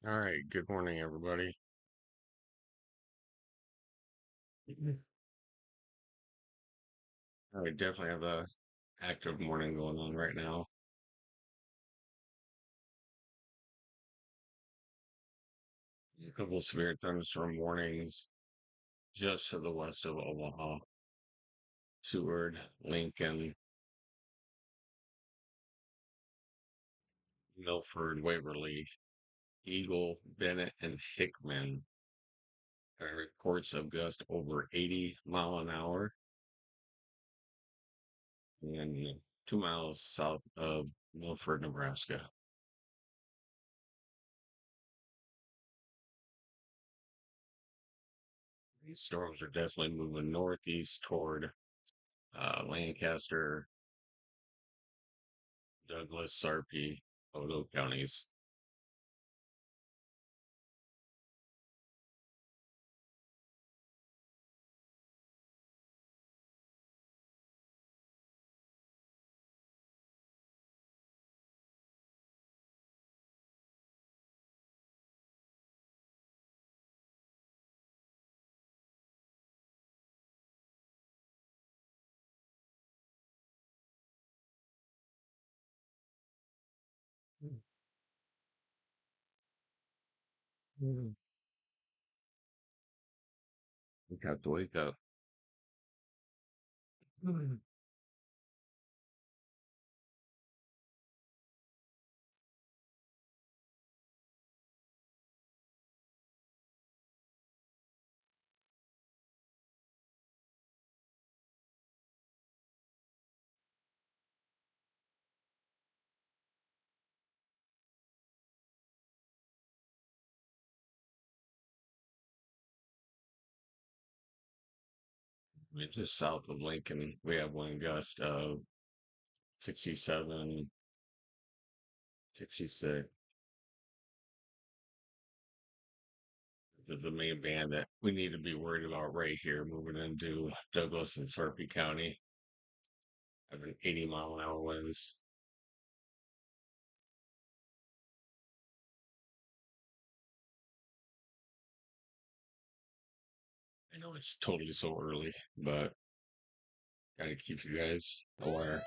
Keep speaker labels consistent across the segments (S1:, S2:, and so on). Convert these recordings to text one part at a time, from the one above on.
S1: All right, good morning, everybody. Mhm. I definitely have a active morning going on right now. A couple severe thunderstorm warnings just to the west of Omaha, Seward, Lincoln, Milford, Waverly, Eagle, Bennett, and Hickman. Reports of gust over 80 mile an hour and 2 miles south of Milford, Nebraska. These storms are definitely moving northeast toward Lancaster, Douglas, Sarpy, Odo counties. You have to wake up. Just south of Lincoln, we have one gust of 67, 66. This is the main band that we need to be worried about right here, moving into Douglas and Sarpy County, having 80-mile-an-hour winds. I know it's totally so early, but gotta keep you guys aware.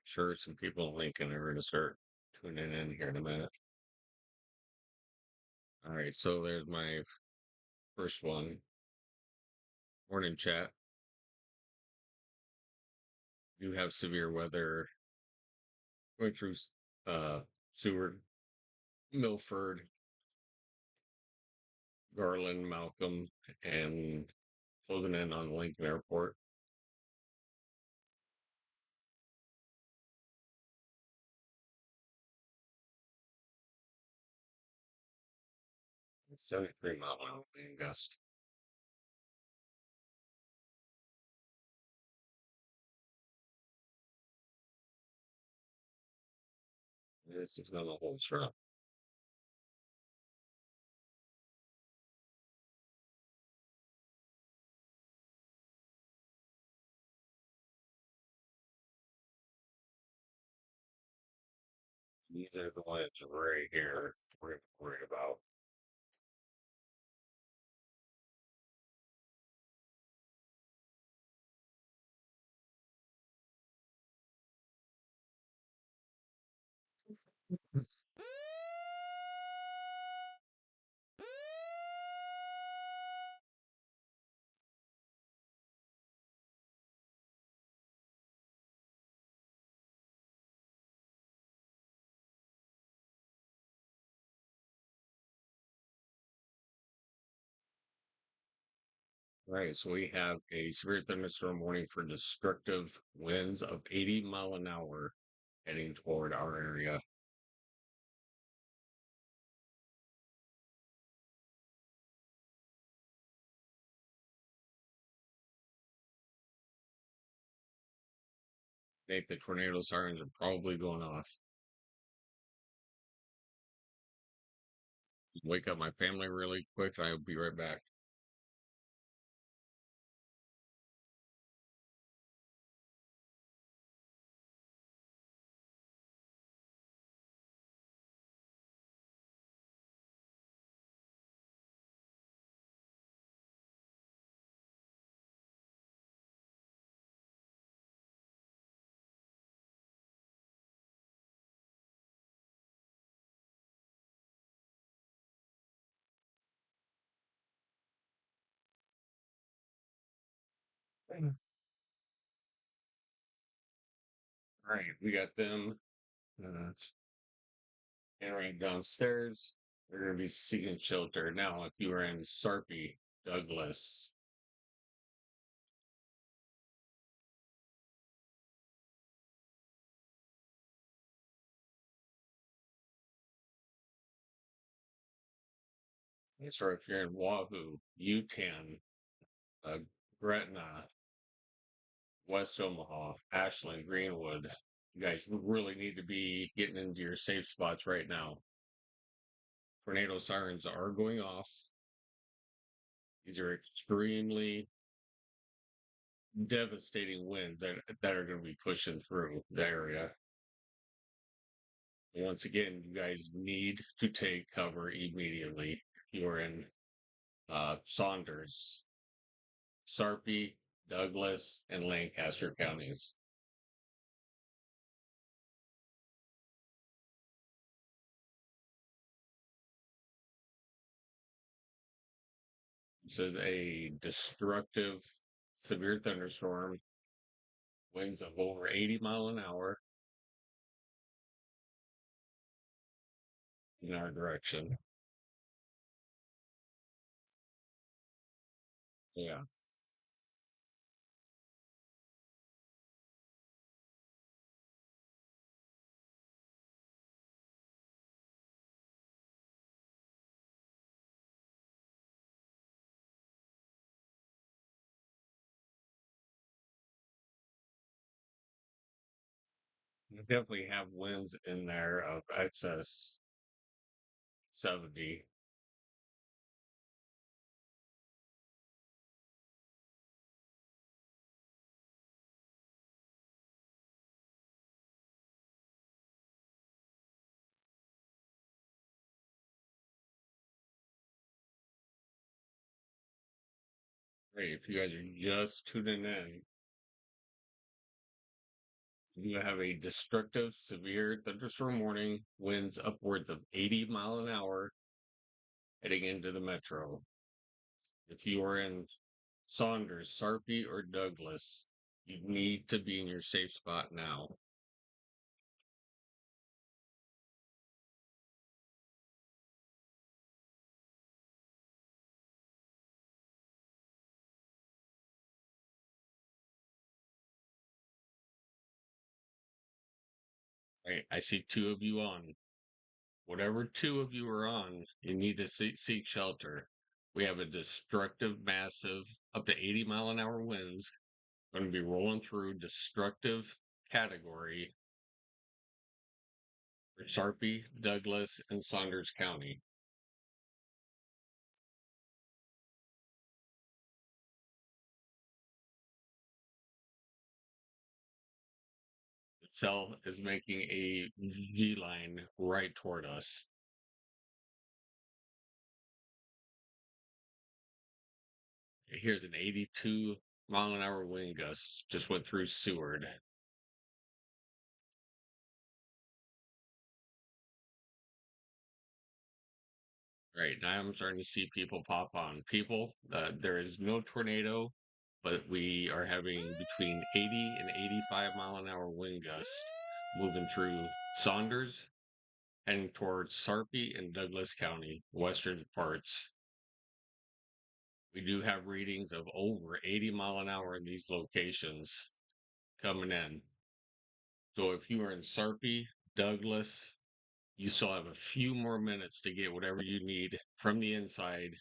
S1: Sure, some people in Lincoln are going to start tuning in here in a minute. All right, so there's my first one. Morning chat. You have severe weather going through uh, Seward, Milford, Garland, Malcolm, and closing in on Lincoln Airport. 73-mile-an-hour wind gust. This is going to hold strong. These are the ones right here we're worried about. Right, so we have a severe thunderstorm warning for destructive winds of 80 mile an hour heading toward our area. I think the tornado sirens are probably going off. Wake up my family really quick. I'll be right back. All right, we got them uh, entering downstairs. They're going to be seeking shelter. Now, if you are in Sarpy, Douglas, or if you're in Wahoo, Utan, uh, Gretna, West Omaha, Ashland, Greenwood, you guys really need to be getting into your safe spots right now. Tornado sirens are going off. These are extremely devastating winds that are going to be pushing through the area. Once again, you guys need to take cover immediately. You're in Saunders, Sarpy, Douglas, and Lancaster counties. This is a destructive, severe thunderstorm, winds of over 80 mile an hour in our direction. Yeah, you definitely have winds in there of excess 70. Hey, if you guys are just tuning in, you have a destructive, severe thunderstorm warning, winds upwards of 80 mile an hour heading into the metro. If you are in Saunders, Sarpy, or Douglas, you need to be in your safe spot now. Right? I see two of you on. Whatever two of you are on, you need to seek shelter. We have a destructive, massive, up to 80 mile an hour winds going to be rolling through destructive category for Sarpy, Douglas, and Saunders County. cell is making a V line right toward us. Here's an 82-mile-an-hour wind gust just went through Seward. Right now, I'm starting to see people pop on. People, there is no tornado, but we are having between 80 and 85-mile-an-hour wind gust moving through Saunders, heading towards Sarpy and Douglas County, western parts. We do have readings of over 80 mile an hour in these locations coming in. So if you are in Sarpy, Douglas, you still have a few more minutes to get whatever you need from the inside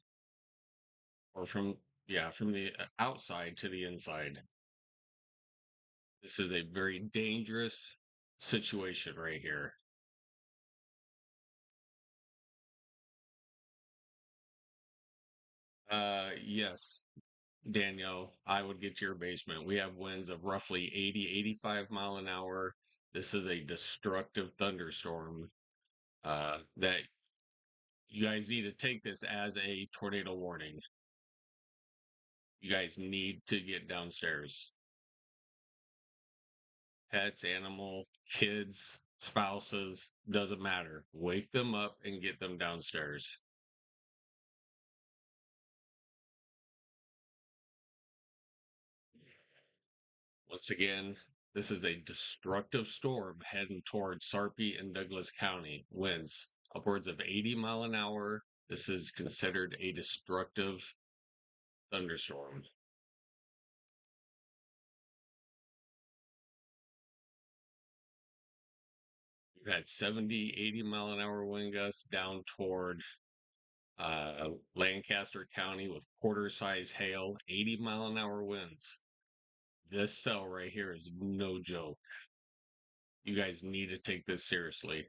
S1: or from the outside to the inside. This is a very dangerous situation right here. Yes, Danielle, I would get to your basement. We have winds of roughly 80, 85 mile an hour. This is a destructive thunderstorm that you guys need to take this as a tornado warning. You guys need to get downstairs. Pets, animal, kids, spouses, doesn't matter. Wake them up and get them downstairs. Once again, this is a destructive storm heading towards Sarpy and Douglas County. Winds upwards of 80 mile an hour. This is considered a destructive thunderstorm. We've had 70, 80 mile an hour wind gusts down toward Lancaster County with quarter size hail, 80 mile an hour winds. This cell right here is no joke. You guys need to take this seriously.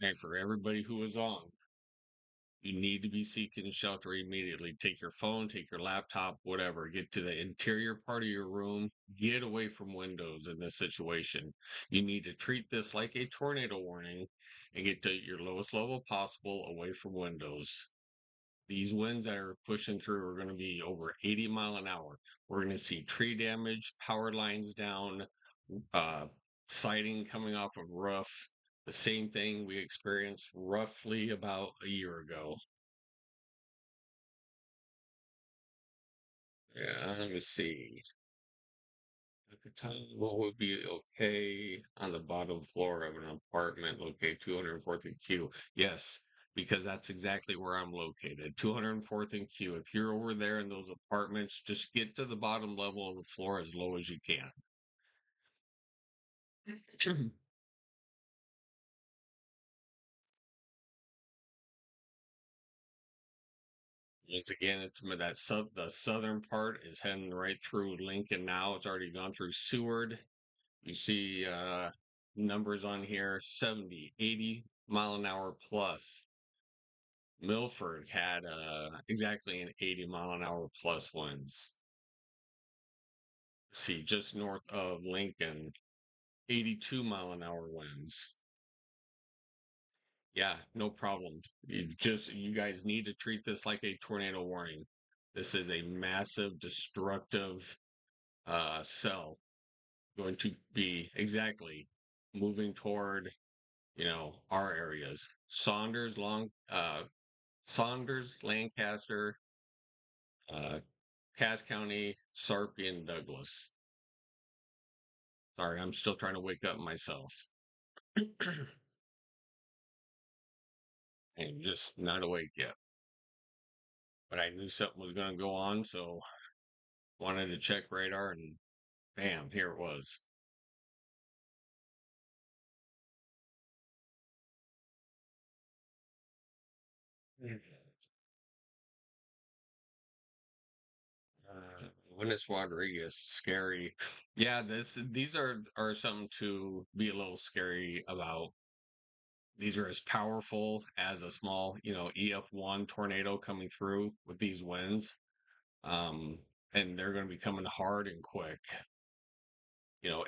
S1: And for everybody who is on, you need to be seeking shelter immediately. Take your phone, take your laptop, whatever. Get to the interior part of your room. Get away from windows in this situation. You need to treat this like a tornado warning and get to your lowest level possible away from windows. These winds that are pushing through are going to be over 80 mile an hour. We're going to see tree damage, power lines down, uh, siding coming off of roof. The same thing we experienced roughly about a year ago. Yeah, let me see. At the time, what would be okay on the bottom floor of an apartment located 204th and Q? Yes, because that's exactly where I'm located, 204th and Q. If you're over there in those apartments, just get to the bottom level of the floor as low as you can. Once again, the southern part is heading right through Lincoln now. It's already gone through Seward. You see numbers on here 70, 80 mile an hour plus. Milford had exactly an 80 mile an hour plus winds. See, just north of Lincoln, 82 mile an hour winds. Yeah, no problem. You guys need to treat this like a tornado warning. This is a massive, destructive cell going to be exactly moving toward, our areas. Saunders, Lancaster, uh, Cass County, Sarpy, and Douglas. Sorry, I'm still trying to wake up myself. I'm just not awake yet. But I knew something was going to go on, so wanted to check radar, and bam, here it was. Witness Rodriguez, scary. Yeah, these are something to be a little scary about. These are as powerful as a small, EF1 tornado coming through with these winds. Um, and they're going to be coming hard and quick.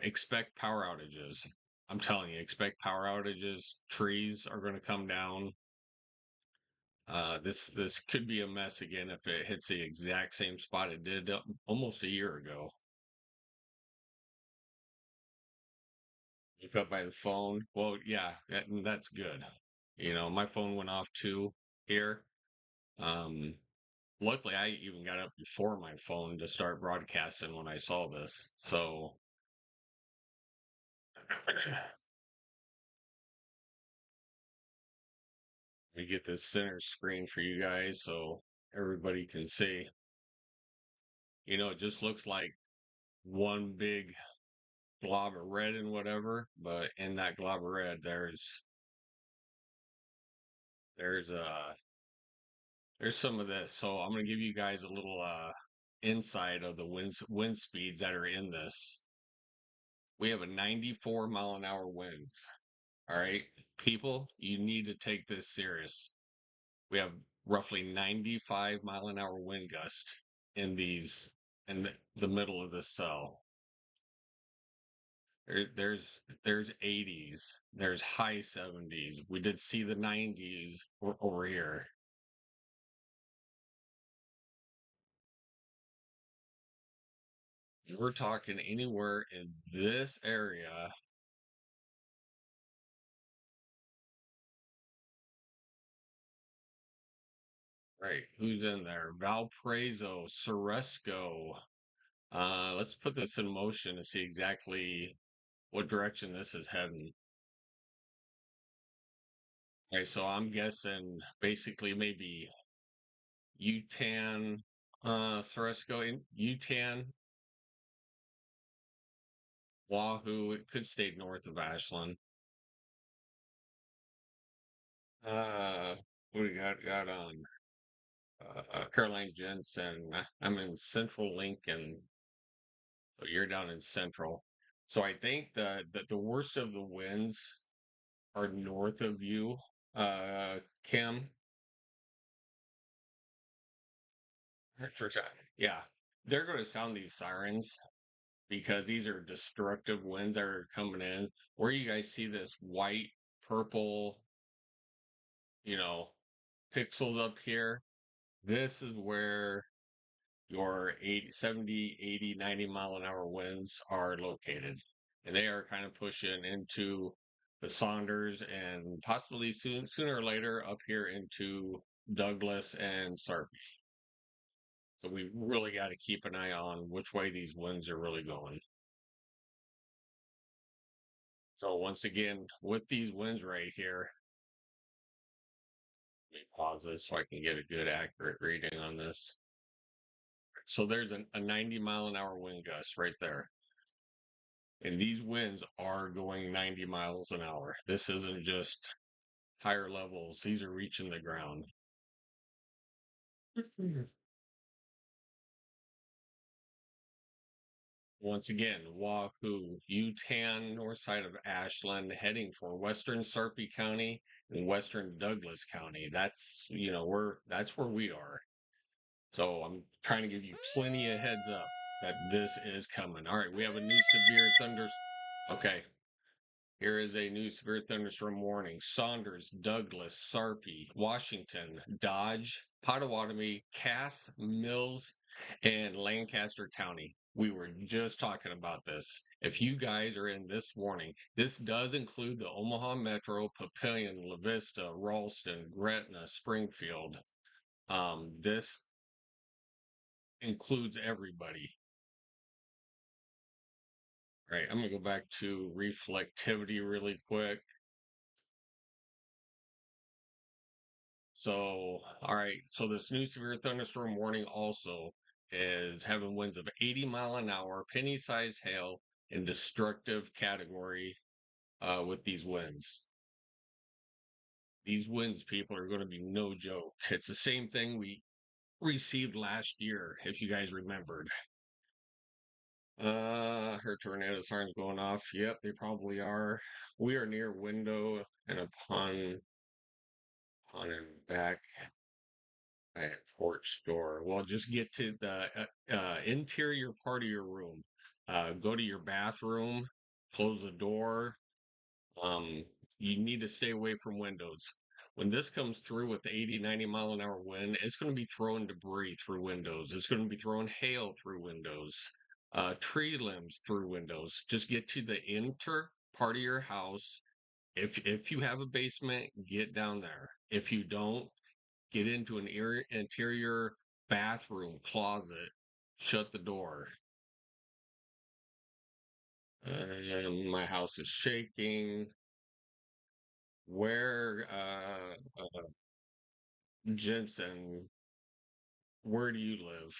S1: Expect power outages. I'm telling you, expect power outages. Trees are going to come down. This could be a mess again if it hits the exact same spot it did almost a year ago. You cut by the phone. Well, yeah, that's good. My phone went off too here. Um, Luckily, I even got up before my phone to start broadcasting when I saw this. So we get this center screen for you guys so everybody can see. It just looks like one big glob of red and whatever, but in that glob of red, there's there's some of this. So I'm gonna give you guys a little insight of the wind speeds that are in this. We have a 94 mile an hour winds. All right, people, you need to take this serious. We have roughly 95 mile an hour wind gust in the middle of this cell. There's 80s, there's high 70s. We did see the 90s over here. We're talking anywhere in this area. Right, who's in there? Valparaiso, Ceresco. Let's put this in motion to see exactly what direction this is heading. Okay, so I'm guessing basically maybe Utan, Ceresco, in Utan, Wahoo. It could stay north of Ashland. Uh, what do we got on? Caroline Jensen. I'm in Central Lincoln, so you're down in Central. So I think the worst of the winds are north of you, Kim. Yeah, they're going to sound these sirens because these are destructive winds that are coming in. Where you guys see this white, purple, you know, pixels up here, this is where your 80, 70, 80, 90 mile an hour winds are located. And they are kind of pushing into the Saunders and possibly sooner or later up here into Douglas and Sarpy. So we really got to keep an eye on which way these winds are really going. So once again, with these winds right here, let me pause this so I can get a good accurate reading on this. So there's a 90 mile an hour wind gust right there. And these winds are going 90 miles an hour. This isn't just higher levels, these are reaching the ground. Once again, Wahoo, Utan, north side of Ashland, heading for western Sarpy County and western Douglas County. That's where we are. So I'm trying to give you plenty of heads up that this is coming. All right, we have a new severe thunders. Okay, here is a new severe thunderstorm warning. Saunders, Douglas, Sarpy, Washington, Dodge, Pottawatomie, Cass, Mills, and Lancaster County. We were just talking about this. If you guys are in this warning, this does include the Omaha Metro, Papillion, La Vista, Ralston, Gretna, Springfield. This includes everybody. All right, I'm gonna go back to reflectivity really quick. So, all right, so this new severe thunderstorm warning also is having winds of 80 mile an hour, penny-sized hail, in destructive category with these winds. These winds, people, are going to be no joke. It's the same thing we received last year, if you guys remembered. Her tornado sirens going off. Yep, they probably are. We are near window and upon and back at porch door. Well, just get to the interior part of your room. Go to your bathroom, close the door. Um, you need to stay away from windows. When this comes through with the 80, 90 mile an hour wind, it's going to be throwing debris through windows. It's going to be throwing hail through windows, tree limbs through windows. Just get to the inner part of your house. If you have a basement, get down there. If you don't, get into an interior bathroom closet, shut the door. My house is shaking. Where, Jensen, where do you live?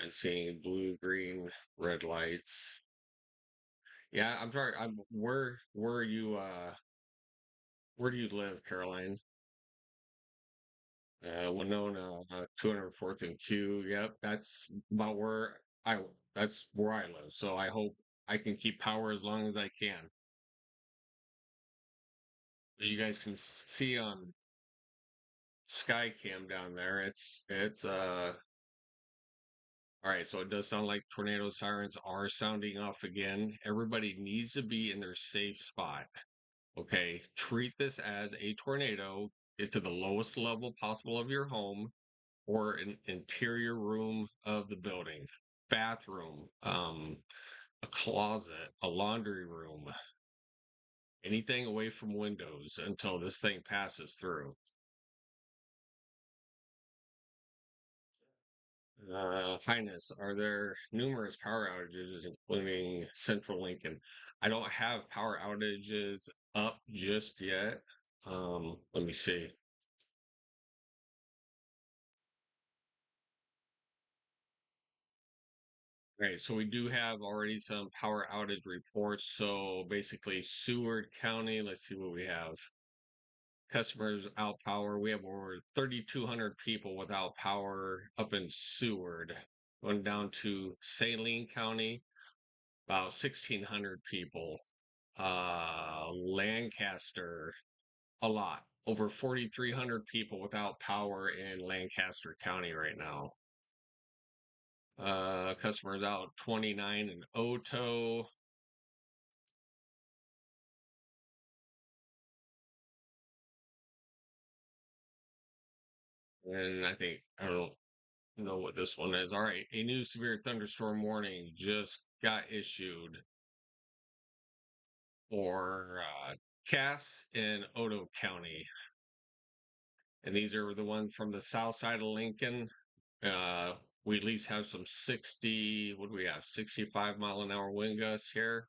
S1: I'm seeing blue, green, red lights. Yeah, I'm sorry. Where are you, where do you live, Caroline? Winona, 204th and Q. Yep, that's where I live. So I hope I can keep power as long as I can. You guys can see on Skycam down there. It's all right, so it does sound like tornado sirens are sounding off again. Everybody needs to be in their safe spot. Okay, treat this as a tornado. Get to the lowest level possible of your home or an interior room of the building, bathroom, a closet, a laundry room, anything away from windows until this thing passes through. Highness, are there numerous power outages, including Central Lincoln? I don't have power outages up just yet. Let me see. Right, so we do have already some power outage reports. So basically, Seward County, let's see what we have. Customers out power. We have over 3,200 people without power up in Seward. Going down to Saline County, about 1,600 people. Lancaster, a lot. Over 4,300 people without power in Lancaster County right now. Customers out 29 in Oto. And I don't know what this one is. All right. A new severe thunderstorm warning just got issued for Cass in Oto County. And these are the ones from the south side of Lincoln. Uh, we at least have some 60, what do we have? 65 mile an hour wind gusts here.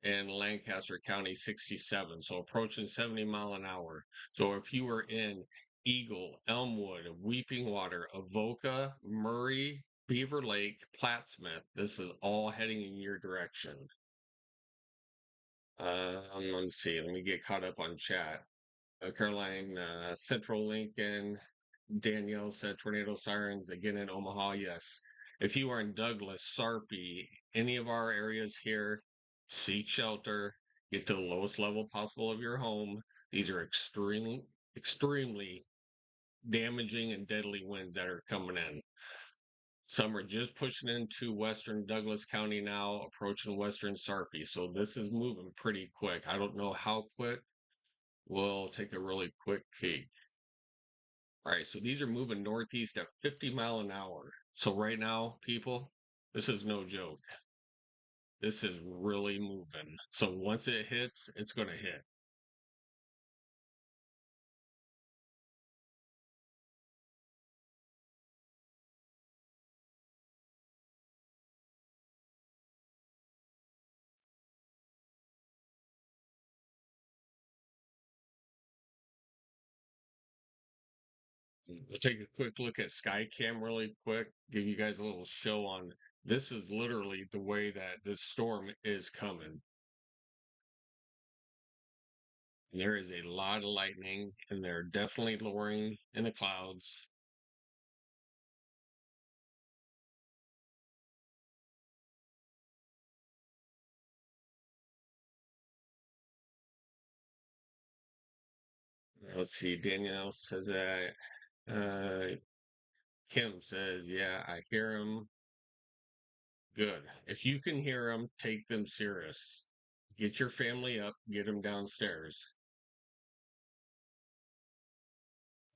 S1: And Lancaster County 67. So approaching 70 mile an hour. So if you were in Eagle, Elmwood, Weeping Water, Avoca, Murray, Beaver Lake, Plattsmouth, this is all heading in your direction. Let's see. Let me get caught up on chat. Caroline, Central Lincoln, Danielle said tornado sirens again in Omaha. Yes. If you are in Douglas, Sarpy, any of our areas here, seek shelter, get to the lowest level possible of your home. These are extremely damaging and deadly winds that are coming in. Some are just pushing into western Douglas County now, approaching western Sarpy. So this is moving pretty quick. I don't know how quick. We'll take a really quick peek. All right, so these are moving northeast at 50 mile an hour. So right now, people, this is no joke. This is really moving. So once it hits, it's going to hit. We'll take a quick look at Skycam really quick, give you guys a little show on this is literally the way that this storm is coming. And there is a lot of lightning, and they're definitely lowering in the clouds. Let's see. Danielle says that. Kim says, "Yeah, I hear him. Good. If you can hear them, take them serious. Get your family up, get them downstairs."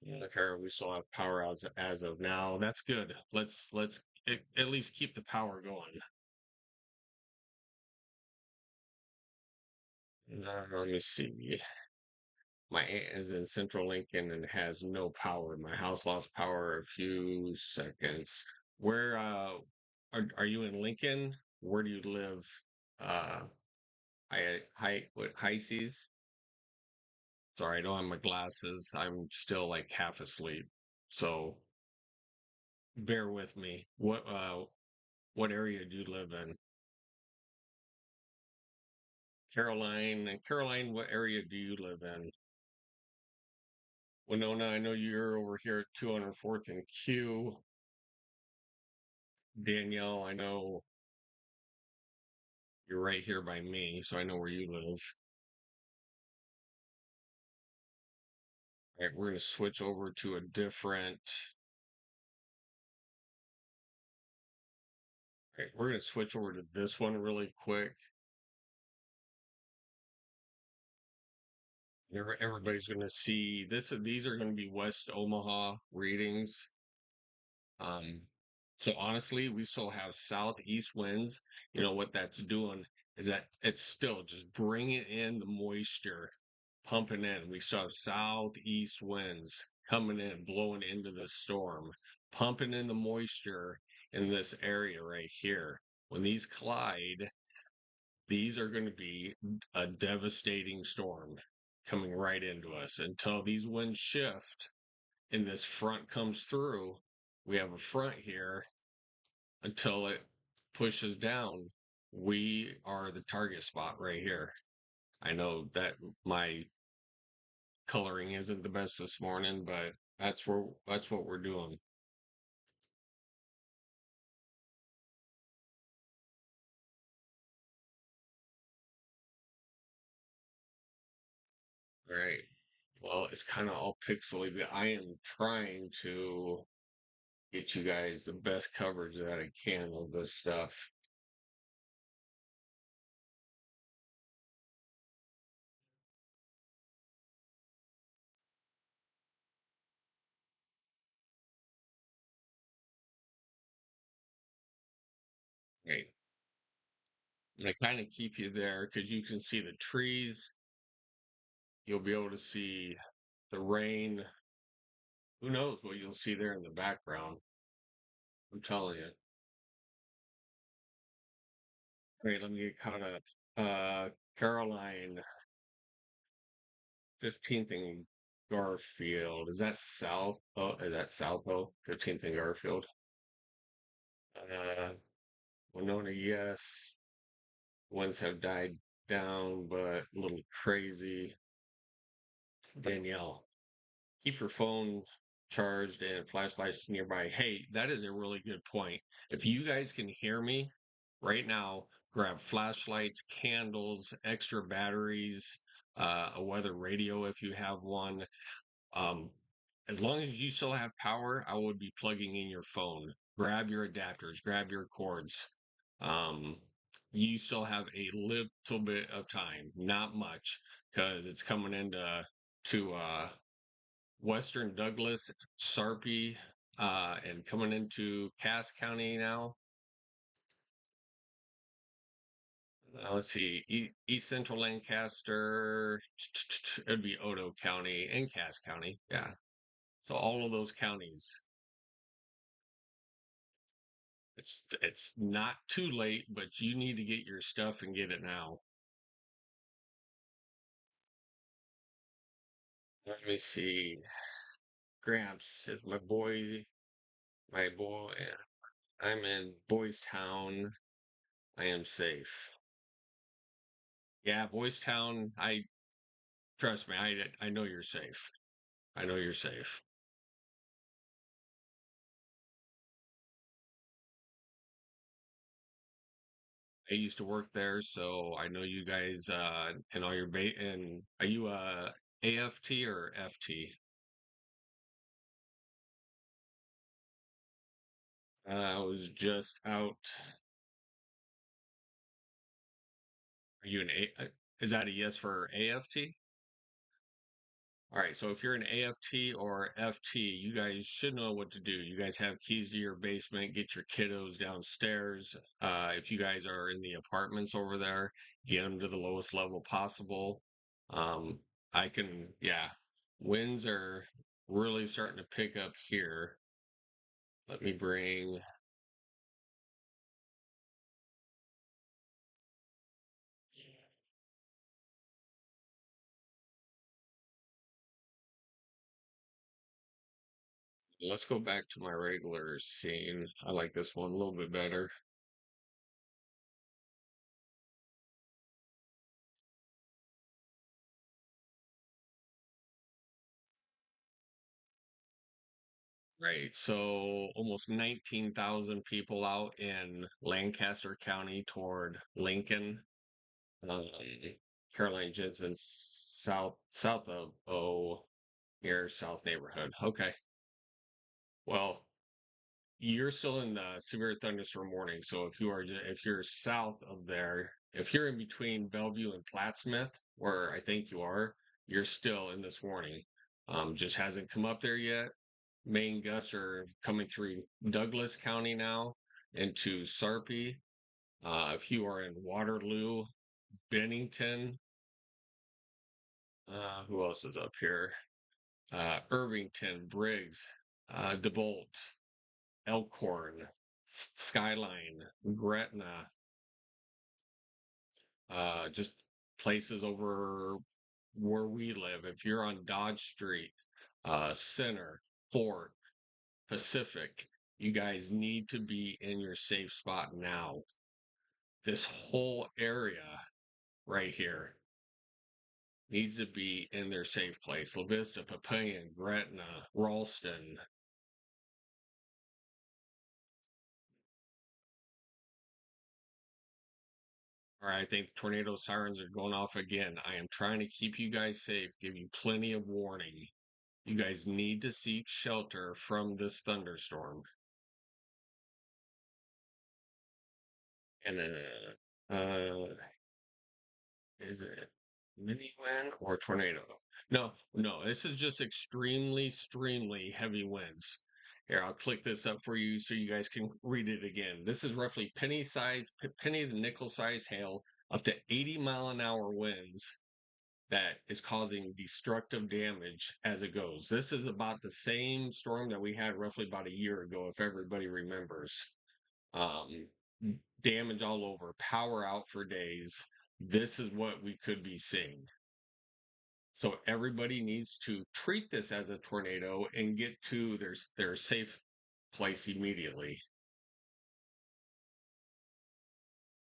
S1: Yeah. Okay, we still have power as of now. That's good. Let's at least keep the power going. Let me see. My aunt is in Central Lincoln and has no power. My house lost power a few seconds. Where are you in Lincoln? Where do you live? Uh what high seas? Sorry, I don't have my glasses. I'm still like half asleep. So bear with me. What area do you live in? Caroline, what area do you live in? Winona, I know you're over here at 204th and Q. Danielle, I know you're right here by me, so I know where you live. All right, we're gonna switch over to a different. All right, we're gonna switch over to this one really quick. Everybody's gonna see this. These are gonna be West Omaha readings. Um, so honestly, we still have southeast winds. You know what that's doing is that it's still just bringing in the moisture, pumping in. We still have southeast winds coming in, blowing into the storm, pumping in the moisture in this area right here. When these collide, these are going to be a devastating storm coming right into us until these winds shift and this front comes through. We have a front here until it pushes down. We are the target spot right here. I know that my coloring isn't the best this morning, but that's what we're doing. All right. Well, it's kind of all pixely, but I am trying to get you guys the best coverage that I can of this stuff. Right. I'm gonna kind of keep you there because you can see the trees. You'll be able to see the rain. Who knows what you'll see there in the background? I'm telling you. Wait, let me get caught up. Caroline, 15th and Garfield. Is that South? Oh, is that South? Oh, 15th and Garfield. Uh, Winona, yes. Ones have died down, but a little crazy. Danielle, keep your phone charged and flashlights nearby. Hey, that is a really good point. If you guys can hear me right now, grab flashlights, candles, extra batteries, a weather radio if you have one. Um, as long as you still have power, I would be plugging in your phone. Grab your adapters, grab your cords. Um, you still have a little bit of time, not much, because it's coming into to Western Douglas, it's Sarpy, and coming into Cass County now. Let's see, East Central Lancaster, it'd be Odo County and Cass County. Yeah. So all of those counties. It's not too late, but you need to get your stuff and get it now. Let me see. Gramps, if my boy, I'm in Boys Town. I am safe. Yeah, Boys Town. I trust me. I know you're safe. I know you're safe. I used to work there, so I know you guys and all your bait. And are you AFT or FT? I was just out. Are you an A? Is that a yes for AFT? All right, so if you're an AFT or FT, you guys should know what to do. You guys have keys to your basement, get your kiddos downstairs. If you guys are in the apartments over there, get them to the lowest level possible. Um, yeah, winds are really starting to pick up here. Let me bring, let's go back to my regular scene. I like this one a little bit better. Right. So almost 19,000 people out in Lancaster County toward Lincoln. Um, Caroline Jensen south of near South neighborhood. Okay. Well, you're still in the severe thunderstorm warning. So if you're south of there, if you're in between Bellevue and Plattsmouth, where I think you are, you're still in this warning. Just hasn't come up there yet. Main gusts are coming through Douglas County now into Sarpy. If you are in Waterloo, Bennington, who else is up here? Irvington, Briggs, DeBolt, Elkhorn, Skyline, Gretna, just places over where we live. If you're on Dodge Street, Center, Fort, Pacific, you guys need to be in your safe spot now. This whole area right here needs to be in their safe place. La Vista, Papillion, Gretna, Ralston. All right, I think tornado sirens are going off again. I am trying to keep you guys safe, give you plenty of warning. You guys need to seek shelter from this thunderstorm. And then, is it mini wind or tornado? No, no, this is just extremely heavy winds. Here, I'll click this up for you so you guys can read it again. This is roughly penny to nickel size hail, up to 80-mile-an-hour winds that is causing destructive damage as it goes. This is about the same storm that we had roughly about a year ago, if everybody remembers. Um, Damage all over, power out for days. This is what we could be seeing. So everybody needs to treat this as a tornado and get to their safe place immediately.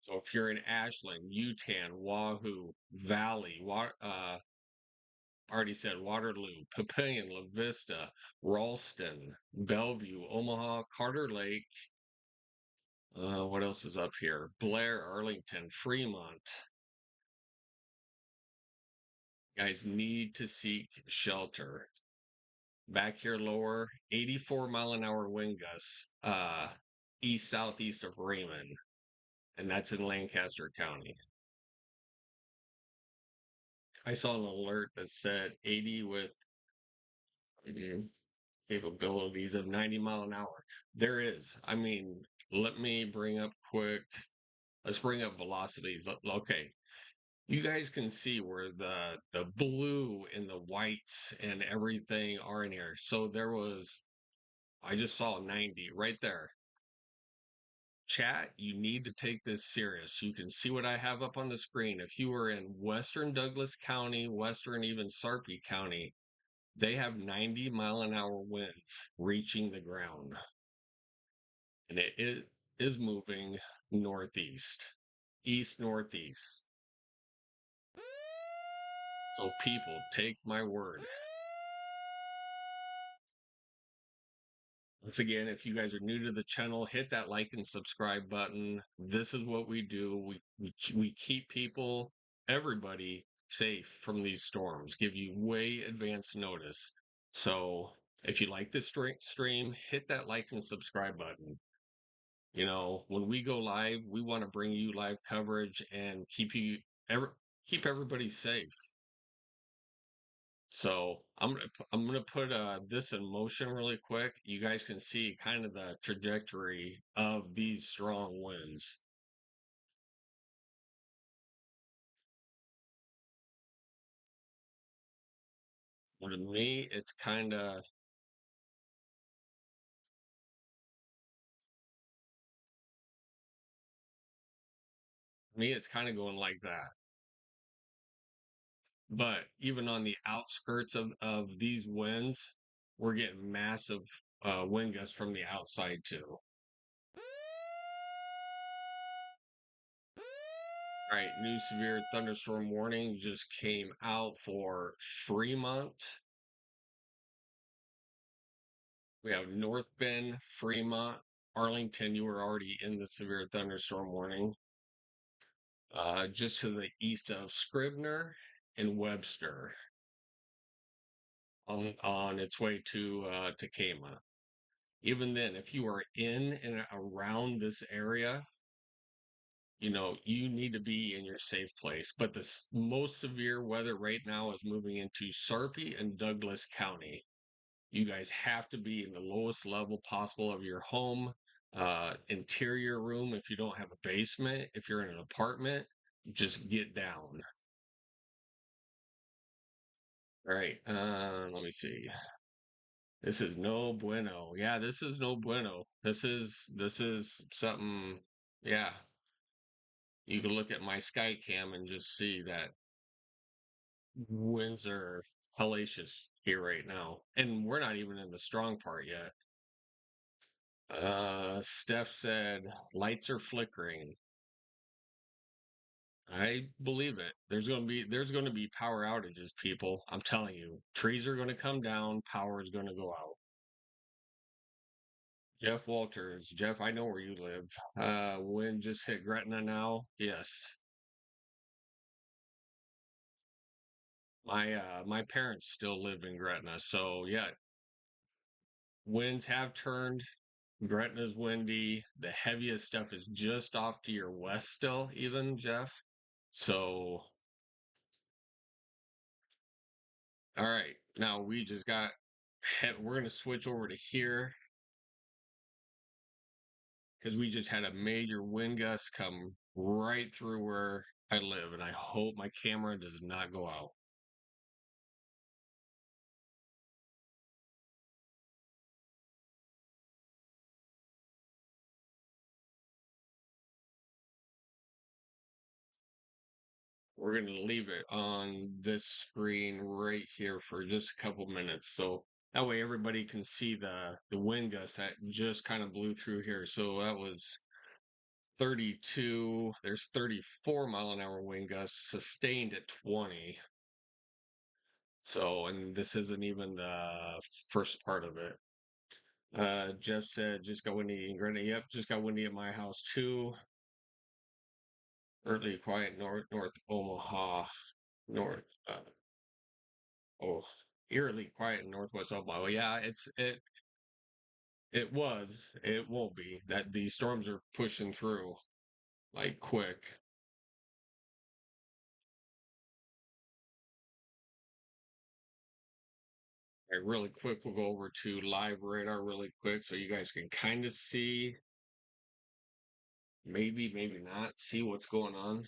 S1: So if you're in Ashland, Utan, Wahoo, Valley, already said Waterloo, Papillion, La Vista, Ralston, Bellevue, Omaha, Carter Lake. What else is up here? Blair, Arlington, Fremont. Guys need to seek shelter. Back here lower, 84-mile-an-hour wind gusts, east southeast of Raymond, and that's in Lancaster County. I saw an alert that said 80 with capabilities of 90 mile an hour. There is. I mean, let me bring up quick. Let's bring up velocities. Okay, you guys can see where the blue and the whites and everything are in here. So there was, I just saw 90 right there. Chat, you need to take this serious. You can see what I have up on the screen. If you were in Western Douglas County, Western even Sarpy County, they have 90-mile-an-hour winds reaching the ground. And is moving northeast, east northeast. So people, take my word. Once again, if you guys are new to the channel, hit that like and subscribe button. This is what we do. We keep people, everybody safe from these storms, give you way advance notice. So if you like this stream, hit that like and subscribe button. When we go live, we want to bring you live coverage and ever keep everybody safe. So I'm gonna put this in motion really quick. You guys can see kind of the trajectory of these strong winds. To me, it's kind of going like that. But even on the outskirts of these winds, we're getting massive wind gusts from the outside too. All right, new severe thunderstorm warning just came out for Fremont. We have North Bend, Fremont, Arlington. You were already in the severe thunderstorm warning. Just to the east of Scribner and Webster on its way to Tacoma. Even then, if you are in and around this area, you need to be in your safe place. But the most severe weather right now is moving into Sarpy and Douglas County. You guys have to be in the lowest level possible of your home, interior room. If you don't have a basement, if you're in an apartment, just get down. All right, let me see. This is no bueno. Yeah, this is no bueno. This is something. Yeah, you can look at my sky cam and just see that winds are hellacious here right now, and we're not even in the strong part yet. Steph said lights are flickering. I believe it. There's going to be power outages, people. I'm telling you, trees are going to come down, power is going to go out. Jeff Walters, Jeff, I know where you live. Wind just hit Gretna now. Yes, my parents still live in Gretna, so yeah, winds have turned. Gretna's windy. The heaviest stuff is just off to your west still, even Jeff. So, all right, now we just got. We're gonna switch over to here because we just had a major wind gust come right through where I live, and I hope my camera does not go out. We're going to leave it on this screen right here for just a couple minutes. So that way everybody can see the wind gust that just kind of blew through here. So that was 32. There's 34-mile-an-hour wind gusts sustained at 20. So, and this isn't even the first part of it. Jeff said, just got windy in Granite. Yep, just got windy at my house too. Early quiet north Omaha, north. Oh, eerily quiet in Northwest Omaha. Well, yeah, it was. It won't be. That these storms are pushing through like quick. All right, really quick, we'll go over to live radar really quick so you guys can kind of see, maybe not, see what's going on.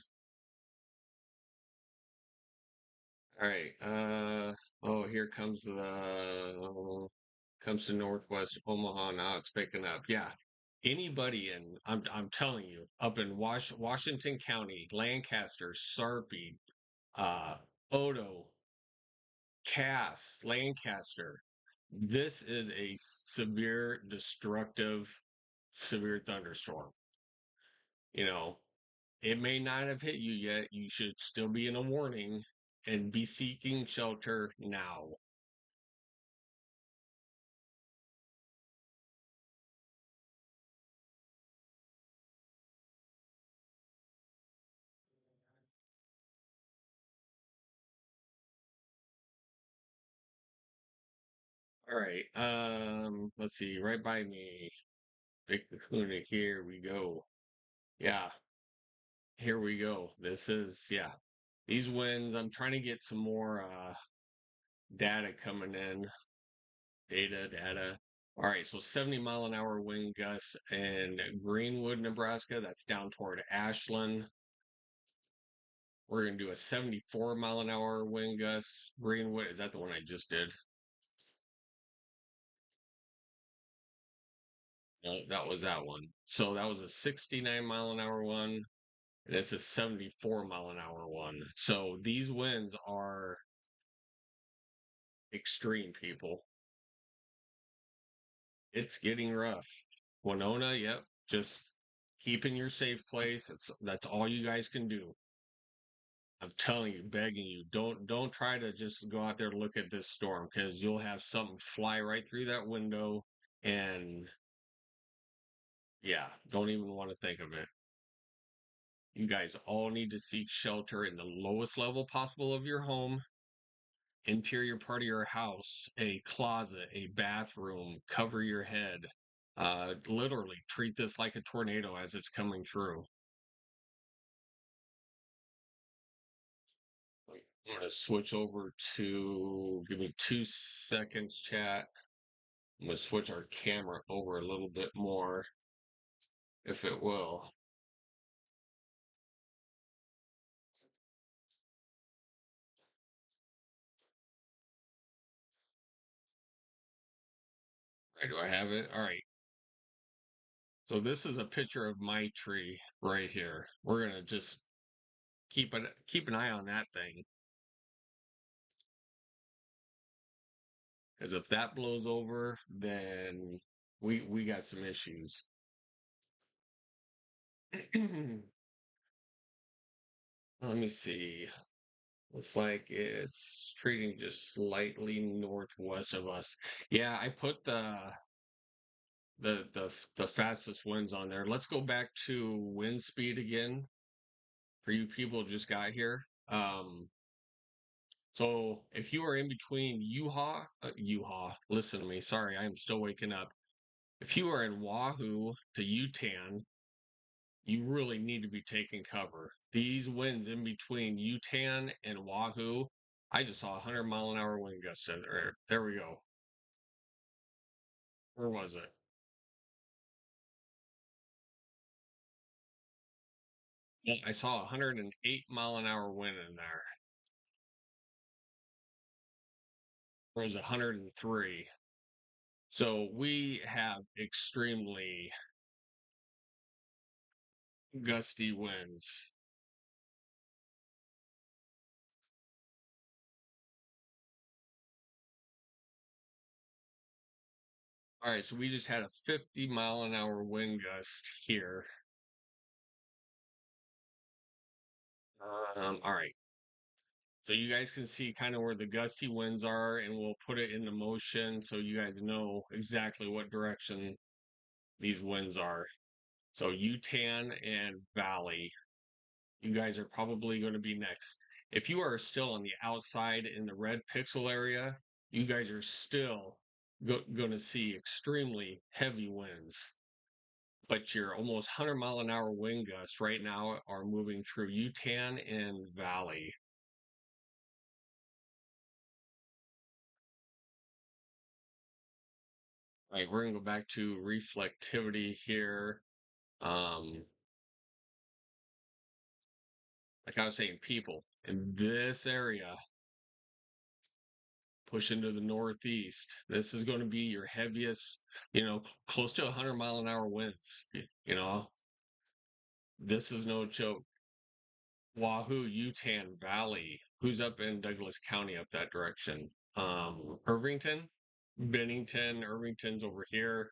S1: All right. Oh, here comes to Northwest Omaha now. It's picking up. Yeah. Anybody I'm telling you, up in Washington County, Lancaster, Sarpy, uh, Odo, Cass, Lancaster. This is a severe, destructive, severe thunderstorm. You know, it may not have hit you yet. You should still be in a warning and be seeking shelter now. All right. Let's see. Right by me. Big Kahuna. Here we go. Yeah, here we go. This is yeah. These winds. I'm trying to get some more data coming in. Data. All right, so 70-mile-an-hour wind gusts in Greenwood, Nebraska. That's down toward Ashland. We're gonna do a 74-mile-an-hour wind gust. Greenwood, is that the one I just did? No, that was that one. So that was a 69-mile-an-hour one. And this is 74-mile-an-hour one. So these winds are extreme, people. It's getting rough. Winona, yep. Just keep in your safe place. That's all you guys can do. I'm telling you, begging you, don't try to just go out there and look at this storm because you'll have something fly right through that window and yeah, don't even want to think of it. You guys all need to seek shelter in the lowest level possible of your home, interior part of your house, a closet, a bathroom, cover your head. Literally treat this like a tornado as it's coming through. I'm going to switch over to, give me 2 seconds, chat. I'm going to switch our camera over a little bit more, if it will. Right, do I have it? All right. So this is a picture of my tree right here. We're going to just keep an eye on that thing. Because if that blows over, then we got some issues. Let me see. Looks like it's treating just slightly northwest of us. Yeah, I put the fastest winds on there. Let's go back to wind speed again for you people who just got here. So if you are in between listen to me. Sorry, I am still waking up. If you are in Wahoo to Utan, you really need to be taking cover. These winds in between Utan and Wahoo, I just saw a 100-mile-an-hour wind gust in there. There we go. Where was it? Yeah, I saw a 108-mile-an-hour wind in there. It was 103. So we have extremely gusty winds. All right, so we just had a 50-mile-an-hour wind gust here. All right. So you guys can see kind of where the gusty winds are, and we'll put it into motion so you guys know exactly what direction these winds are. So Utan and Valley, you guys are probably going to be next. If you are still on the outside in the red pixel area, you guys are still going to see extremely heavy winds. But your almost 100-mile-an-hour wind gusts right now are moving through Utan and Valley. All right, we're gonna go back to reflectivity here. Um, like I was saying, people in this area push into the northeast. This is going to be your heaviest, close to 100-mile-an-hour winds. You know, this is no joke. Wahoo, Utan Valley. Who's up in Douglas County up that direction? Irvington, Bennington, Irvington's over here,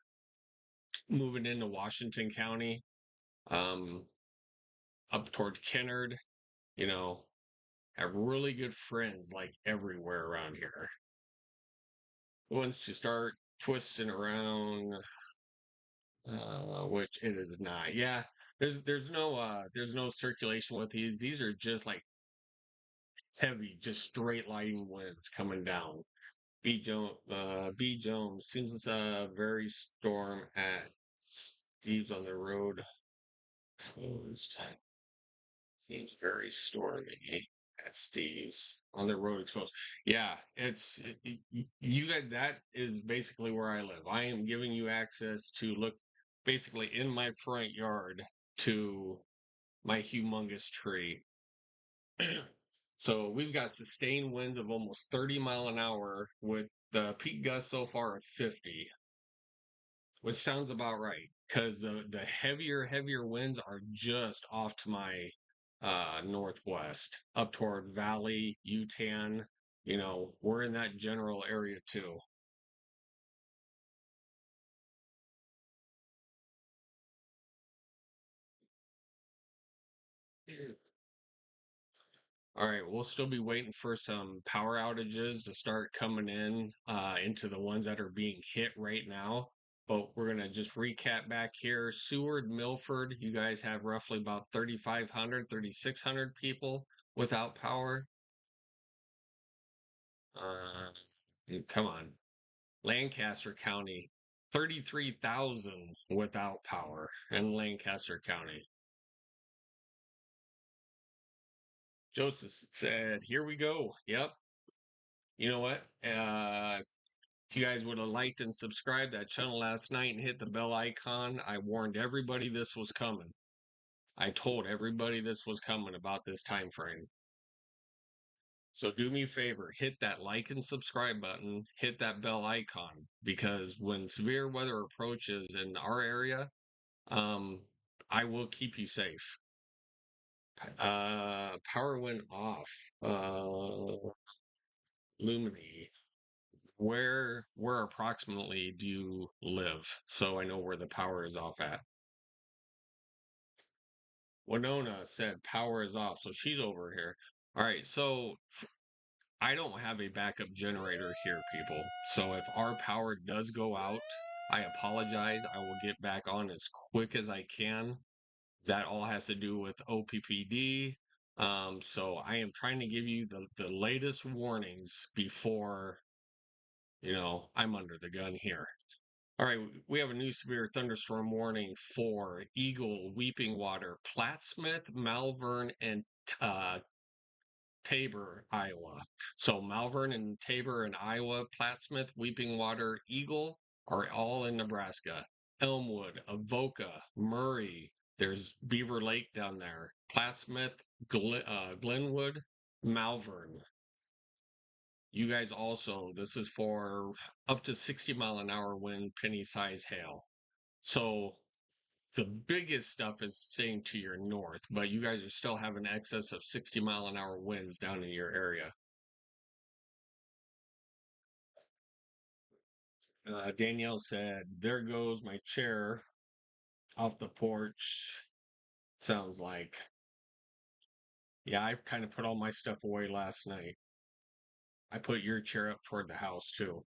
S1: moving into Washington County, um, up toward Kennard. You know, have really good friends like everywhere around here. Once you start twisting around, which it is not. Yeah, there's no circulation with these. These are just like heavy, just straight lighting winds coming down. B Jones seems it's a very storm at Steve's on the road exposed. Seems very stormy at Steve's on the road exposed. Yeah, you guys. That is basically where I live. I am giving you access to look basically in my front yard to my humongous tree. So we've got sustained winds of almost 30 mile an hour with the peak gust so far of 50, which sounds about right because the heavier winds are just off to my northwest, up toward Valley, Utan. We're in that general area too. All right, we'll still be waiting for some power outages to start coming in into the ones that are being hit right now. But we're gonna just recap back here. Seward, Milford, you guys have roughly about 3,500, 3,600 people without power. Uh, Come on. Lancaster County, 33,000 without power in Lancaster County. Joseph said, "Here we go." Yep. You know what? If you guys would have liked and subscribed that channel last night and hit the bell icon, I warned everybody this was coming. I told everybody this was coming about this time frame. So do me a favor, hit that like and subscribe button, hit that bell icon, because when severe weather approaches in our area, um, I will keep you safe. Power went off. Lumini. Where approximately do you live? So I know where the power is off at. Winona said power is off, so she's over here. All right, so I don't have a backup generator here, people. So if our power does go out, I apologize. I will get back on as quick as I can. That all has to do with OPPD. So I am trying to give you the latest warnings before, I'm under the gun here. All right, we have a new severe thunderstorm warning for Eagle, Weeping Water, Plattsmouth, Malvern, and uh, Tabor, Iowa. So Malvern and Tabor in Iowa, Plattsmouth, Weeping Water, Eagle are all in Nebraska. Elmwood, Avoca, Murray. There's Beaver Lake down there. Plattsmouth, Glenwood, Malvern. You guys also, this is for up to 60-mile-an-hour wind, penny size hail. So the biggest stuff is staying to your north, but you guys are still having excess of 60-mile-an-hour winds down in your area. Danielle said, "There goes my chair off the porch." Sounds like, yeah, I kind of put all my stuff away last night. I put your chair up toward the house too.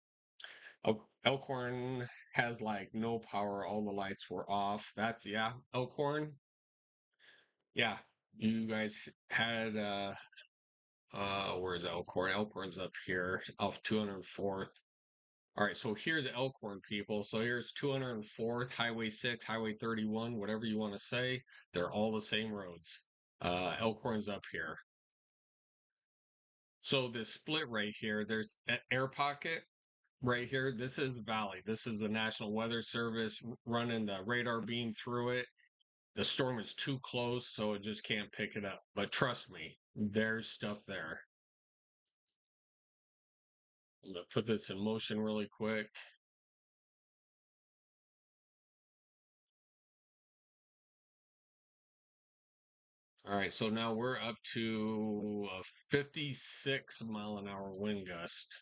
S1: Elkhorn has like no power. All the lights were off. Yeah, Elkhorn. Yeah, you guys had where's Elkhorn? Elkhorn's up here off 204th. All right, so here's Elkhorn, people. So here's 204th, Highway 6, Highway 31, whatever you want to say. They're all the same roads. Elkhorn's up here. So this split right here, there's an air pocket right here. This is Valley. This is the National Weather Service running the radar beam through it. The storm is too close, so it just can't pick it up. But trust me, there's stuff there. I'm going to put this in motion really quick. All right, so now we're up to a 56-mile-an-hour wind gust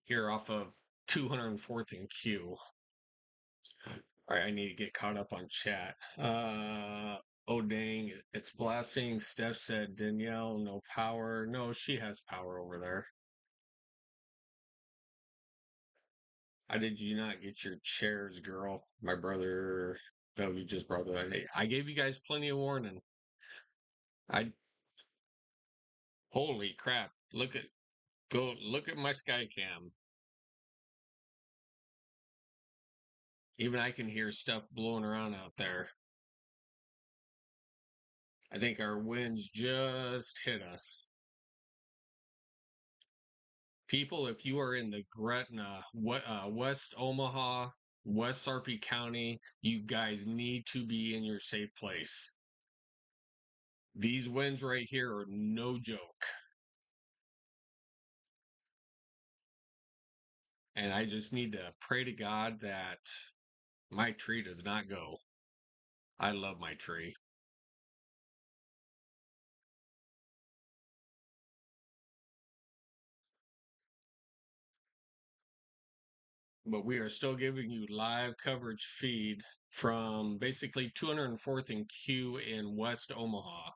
S1: here off of 204th and Q. All right, I need to get caught up on chat. Oh dang, it's blasting. Steph said Danielle, no power. No, she has power over there. How did you not get your chairs, girl? My brother, no, you just brought that. I gave you guys plenty of warning. I Holy crap! Look at my sky cam. Even I can hear stuff blowing around out there. I think our winds just hit us. People, if you are in the Gretna, West Omaha, West Sarpy County, you guys need to be in your safe place. These winds right here are no joke. And I just need to pray to God that my tree does not go. I love my tree. But we are still giving you live coverage feed from basically 204th and Q in West Omaha.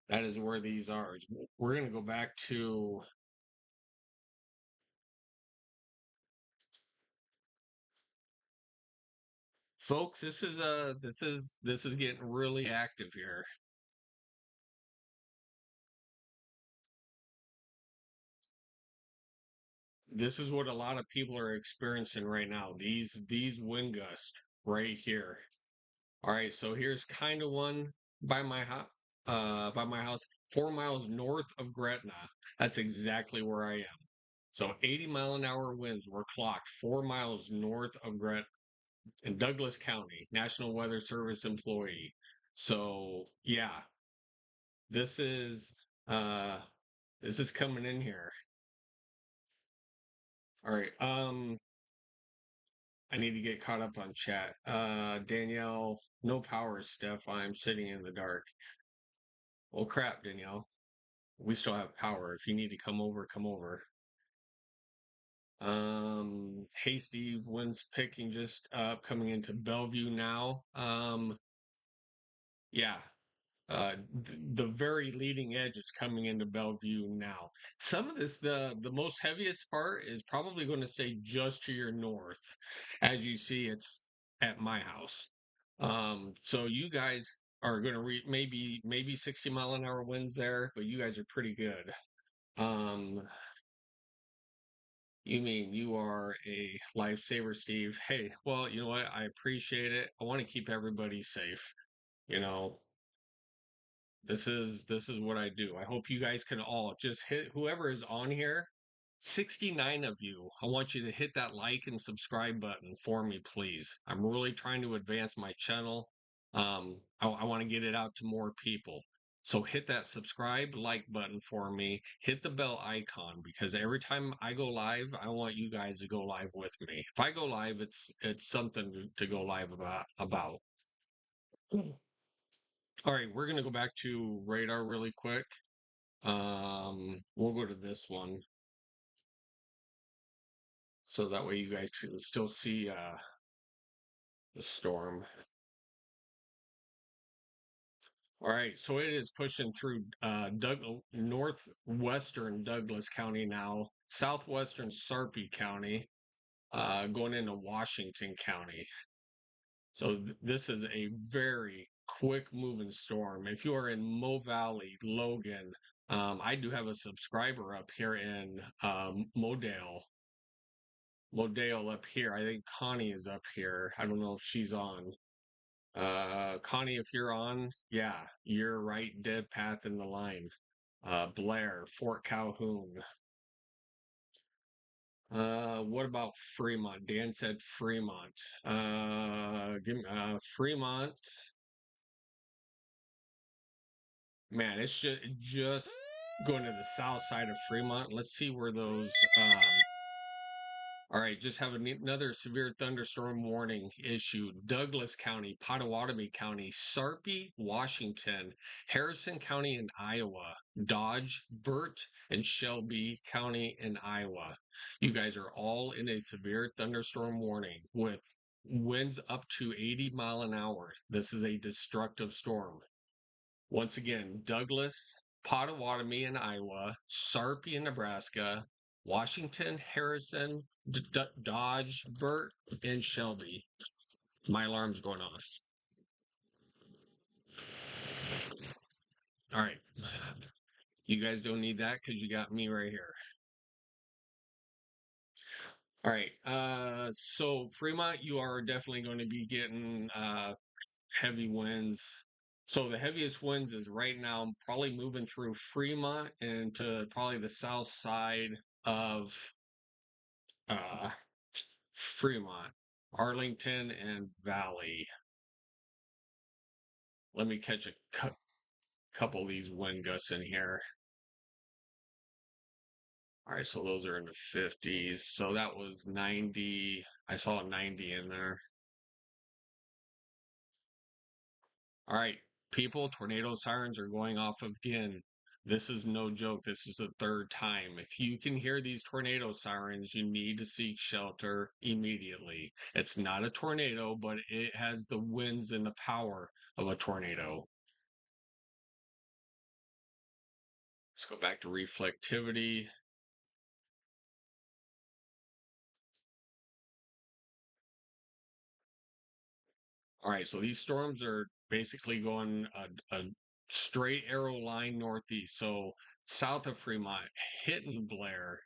S1: That is where these are. We're going to go back to folks. This is getting really active here. This is what a lot of people are experiencing right now. These wind gusts right here. All right, so here's kind of one by my house. By my house, 4 miles north of Gretna. That's exactly where I am. So 80-mile-an-hour winds were clocked 4 miles north of Gretna in Douglas County. National Weather Service employee. So yeah, this is uh this is coming in here. All right. I need to get caught up on chat. Danielle, no power, Steph. I'm sitting in the dark. Well, crap, Danielle. We still have power. If you need to come over, come over. Hey Steve, when's picking just up coming into Bellevue now? Yeah, the very leading edge is coming into Bellevue now. Some of this, the most heaviest part is probably going to stay just to your north. As you see, it's at my house. So you guys are going to maybe 60-mile-an-hour winds there, but you guys are pretty good. Um, you mean you are a lifesaver, Steve? Hey, well, you know what? I appreciate it. I want to keep everybody safe. You know, this is what I do. I hope you guys can all just hit whoever is on here. 69 of you. I want you to hit that like and subscribe button for me, please. I'm really trying to advance my channel. I want to get it out to more people. So hit that subscribe, like button for me. Hit the bell icon because every time I go live, I want you guys to go live with me. If I go live, it's something to go live about. All right, we're gonna go back to radar really quick. We'll go to this one so that way you guys can still see the storm. All right, so it is pushing through northwestern Douglas County now, southwestern Sarpy County, going into Washington County. So this is a very quick moving storm. If you are in Mo Valley, Logan, I do have a subscriber up here in Modale up here. I think Connie is up here. I don't know if she's on. Connie, if you're on, yeah, you're right, dead path in the line. Blair, Fort Calhoun. What about Fremont? Dan said Fremont. Give me Fremont. Man, it's just going to the south side of Fremont. Let's see where those all right, just have another severe thunderstorm warning issued. Douglas County, Pottawatomie County, Sarpy, Washington, Harrison County in Iowa, Dodge, Burt, and Shelby County in Iowa. You guys are all in a severe thunderstorm warning with winds up to 80 mile an hour. This is a destructive storm. Once again, Douglas, Pottawatomie in Iowa, Sarpy in Nebraska, Washington, Harrison, Dodge, Burt, and Shelby. My alarm's going off. All right. You guys don't need that because you got me right here. All right. So Fremont, you are definitely going to be getting heavy winds. So the heaviest winds is right now probably moving through Fremont and to probably the south side of uh, Fremont, Arlington, and Valley. Let me catch a couple of these wind gusts in here. All right, so those are in the 50s. So that was 90. I saw a 90 in there. All right, people, tornado sirens are going off again. This is no joke. This is the third time. If you can hear these tornado sirens, you need to seek shelter immediately. It's not a tornado, but it has the winds and the power of a tornado. Let's go back to reflectivity. All right, so these storms are basically going a straight arrow line northeast. So south of Fremont, hitting Blair,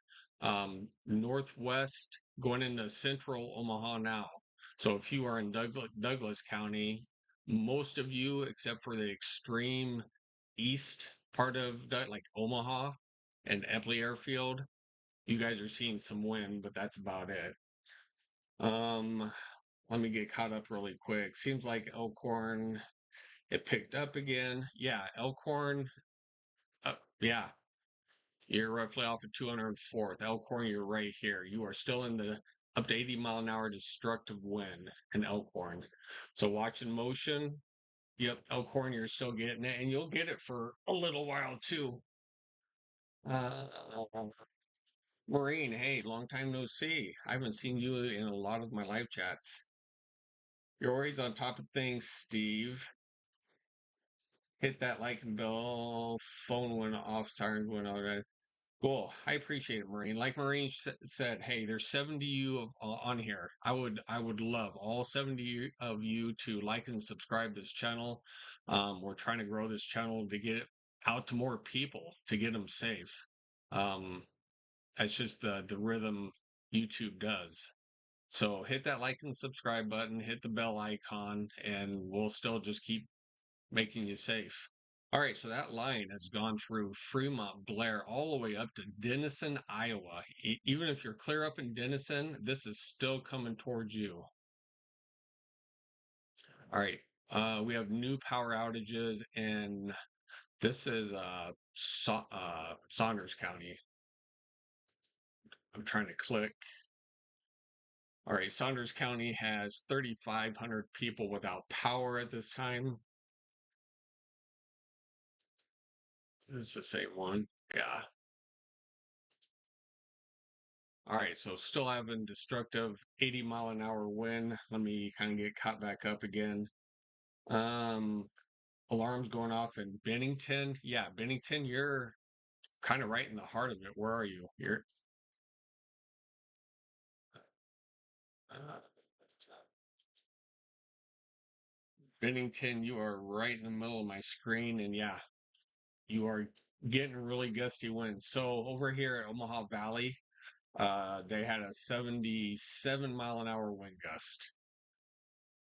S1: northwest going into central Omaha now. So if you are in Douglas County, most of you, except for the extreme east part of like Omaha and Epley Airfield, you guys are seeing some wind, but that's about it. Um, Let me get caught up really quick. Seems like Elkhorn, it picked up again. Yeah, Elkhorn, yeah, you're roughly off of 204th. Elkhorn, you're right here. You are still in the up to 80-mile-an-hour destructive wind in Elkhorn. So watching motion, yep, Elkhorn, you're still getting it, and you'll get it for a little while too. Uh, Maureen, hey, long time no see. I haven't seen you in a lot of my live chats. You're always on top of things, Steve. Hit that like and bell. Phone went off. Sirens went off. Cool. I appreciate it, Marine. Like Marine said, hey, there's 70 you on here. I would love all 70 of you to like and subscribe this channel. We're trying to grow this channel to get it out to more people to get them safe. Um, that's just the rhythm YouTube does. So hit that like and subscribe button, hit the bell icon, and we'll still just keep making you safe. All right, so that line has gone through Fremont, Blair, all the way up to Denison, Iowa. Even if you're clear up in Denison, this is still coming towards you. All right, we have new power outages, and this is Saunders County. I'm trying to click. All right, Saunders County has 3,500 people without power at this time. This is the same one. Yeah. All right, so still having destructive 80-mile-an-hour wind. Let me kind of get caught back up again. Um, Alarms going off in Bennington. Yeah, Bennington, you're kind of right in the heart of it. Where are you? You're uh, Bennington, you are right in the middle of my screen, and yeah, you are getting really gusty winds. So over here at Omaha Valley, they had a 77-mile-an-hour wind gust.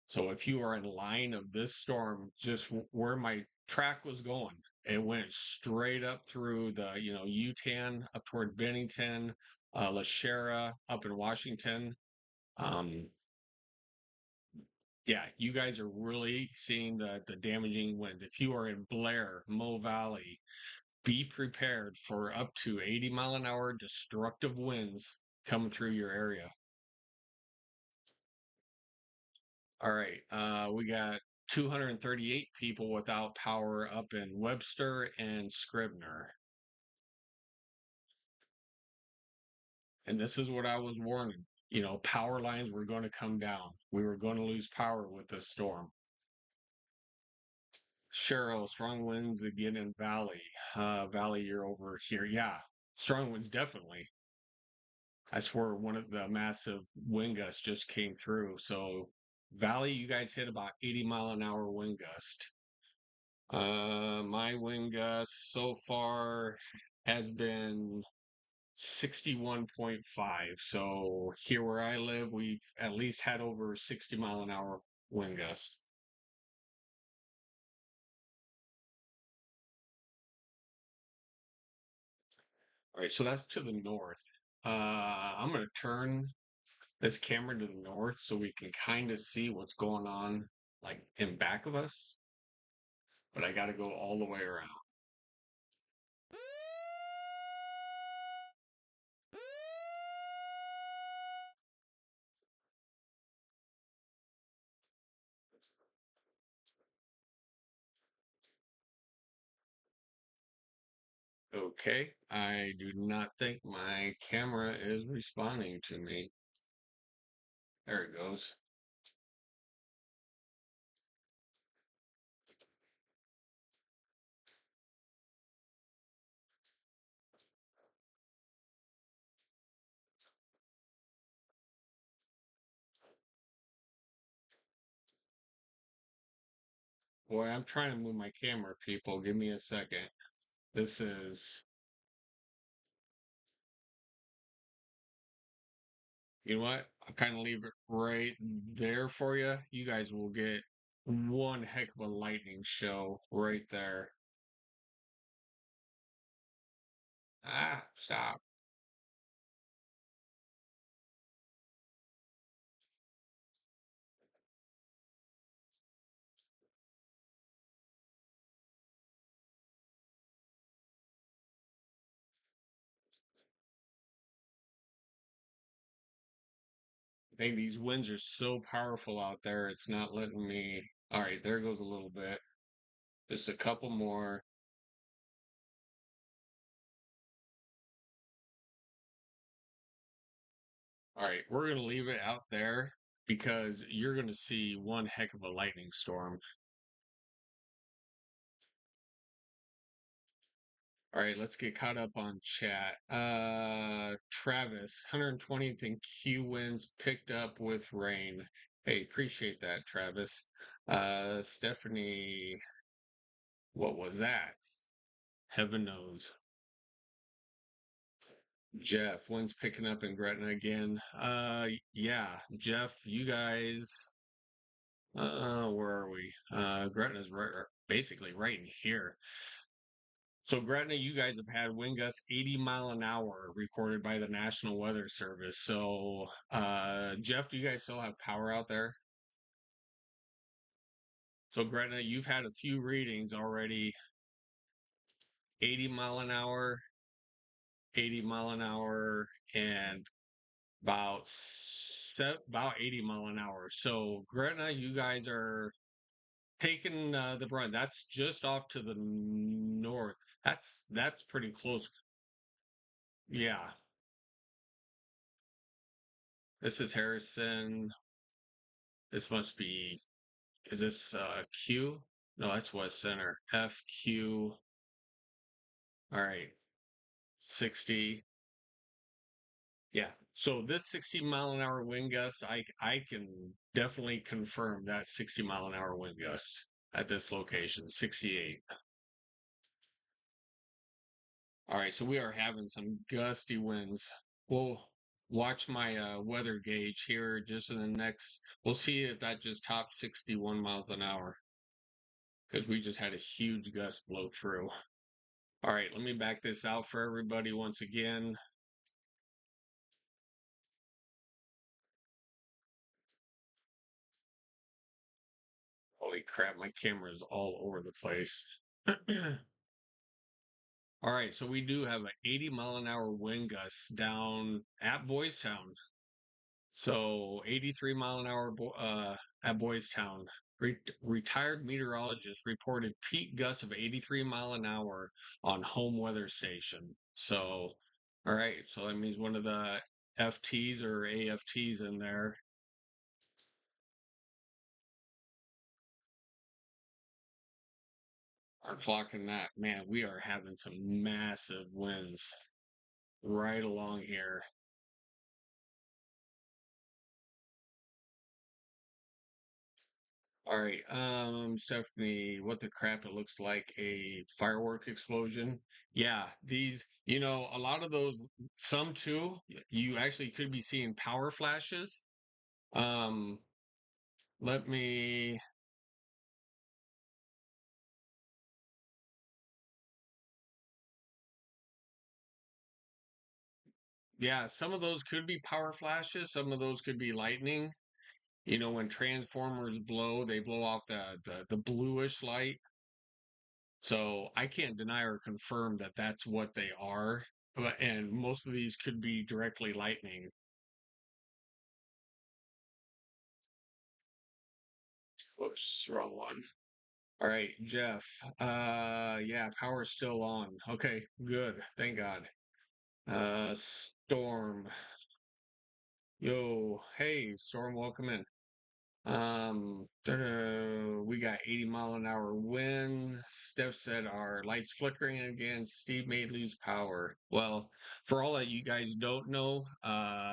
S1: So if you are in line of this storm, just where my track was going, it went straight up through the, Utan up toward Bennington, Lashera up in Washington. Um, yeah, you guys are really seeing the damaging winds. If you are in Blair, Mo Valley, be prepared for up to 80-mile-an-hour destructive winds coming through your area. All right. We got 238 people without power up in Webster and Scribner. And this is what I was warning. Power lines were going to come down. We were going to lose power with this storm. Cheryl, strong winds again in Valley. Valley, you're over here. Yeah, strong winds definitely. I swear one of the massive wind gusts just came through. So Valley, you guys hit about 80-mile-an-hour wind gust. My wind gust so far has been 61.5. So here where I live, we've at least had over 60-mile-an-hour wind gusts. All right, so that's to the north. I'm going to turn this camera to the north so we can kind of see what's going on like in back of us, but I got to go all the way around. Okay, I do not think my camera is responding to me. There it goes. Boy, I'm trying to move my camera, people. Give me a second. This is, you know what? I'll kind of leave it right there for you. You guys will get one heck of a lightning show right there. Ah, stop. I think these winds are so powerful out there, it's not letting me. All right, there goes a little bit. Just a couple more. All right, we're going to leave it out there because you're going to see one heck of a lightning storm. All right, let's get caught up on chat. Travis, 120th and Q winds picked up with rain. Hey, appreciate that, Travis. Stephanie, what was that? Heaven knows. Jeff, when's picking up in Gretna again? Yeah, Jeff, you guys, where are we? Gretna's basically right in here. So Gretna, you guys have had wind gusts 80 mile an hour recorded by the National Weather Service. So, Jeff, do you guys still have power out there? So Gretna, you've had a few readings already. 80 mile an hour, 80 mile an hour, and about 80 mile an hour. So Gretna, you guys are taking the brunt. That's just off to the north. That's pretty close. Yeah. This is Harrison. This must be, is this Q? No, that's West Center. FQ. All right. 60. Yeah. So this 60 mile an hour wind gust, I can definitely confirm that 60 mile an hour wind gust at this location, 68. All right, so we are having some gusty winds. We'll watch my weather gauge here just in the next. We'll see if that just topped 61 miles an hour because we just had a huge gust blow through. All right, let me back this out for everybody once again. Holy crap, my camera is all over the place. All right, so we do have an 80 mile an hour wind gust down at Boys Town. So 83 mile an hour at Boys Town. Retired meteorologist reported peak gusts of 83 mile an hour on home weather station. So, all right, so that means one of the FTs or AFTs in there are clocking that. Man, we are having some massive winds right along here. All right, Stephanie, what the crap? It looks like a firework explosion. Yeah, a lot of those, some too, you actually could be seeing power flashes. Um, let me, yeah, some of those could be power flashes, some of those could be lightning. When transformers blow, they blow off the bluish light. So I can't deny or confirm that that's what they are. And most of these could be directly lightning. Whoops, wrong one. All right, Jeff. Yeah, power's still on. Okay, good. Thank God. Storm. Yo, hey, Storm, welcome in. We got 80-mile-an-hour wind. Steph said our lights flickering again. Steve may lose power. Well, for all that you guys don't know,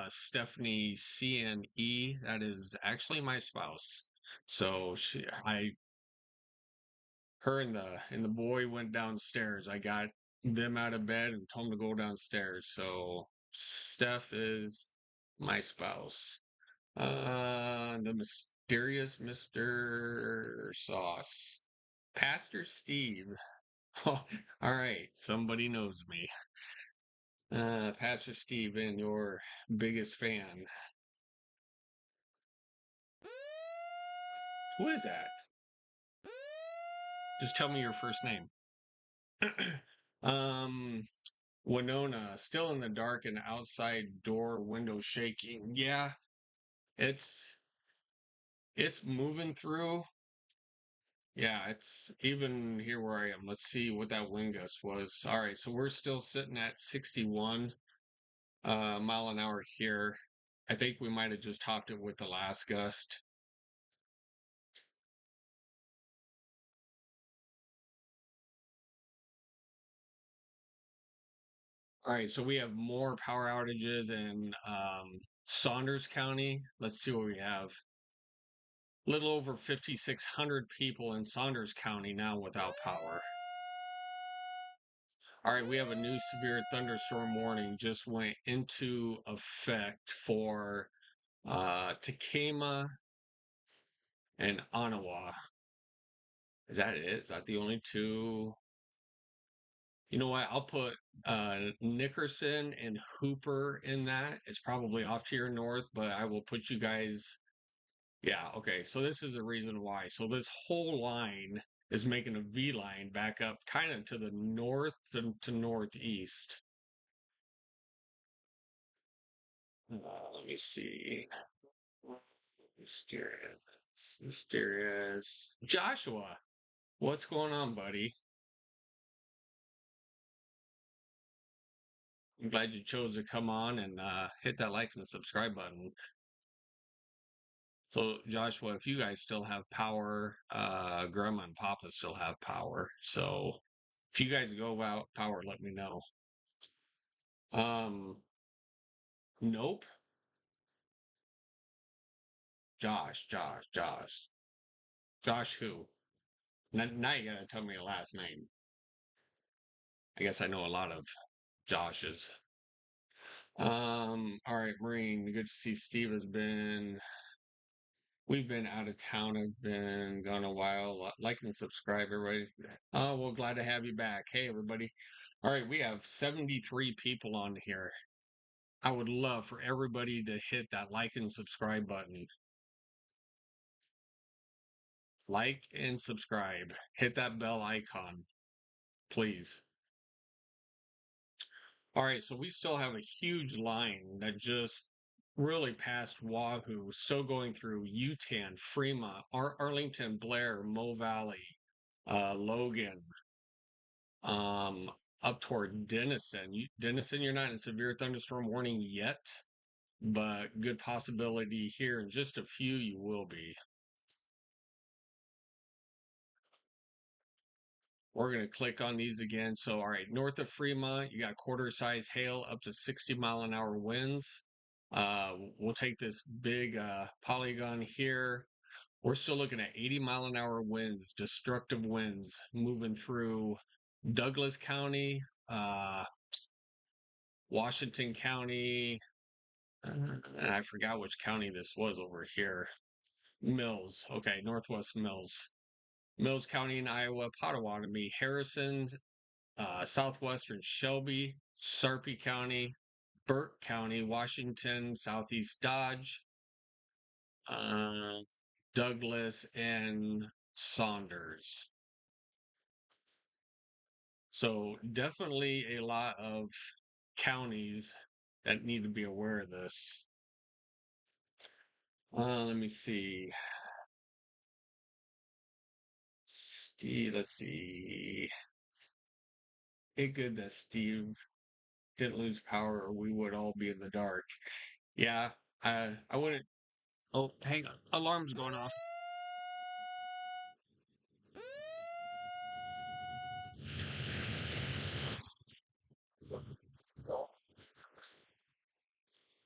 S1: Stephanie CNE, that is actually my spouse. So her and the boy went downstairs. I got them out of bed and told them to go downstairs. So Steph is my spouse. The mysterious Mr. Sauce. Pastor Steve. Oh, all right. Somebody knows me. Pastor Steve and your biggest fan. Who is that? Just tell me your first name. um, Winona, still in the dark and outside door window shaking. Yeah, it's it's moving through. Yeah, it's even here where I am. Let's see what that wind gust was. All right, so we're still sitting at 61 mile an hour here. I think we might have just topped it with the last gust. All right, so we have more power outages in Saunders County. Let's see what we have. Little over 5,600 people in Saunders County now without power. All right, we have a new severe thunderstorm warning just went into effect for Takema and Ottawa. Is that it? Is that the only two? You know what? I'll put Nickerson and Hooper in that. It's probably off to your north, but I will put you guys. Yeah, okay. So this is the reason why. So this whole line is making a V line back up kind of to the north to northeast. Let me see. Mysterious. Mysterious. Joshua, what's going on, buddy? I'm glad you chose to come on and hit that like and subscribe button. So, Joshua, if you guys still have power, Grandma and Papa still have power. So, if you guys go out power, let me know. Um, nope. Josh. Josh who? Now you gotta tell me a last name. I guess I know a lot of Joshes. All right, Marine. Good to see Steve has been. We've been out of town. I've been gone a while. Like and subscribe, everybody. Oh, well, glad to have you back. Hey, everybody. All right, we have 73 people on here. I would love for everybody to hit that like and subscribe button. Like and subscribe. Hit that bell icon, please. All right, so we still have a huge line that just really passed Wahoo, still going through Utan, Fremont, Arlington, Blair, Mo Valley, Logan, um, up toward Denison. Denison, you're not in severe thunderstorm warning yet, but good possibility here in just a few you will be. We're going to click on these again. So, all right, north of Fremont, you got quarter size hail up to 60-mile-an-hour winds. We'll take this big polygon here. We're still looking at 80-mile-an-hour winds, destructive winds moving through Douglas County, uh, Washington County, and I forgot which county this was over here. Mills. Okay, Northwest Mills. Mills County in Iowa, Potawatomi, Harrison, southwestern Shelby, Sarpy County, Burke County, Washington, southeast Dodge, uh, Douglas, and Saunders. So definitely a lot of counties that need to be aware of this. Let me see. Steve, let's see. It good that Steve didn't lose power or we would all be in the dark. Yeah, I wouldn't. Oh, hang on. Alarm's going off.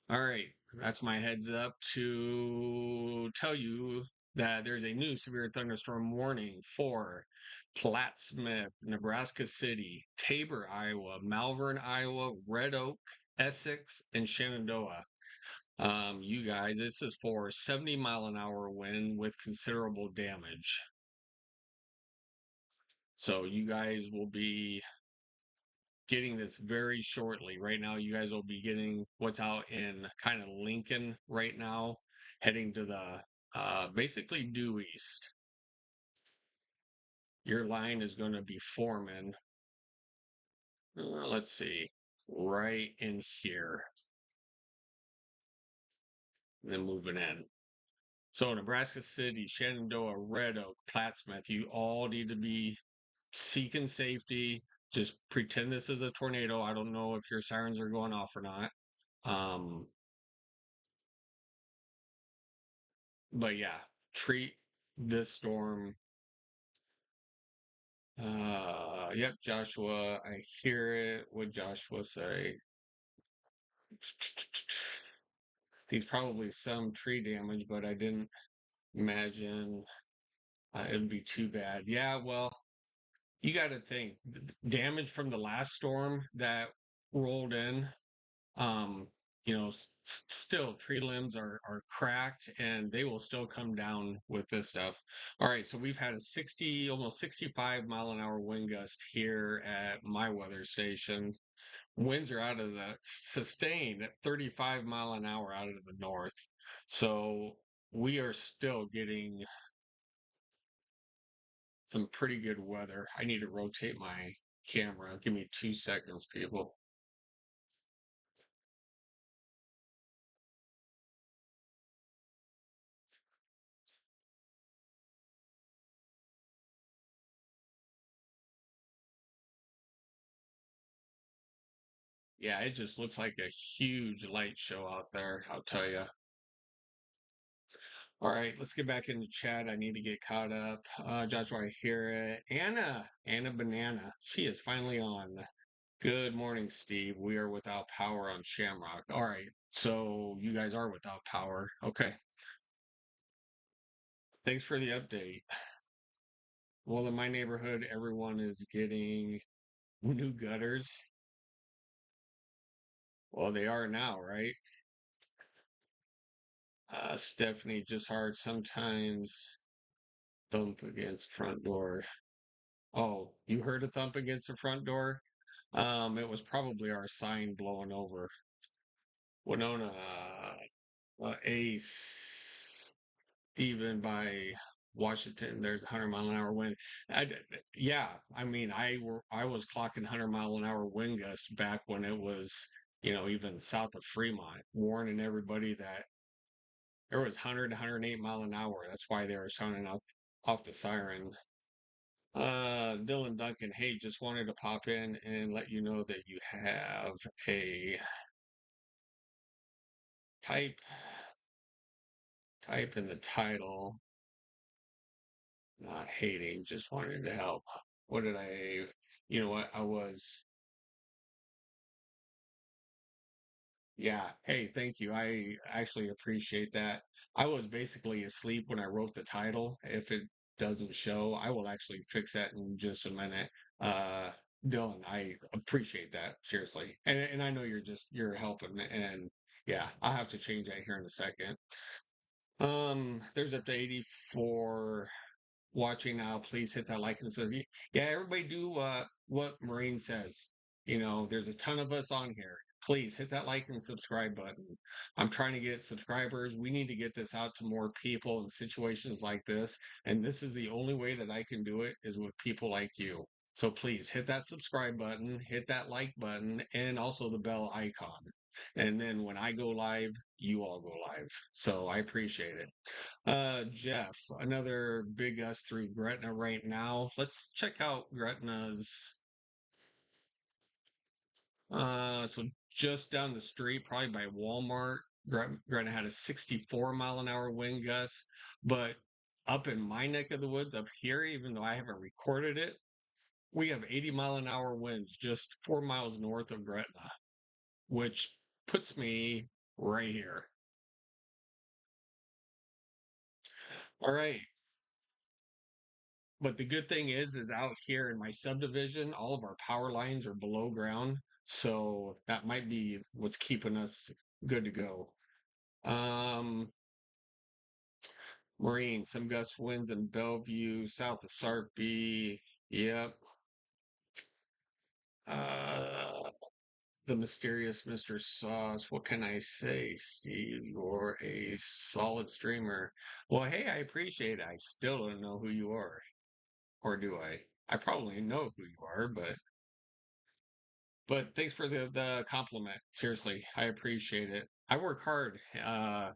S1: All right, that's my heads up to tell you that there's a new severe thunderstorm warning for Plattsmouth, Nebraska City, Tabor, Iowa, Malvern, Iowa, Red Oak, Essex, and Shenandoah. You guys, this is for 70-mile-an-hour wind with considerable damage. So you guys will be getting this very shortly. Right now, you guys will be getting what's out in kind of Lincoln right now, heading to the basically due east. Your line is going to be forming. Let's see, right in here, and then moving in. So Nebraska City, Shenandoah, Red Oak, Plattsmouth, you all need to be seeking safety. Just pretend this is a tornado. I don't know if your sirens are going off or not. Um, but yeah, treat this storm. Yep, Joshua, I hear it. What Joshua say? He's probably some tree damage, but I didn't imagine it'd be too bad. Yeah, well, you got to think damage from the last storm that rolled in. Um, still tree limbs are cracked and they will still come down with this stuff. All right, so we've had a 60, almost 65-mile-an-hour wind gust here at my weather station. Winds are out of the sustained at 35 mile an hour out of the north. So we are still getting some pretty good weather. I need to rotate my camera. Give me 2 seconds, people. Yeah, it just looks like a huge light show out there, I'll tell you. All right, let's get back into chat. I need to get caught up. Joshua, I hear it. Anna Banana, she is finally on. Good morning, Steve. We are without power on Shamrock. All right, so you guys are without power. Okay, thanks for the update. Well, in my neighborhood, everyone is getting new gutters. Well, they are now, right? Stephanie, just hard sometimes thump against front door. Oh, you heard a thump against the front door? It was probably our sign blowing over. Winona, Ace, even by Washington, there's 100-mile-an-hour wind. Yeah, I mean, I was clocking 100-mile-an-hour wind gusts back when it was, even south of Fremont, warning everybody that there was 100 108 mile an hour. That's why they were sounding off the siren. Dylan Duncan, hey, just wanted to pop in and let you know that you have a type type in the title. Not hating, just wanted to help. What did you know what? Yeah. Hey, thank you. I actually appreciate that. I was basically asleep when I wrote the title. If it doesn't show, I will actually fix that in just a minute. Uh, Dylan, I appreciate that seriously, and I know you're helping, and yeah, I'll have to change that here in a second. There's up to 84 watching now, please hit that like and subscribe. Yeah, everybody do what Marine says. There's a ton of us on here. Please hit that like and subscribe button. I'm trying to get subscribers. We need to get this out to more people in situations like this. And this is the only way that I can do it is with people like you. So please hit that subscribe button, hit that like button, and also the bell icon. And then when I go live, you all go live. So I appreciate it. Jeff, another big us through Gretna right now. Let's check out Gretna's. So just down the street, probably by Walmart, Gretna had a 64-mile-an-hour wind gust. But up in my neck of the woods, up here, even though I haven't recorded it, we have 80-mile-an-hour winds just 4 miles north of Gretna, which puts me right here. All right. But the good thing is out here in my subdivision, all of our power lines are below ground. So that might be what's keeping us good to go. Um, Marine, some gust winds in Bellevue, south of Sarpy. Yep. Uh, the mysterious Mr. Sauce. What can I say, Steve? You're a solid streamer. Well, hey, I appreciate it. I still don't know who you are. Or do I? I probably know who you are, but thanks for the compliment. Seriously, I appreciate it. I work hard. I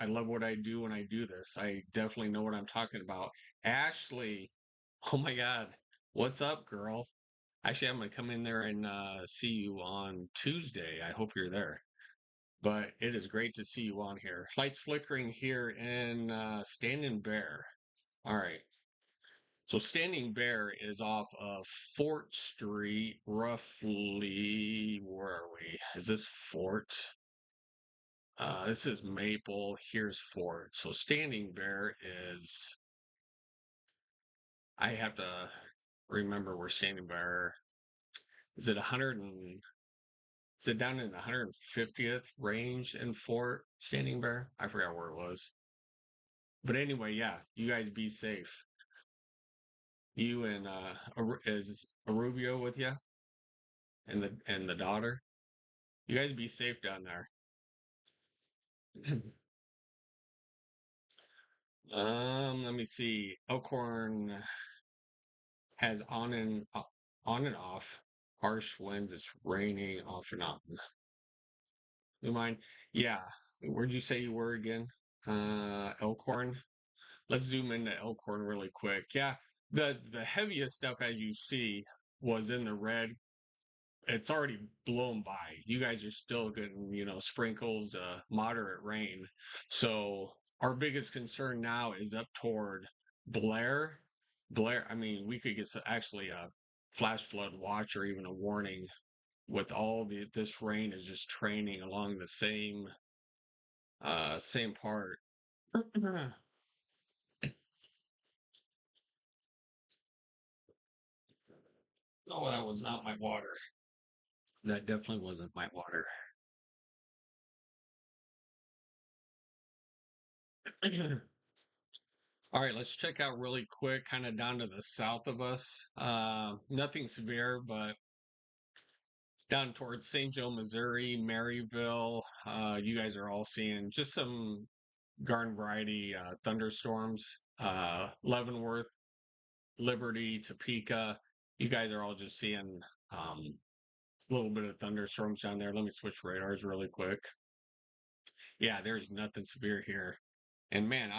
S1: love what I do when I do this. I definitely know what I'm talking about. Ashley, oh my God, what's up, girl? Actually, I'm gonna come in there and see you on Tuesday. I hope you're there. But it is great to see you on here. Lights flickering here in Standing Bear. All right. So Standing Bear is off of Fort Street, roughly. Where are we? Is this Fort? This is Maple. Here's Fort. So Standing Bear is. I have to remember where Standing Bear is. It 100 and is it down in the 150th range in Fort Standing Bear? I forgot where it was. But anyway, yeah. You guys be safe. You and is Arubio with you and the daughter? You guys be safe down there. Let me see. Elkhorn has on and off harsh winds. It's raining off and on. You mind? Yeah. Where'd you say you were again? Elkhorn. Let's zoom into Elkhorn really quick. Yeah. The heaviest stuff, as you see, was in the red. It's already blown by. You guys are still getting, sprinkles, moderate rain. So our biggest concern now is up toward Blair. Blair, I mean, we could get actually a flash flood watch or even a warning with all this rain is just training along the same part. Oh, that was not my water. That definitely wasn't my water. All right, let's check out really quick, kind of down to the south of us. Nothing severe, but down towards St. Joe, Missouri, Maryville, you guys are all seeing just some garden variety thunderstorms. Leavenworth, Liberty, Topeka, you guys are all just seeing a little bit of thunderstorms down there. Let me switch radars really quick. Yeah, there's nothing severe here. And man,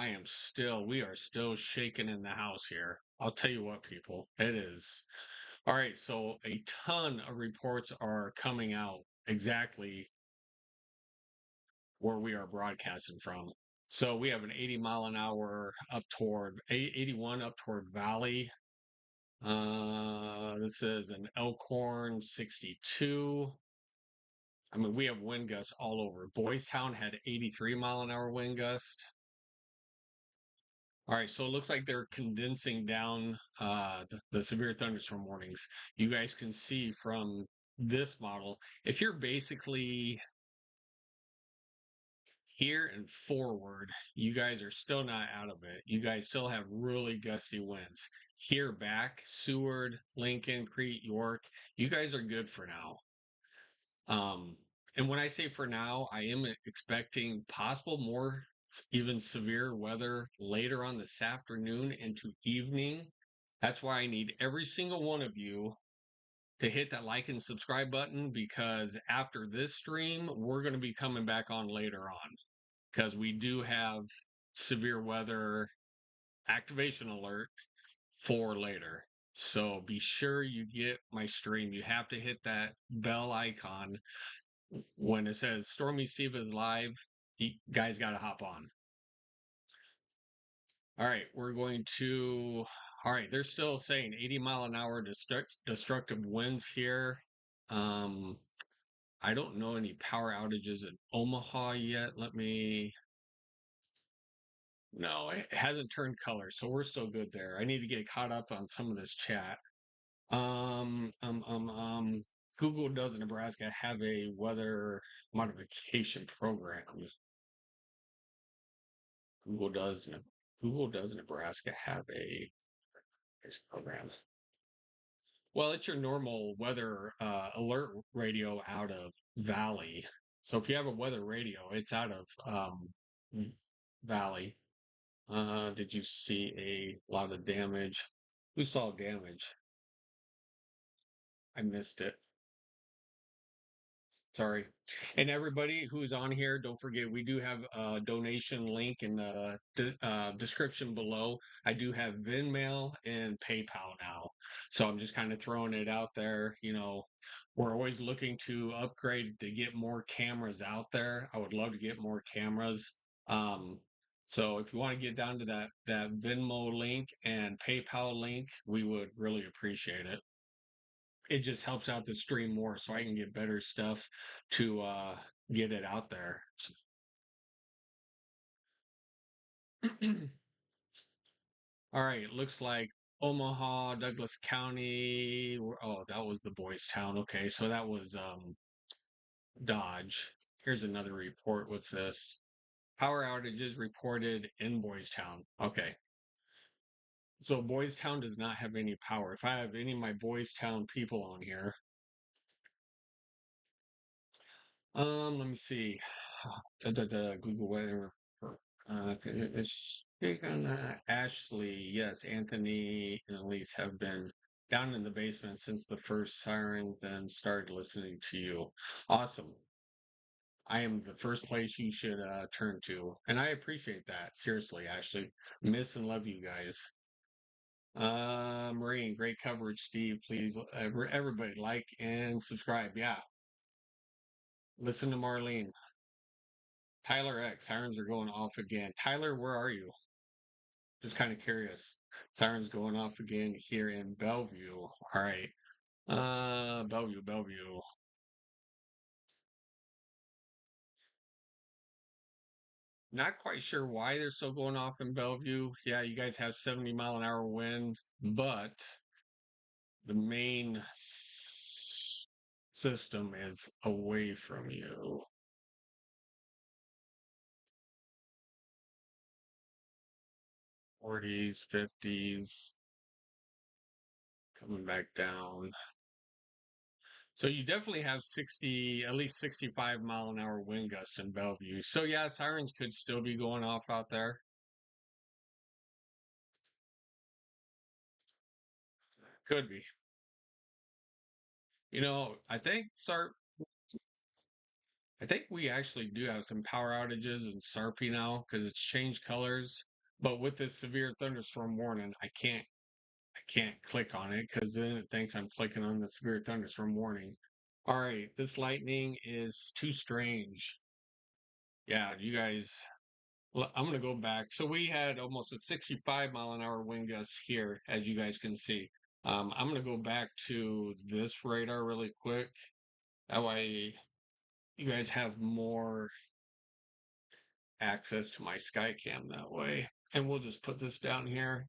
S1: we are still shaking in the house here. I'll tell you what, people, it is. All right, so a ton of reports are coming out exactly where we are broadcasting from. So we have an 80 mile an hour up toward 81 up toward Valley. This is an Elkhorn 62. I mean, we have wind gusts all over. Boys Town had 83-mile-an-hour wind gust. All right, so it looks like they're condensing down the severe thunderstorm warnings. You guys can see from this model, if you're basically here and forward, you guys are still not out of it. You guys still have really gusty winds. Here back, Seward, Lincoln, Crete, York, you guys are good for now. And when I say for now, I am expecting possible more even severe weather later on this afternoon into evening. That's why I need every single one of you to hit that like and subscribe button, because after this stream, we're going to be coming back on later on because we do have severe weather activation alert for later. So be sure you get my stream. You have to hit that bell icon when it says Stormy Steve is live. You guys got to hop on. All right, we're going to. All right, they're still saying 80-mile-an-hour destructive winds here. Um, I don't know any power outages in Omaha yet. Let me. No, it hasn't turned color, so we're still good there. I need to get caught up on some of this chat. Um, um, um, um, Google, does Nebraska have a weather modification program? Google does. Google, does Nebraska have a program? Well, it's your normal weather alert radio out of Valley. So if you have a weather radio, it's out of Valley. Did you see a lot of damage? Who saw damage? I missed it. Sorry. And everybody who's on here, don't forget we do have a donation link in the description below. I do have Venmail and PayPal now. So I'm just kind of throwing it out there. You know, we're always looking to upgrade to get more cameras out there. I would love to get more cameras. Um, so if you want to get down to that Venmo link and PayPal link, we would really appreciate it. It just helps out the stream more so I can get better stuff to get it out there. All right, it looks like Omaha, Douglas County. Oh, that was the Boys Town. Okay, so that was Dodge. Here's another report. What's this? Power outages reported in Boys Town. Okay. So Boys Town does not have any power. If I have any of my Boys Town people on here, let me see. Google weather. Speak on that. Ashley, yes, Anthony and Elise have been down in the basement since the first sirens and started listening to you. Awesome. I am the first place you should turn to. And I appreciate that. Seriously, Ashley. Miss and love you guys. Maureen, great coverage, Steve. Please, everybody like and subscribe. Yeah. Listen to Marlene. Tyler X, sirens are going off again. Tyler, where are you? Just kind of curious. Sirens going off again here in Bellevue. All right. Bellevue. Not quite sure why they're still going off in Bellevue. Yeah, you guys have 70-mile-an-hour wind, but the main system is away from you. 40s, 50s, coming back down. So you definitely have 60, at least 65-mile-an-hour wind gusts in Bellevue. So yeah, sirens could still be going off out there. Could be. You know, I think we actually do have some power outages in Sarpy now because it's changed colors. But with this severe thunderstorm warning, I can't click on it because then it thinks I'm clicking on the severe thunderstorm warning. All right, this lightning is too strange. Yeah, you guys. I'm gonna go back. So we had almost a 65-mile-an-hour wind gust here, as you guys can see. I'm gonna go back to this radar really quick. That way you guys have more access to my Skycam that way. And we'll just put this down here.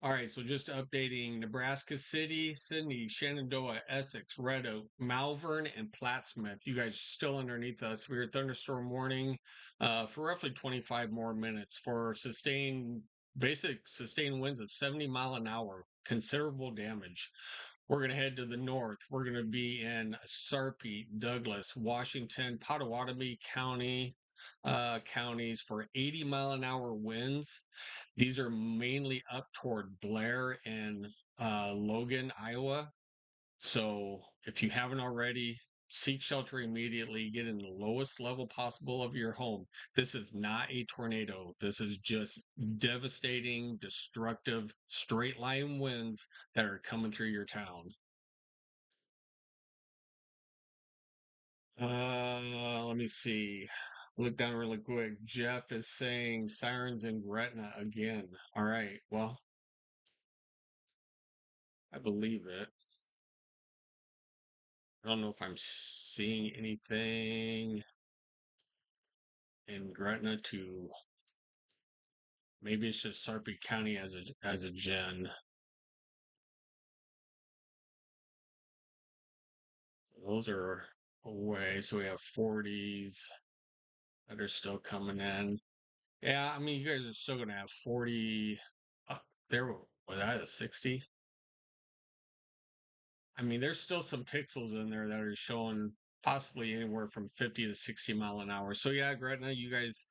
S1: All right, so just updating Nebraska City, Sydney, Shenandoah, Essex, Red Oak, Malvern, and Plattsmouth. You guys are still underneath us. We're thunderstorm warning for roughly 25 more minutes for sustained winds of 70 mile an hour, considerable damage. We're going to head to the north. We're going to be in Sarpy, Douglas, Washington, Pottawatomie County, counties for 80-mile-an-hour winds. These are mainly up toward Blair and Logan, Iowa. So if you haven't already, seek shelter immediately. Get in the lowest level possible of your home. This is not a tornado. This is just devastating, destructive, straight line winds that are coming through your town. Let me see. Look down really quick. Jeff is saying sirens in Gretna again. All right. Well, I believe it. I don't know if I'm seeing anything in Gretna to maybe it's just Sarpy County as a gen. Those are away. So we have 40s that are still coming in. Yeah, I mean you guys are still gonna have 40 there was that a 60? I mean, there's still some pixels in there that are showing possibly anywhere from 50 to 60 mile an hour. So yeah, Gretna, you guys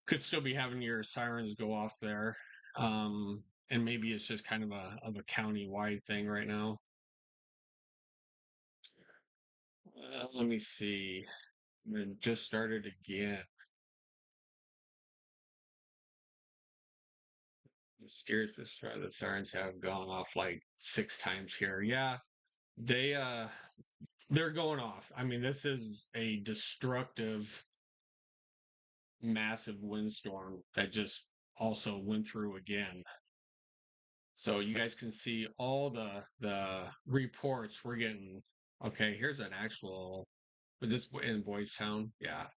S1: could still be having your sirens go off there. And maybe it's just kind of a county wide thing right now. Let me see. It just started again. Mysterious destroy the sirens have gone off like 6 times here. Yeah, they they're going off. I mean, this is a destructive massive windstorm that just also went through again. So you guys can see all the reports we're getting. Okay, here's an actual but this in Boys Town. Yeah.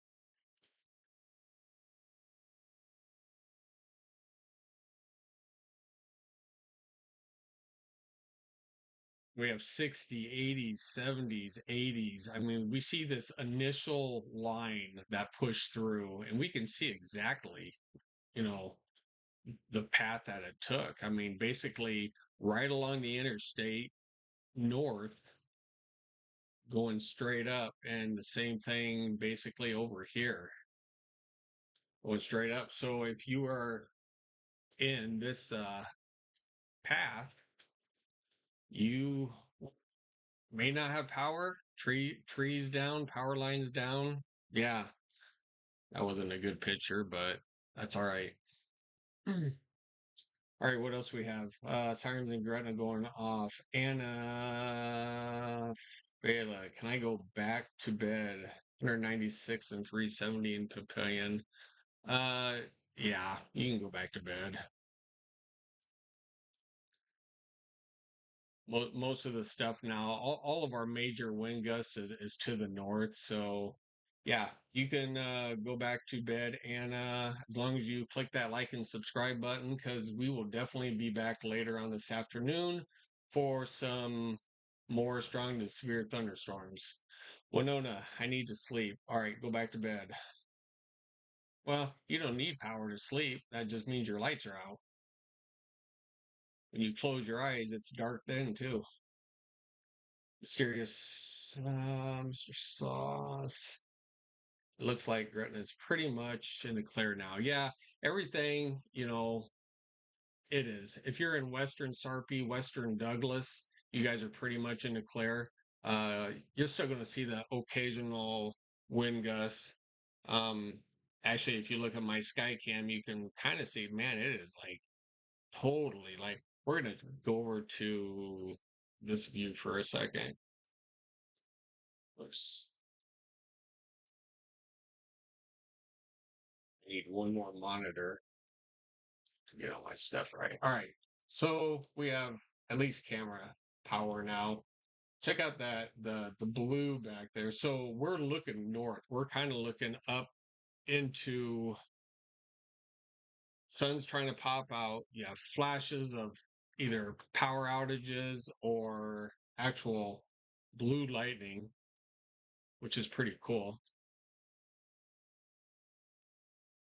S1: We have 60, 80s, 70s, 80s. I mean, we see this initial line that pushed through, and we can see exactly, you know, the path that it took. I mean, basically right along the interstate north going straight up, and the same thing basically over here going straight up. So if you are in this path, you may not have power. Trees down, power lines down. Yeah, that wasn't a good picture, but that's all right. All right, what else we have? Sirens in Gretna going off. Anna Vela, can I go back to bed? 196 and 370 in Papillion. Uh, yeah, you can go back to bed. Most of the stuff now, all of our major wind gusts is to the north. So, yeah, you can go back to bed. And as long as you click that like and subscribe button, because we will definitely be back later on this afternoon for some more strong to severe thunderstorms. Winona, I need to sleep. All right, go back to bed. Well, you don't need power to sleep. That just means your lights are out. When you close your eyes, it's dark then too. Mysterious Mr. Sauce. It looks like Gretna is pretty much in the clear now. Yeah, everything, it is. If you're in Western Sarpy, Western Douglas, you guys are pretty much in the clear. You're still going to see the occasional wind gusts. Um, Actually, if you look at my sky cam, you can kind of see, man, it is like totally like we're going to go over to this view for a second. Oops. I need one more monitor to get all my stuff right. All right. So we have at least camera power now. Check out that the blue back there. So we're looking north. We're kind of looking up into sun's trying to pop out. You have flashes of either power outages or actual blue lightning, which is pretty cool.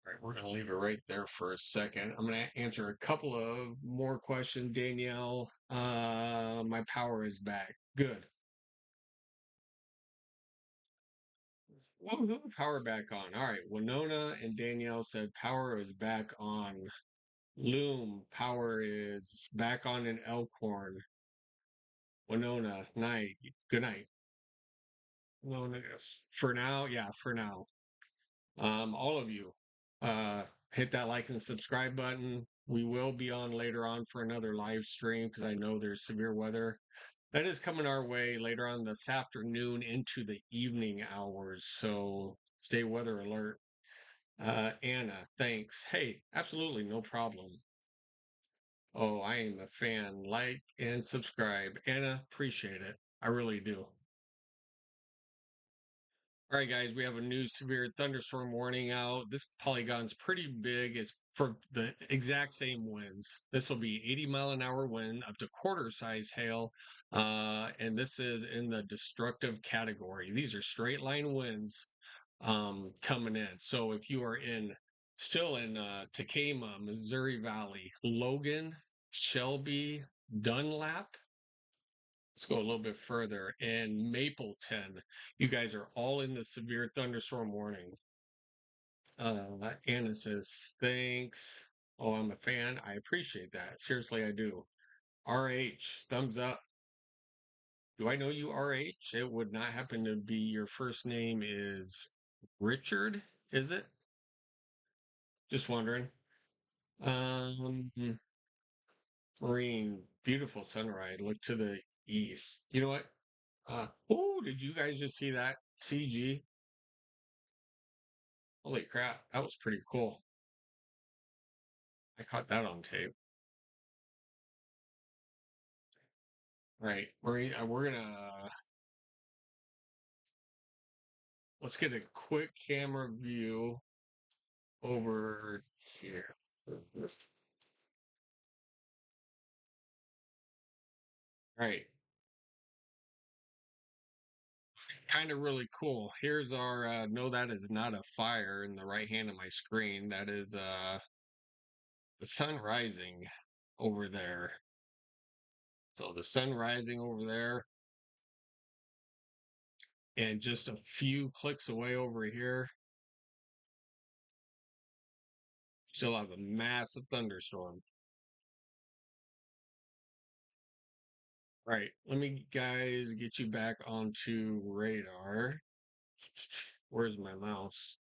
S1: All right, we're going to leave it right there for a second. I'm going to answer a couple of more questions, Danielle. My power is back. Good. Well, power back on. All right. Winona and Danielle said power is back on. Loom, power is back on in Elkhorn. Winona, night. Good night. Winona, for now, yeah, for now. All of you, hit that like and subscribe button. We will be on later on for another live stream because I know there's severe weather that is coming our way later on this afternoon into the evening hours. So stay weather alert. Anna, thanks. Hey, absolutely no problem. Oh, I am a fan. Like and subscribe. Anna, appreciate it. I really do. All right, guys, we have a new severe thunderstorm warning out. This polygon's pretty big. It's for the exact same winds. This will be 80-mile-an-hour wind up to quarter size hail. And this is in the destructive category. These are straight line winds coming in. So if you are still in Tacoma, Missouri Valley, Logan, Shelby, Dunlap, let's go a little bit further. And Mapleton, you guys are all in the severe thunderstorm warning. Anna says, thanks. Oh, I'm a fan. I appreciate that. Seriously, I do. RH, thumbs up. Do I know you, RH? It would not happen to be your first name is Richard, is it? Just wondering. Um, Marine, beautiful sunrise. Look to the east. You know what? Oh, did you guys just see that? CG. Holy crap, that was pretty cool. I caught that on tape. Right, we're gonna let's get a quick camera view over here. Right, kind of really cool. Here's our no, that is not a fire in the right hand of my screen. That is the sun rising over there. So the sun rising over there, and just a few clicks away over here, still have a massive thunderstorm. Right. Let me guys get you back onto radar. Where's my mouse?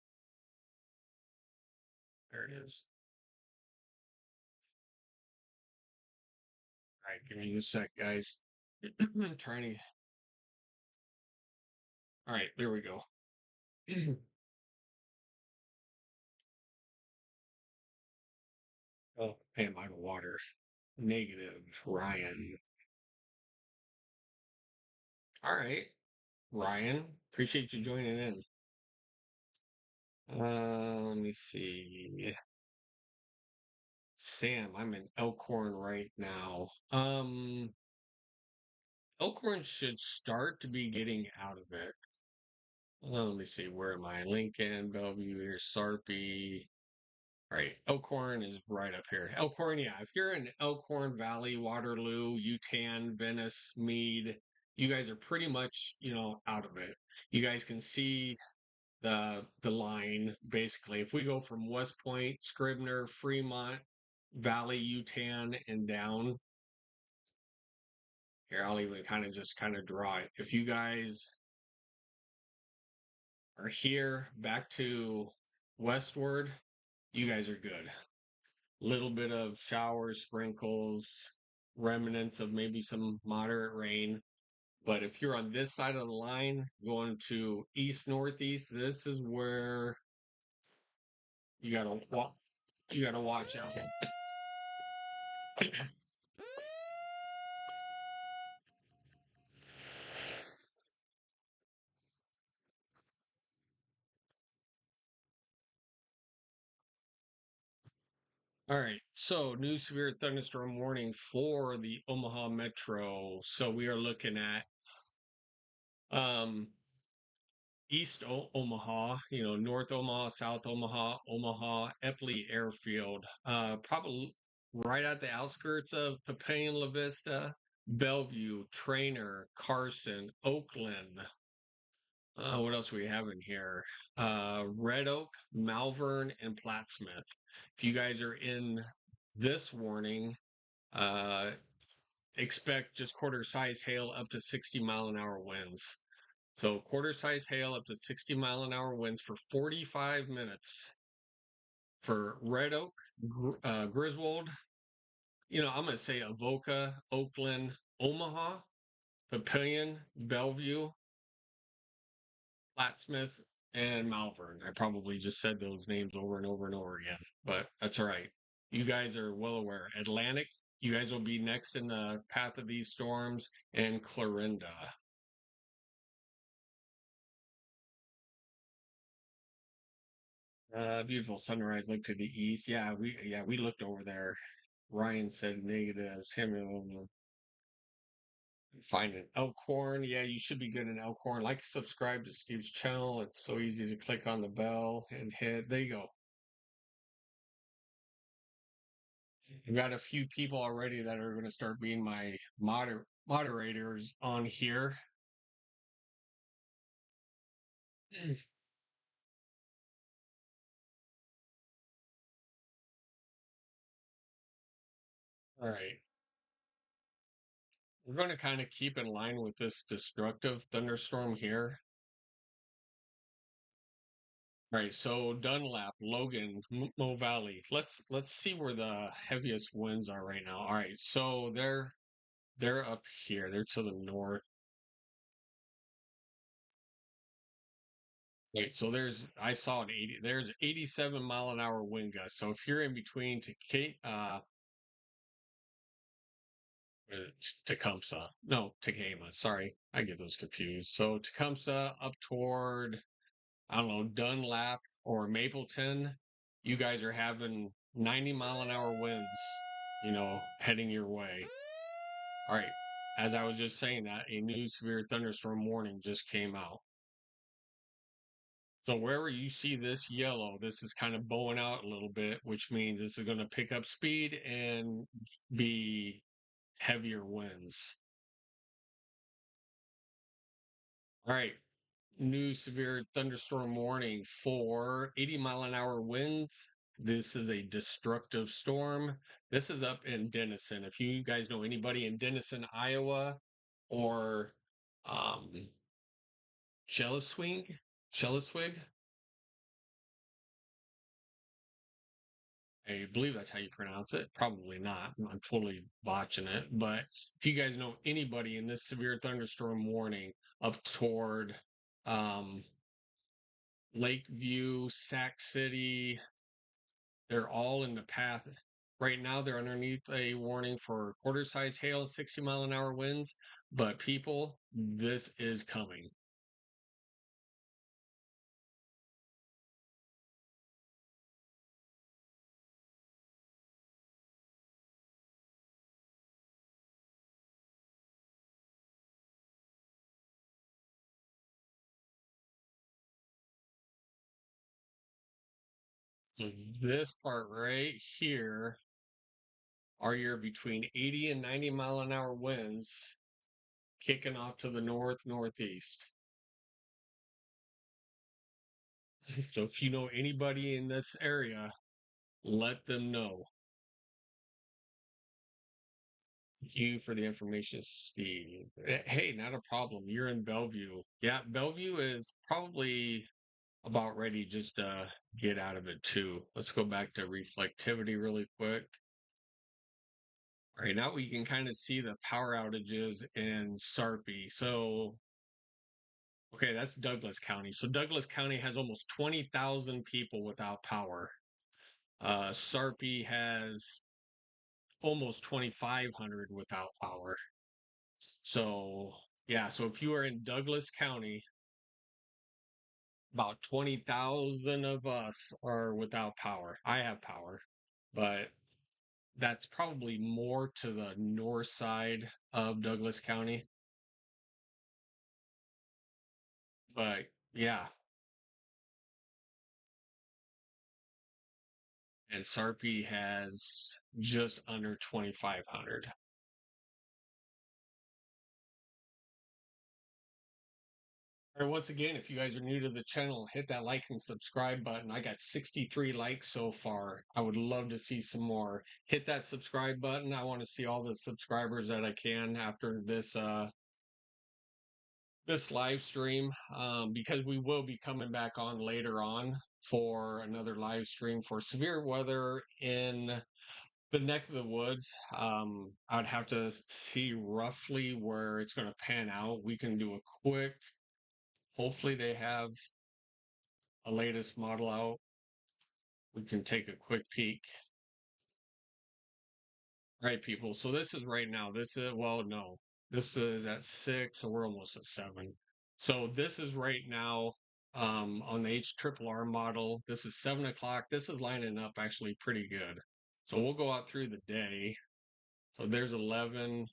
S1: There it is. All right, give me a sec, guys. Trying to. All right, there we go. Oh, hey, my water. Negative, Ryan. All right, Ryan. Appreciate you joining in. Let me see. Sam, I'm in Elkhorn right now. Elkhorn should start to be getting out of it. Let me see, where am I? Lincoln, Bellevue, here, Sarpy. All right, Elkhorn is right up here. Elkhorn, yeah. If you're in Elkhorn Valley, Waterloo, Utan, Venice, Meade, you guys are pretty much, out of it. You guys can see the line basically. If we go from West Point, Scribner, Fremont, Valley, Utan, and down. Here, I'll even kind of draw it. If you guys are here back to westward, you guys are good. Little bit of showers, sprinkles, remnants of maybe some moderate rain. But if you're on this side of the line, going to east northeast, this is where you gotta watch out. All right. So, new severe thunderstorm warning for the Omaha Metro. So, we are looking at um Omaha, North Omaha, South Omaha, Omaha, Epley Airfield, probably right at the outskirts of Papillion, La Vista, Bellevue, Trainer, Carson, Oakland. What else we have in here? Red Oak, Malvern, and Plattsmouth. If you guys are in this warning, uh, expect just quarter size hail up to 60-mile-an-hour winds. So quarter size hail up to 60-mile-an-hour winds for 45 minutes for Red Oak, Griswold. I'm going to say Avoca, Oakland, Omaha, Papillion, Bellevue, Plattsmouth, and Malvern. I probably just said those names over and over and over again, but that's all right. You guys are well aware. Atlantic, you guys will be next in the path of these storms, and Clarinda. Beautiful sunrise look to the east. Yeah, we looked over there. Ryan said negative. Samuel find an Elkhorn. Yeah, you should be good in Elkhorn. Like, subscribe to Steve's channel. It's so easy to click on the bell and hit. There you go. I've got a few people already that are going to start being my moderators on here. All right. We're going to kind of keep in line with this destructive thunderstorm here. All right, so Dunlap, Logan, Mo Valley. Let's see where the heaviest winds are right now. All right, so they're up here. They're to the north. Wait, so I saw there's 87-mile-an-hour wind gust. So if you're in between Tecumseh, no, Tecama, sorry, I get those confused. So Tecumseh up toward, I don't know, Dunlap or Mapleton, you guys are having 90-mile-an-hour winds, heading your way. All right. As I was just saying that, a new severe thunderstorm warning just came out. So wherever you see this yellow, this is kind of bowing out a little bit, which means this is going to pick up speed and be heavier winds. All right. New severe thunderstorm warning for 80-mile-an-hour winds. This is a destructive storm. This is up in Denison. If you guys know anybody in Denison, Iowa, or um, Chelliswig, I believe that's how you pronounce it. Probably not. I'm totally botching it. But if you guys know anybody in this severe thunderstorm warning up toward um, Lakeview, Sac City, they're all in the path. Right now, they're underneath a warning for quarter size hail, 60-mile-an-hour winds. But people, this is coming. So this part right here are your between 80 and 90-mile-an-hour winds kicking off to the northeast. So if you know anybody in this area, let them know. Thank you for the information, Steve. Hey, not a problem. You're in Bellevue. Yeah, Bellevue is probably about ready just to get out of it too. Let's go back to reflectivity really quick. All right, now we can kind of see the power outages in Sarpy. So, okay, that's Douglas County. So Douglas County has almost 20,000 people without power. Sarpy has almost 2,500 without power. So, yeah, so if you are in Douglas County, about 20,000 of us are without power. I have power, but that's probably more to the north side of Douglas County. But yeah, and Sarpy has just under 2,500. All right, once again, if you guys are new to the channel, hit that like and subscribe button. I got 63 likes so far. I would love to see some more. Hit that subscribe button. I want to see all the subscribers that I can after this live stream, because we will be coming back on later on for another live stream for severe weather in the neck of the woods. I'd have to see roughly where it's going to pan out. We can do a quick, hopefully they have a latest model out. We can take a quick peek. All right, people. So this is right now. This is, well, no, this is at 6, so we're almost at 7. So this is right now on the HRRR model. This is 7 o'clock. This is lining up actually pretty good. So we'll go out through the day. So there's 11,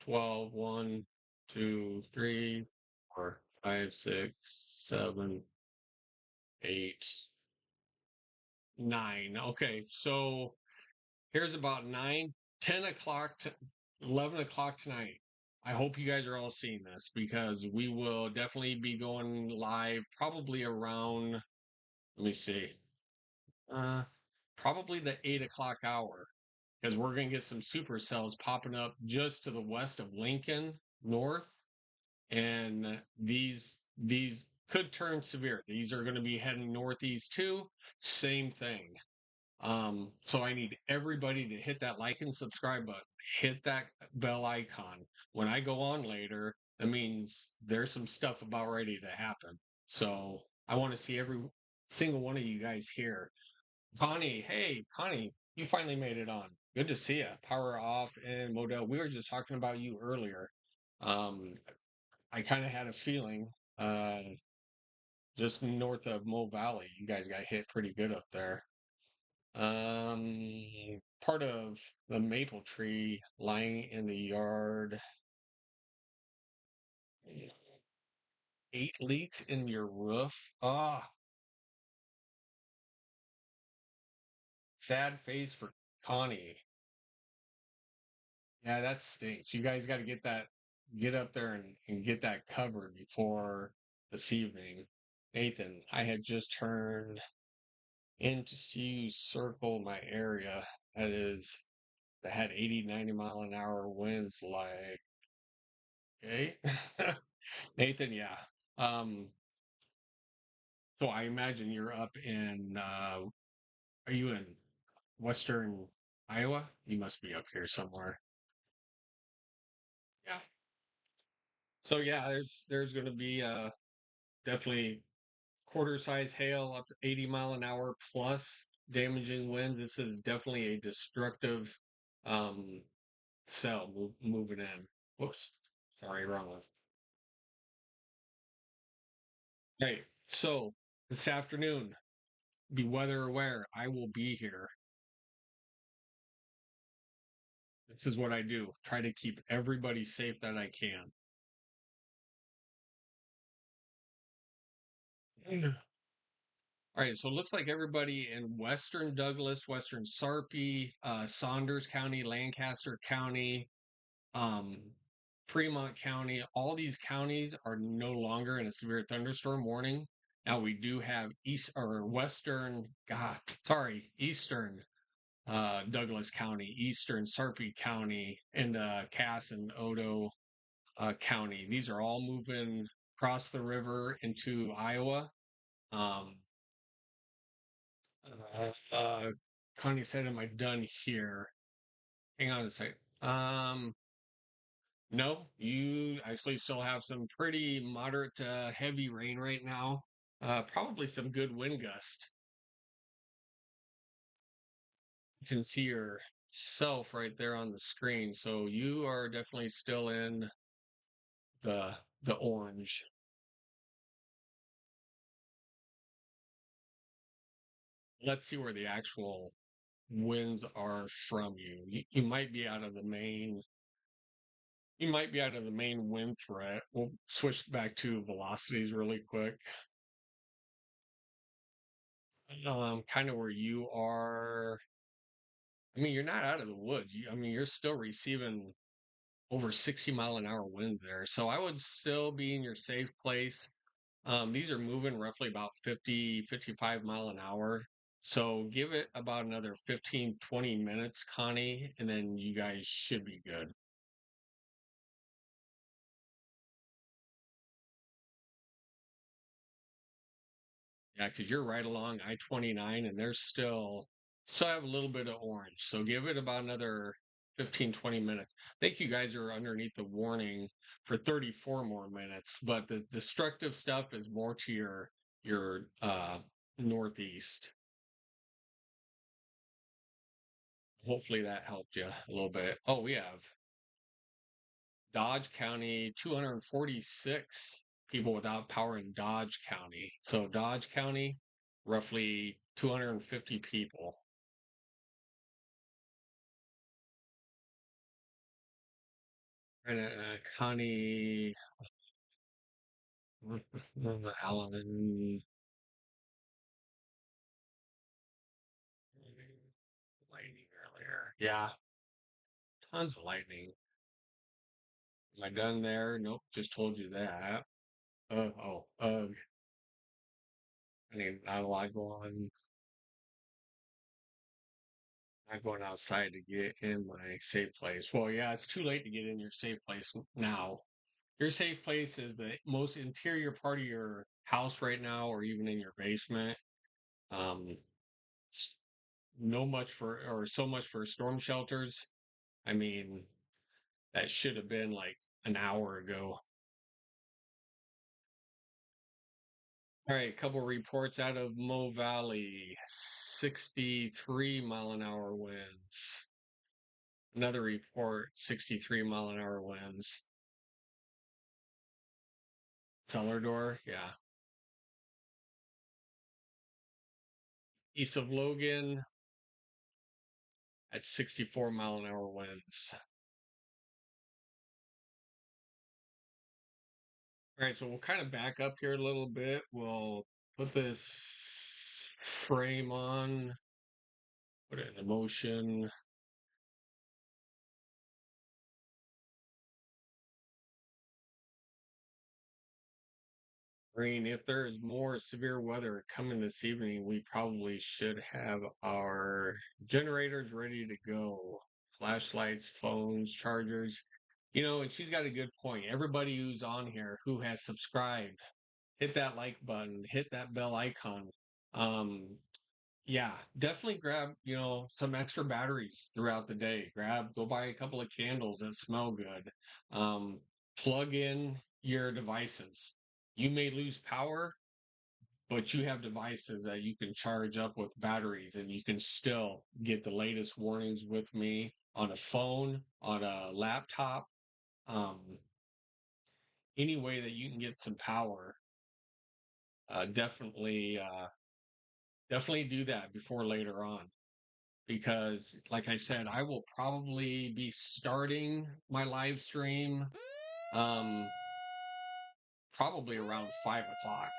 S1: 12, 1, 2, 3, 4, 5, 6, 7, 8, 9. Okay, so here's about 9, 10 o'clock to 11 o'clock tonight. I hope you guys are all seeing this because we will definitely be going live probably around, let me see, uh, probably the 8 o'clock hour because we're going to get some supercells popping up just to the west of Lincoln, north, and these could turn severe. These are going to be heading northeast too. Same thing. So I need everybody to hit that like and subscribe button, hit that bell icon. When I go on later, that means there's some stuff about ready to happen. So I want to see every single one of you guys here. Connie, hey, Connie, you finally made it on. Good to see you. Power off and Modell. We were just talking about you earlier. Um, I kind of had a feeling, uh, just north of Mo Valley, you guys got hit pretty good up there. Part of the maple tree lying in the yard. 8 leaks in your roof. Ah, sad face for Connie. Yeah, that stinks. You guys got to get up there and get that covered before this evening. Nathan, I had just turned in to see you circle my area. That had 80, 90 mile an hour winds like, okay. Nathan, yeah. Um, so I imagine you're up in, are you in western Iowa? You must be up here somewhere. Yeah. So yeah, there's going to be definitely quarter size hail up to 80 mile an hour plus damaging winds. This is definitely a destructive um cell moving in. Whoops. Sorry, wrong one. Right. So this afternoon, be weather aware. I will be here. This is what I do. Try to keep everybody safe that I can. Mm. All right, so it looks like everybody in Western Douglas, Western Sarpy, Saunders County, Lancaster County, um, Fremont County, all these counties are no longer in a severe thunderstorm warning. Now we do have east or western, God, sorry, eastern Douglas County, eastern Sarpy County, and Cass and Odo County. These are all moving across the river into Iowa. Um, Connie said, "Am I done here?" Hang on a second. No, you actually still have some pretty moderate to heavy rain right now. Probably some good wind gust. You can see yourself right there on the screen. So you are definitely still in the orange. Let's see where the actual winds are from you. You might be out of the main. You might be out of the main wind threat. We'll switch back to velocities really quick. Kind of where you are. I mean, you're not out of the woods. I mean, you're still receiving over 60-mile-an-hour winds there. So I would still be in your safe place. These are moving roughly about 50, 55 mile an hour. So give it about another 15, 20 minutes, Connie, and then you guys should be good. Yeah, because you're right along I-29 and there's still have a little bit of orange. So give it about another 15, 20 minutes. I think you guys are underneath the warning for 34 more minutes, but the destructive stuff is more to your northeast. Hopefully that helped you a little bit. Oh, we have Dodge County, 246 people without power in Dodge County. So Dodge County, roughly 250 people. And Connie Allen lightning earlier. Yeah, tons of lightning. Am I done there? Nope, just told you that. I mean, not a lot going. Not going outside to get in my safe place. Well, yeah, it's too late to get in your safe place now. Your safe place is the most interior part of your house right now, or even in your basement. Um, s- no much for or so much for storm shelters. I mean, that should have been like an hour ago. All right, a couple reports out of Mo Valley, 63-mile-an-hour winds. Another report, 63-mile-an-hour winds. Cellar door, yeah. East of Logan at 64-mile-an-hour winds. All right, so we'll kind of back up here a little bit. We'll put this frame on, put it in motion. Rain. If there is more severe weather coming this evening, we probably should have our generators ready to go. Flashlights, phones, chargers. And she's got a good point. Everybody who's on here who has subscribed, hit that like button, hit that bell icon. Um, yeah, definitely grab, some extra batteries throughout the day. Go buy a couple of candles that smell good. Um, Plug in your devices. You may lose power, but you have devices that you can charge up with batteries and you can still get the latest warnings with me on a phone, on a laptop, um, any way that you can get some power. Definitely do that before later on. Because, like I said, I will probably be starting my live stream um, probably around 5 o'clock,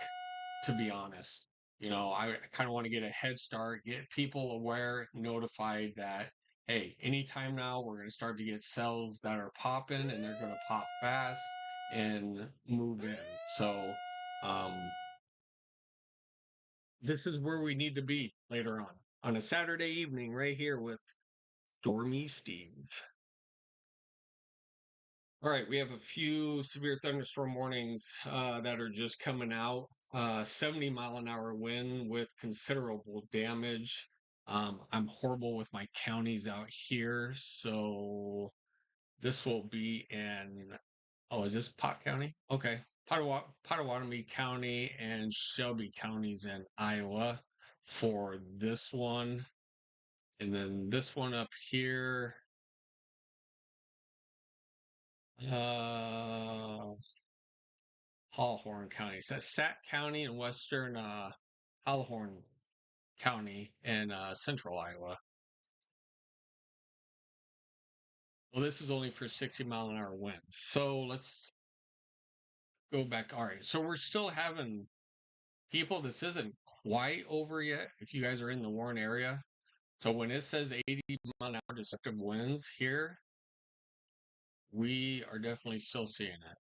S1: to be honest. I kind of want to get a head start, get people aware, notified that, hey, anytime now we're going to start to get cells that are popping and they're going to pop fast and move in. So, um, this is where we need to be later on a Saturday evening, right here with Stormy Steve. All right, we have a few severe thunderstorm warnings that are just coming out. 70-mile-an-hour wind with considerable damage. I'm horrible with my counties out here, so this will be in. Oh, is this Pot County? Okay, Pottawatomie County and Shelby counties in Iowa for this one, and then this one up here. Uh, Hawthorne County. So Sac County in western Hawthorne County in central Iowa. Well, this is only for 60-mile-an-hour winds. So let's go back. All right. So we're still having people. This isn't quite over yet. If you guys are in the Warren area. So when it says 80-mile-an-hour destructive winds here, we are definitely still seeing it.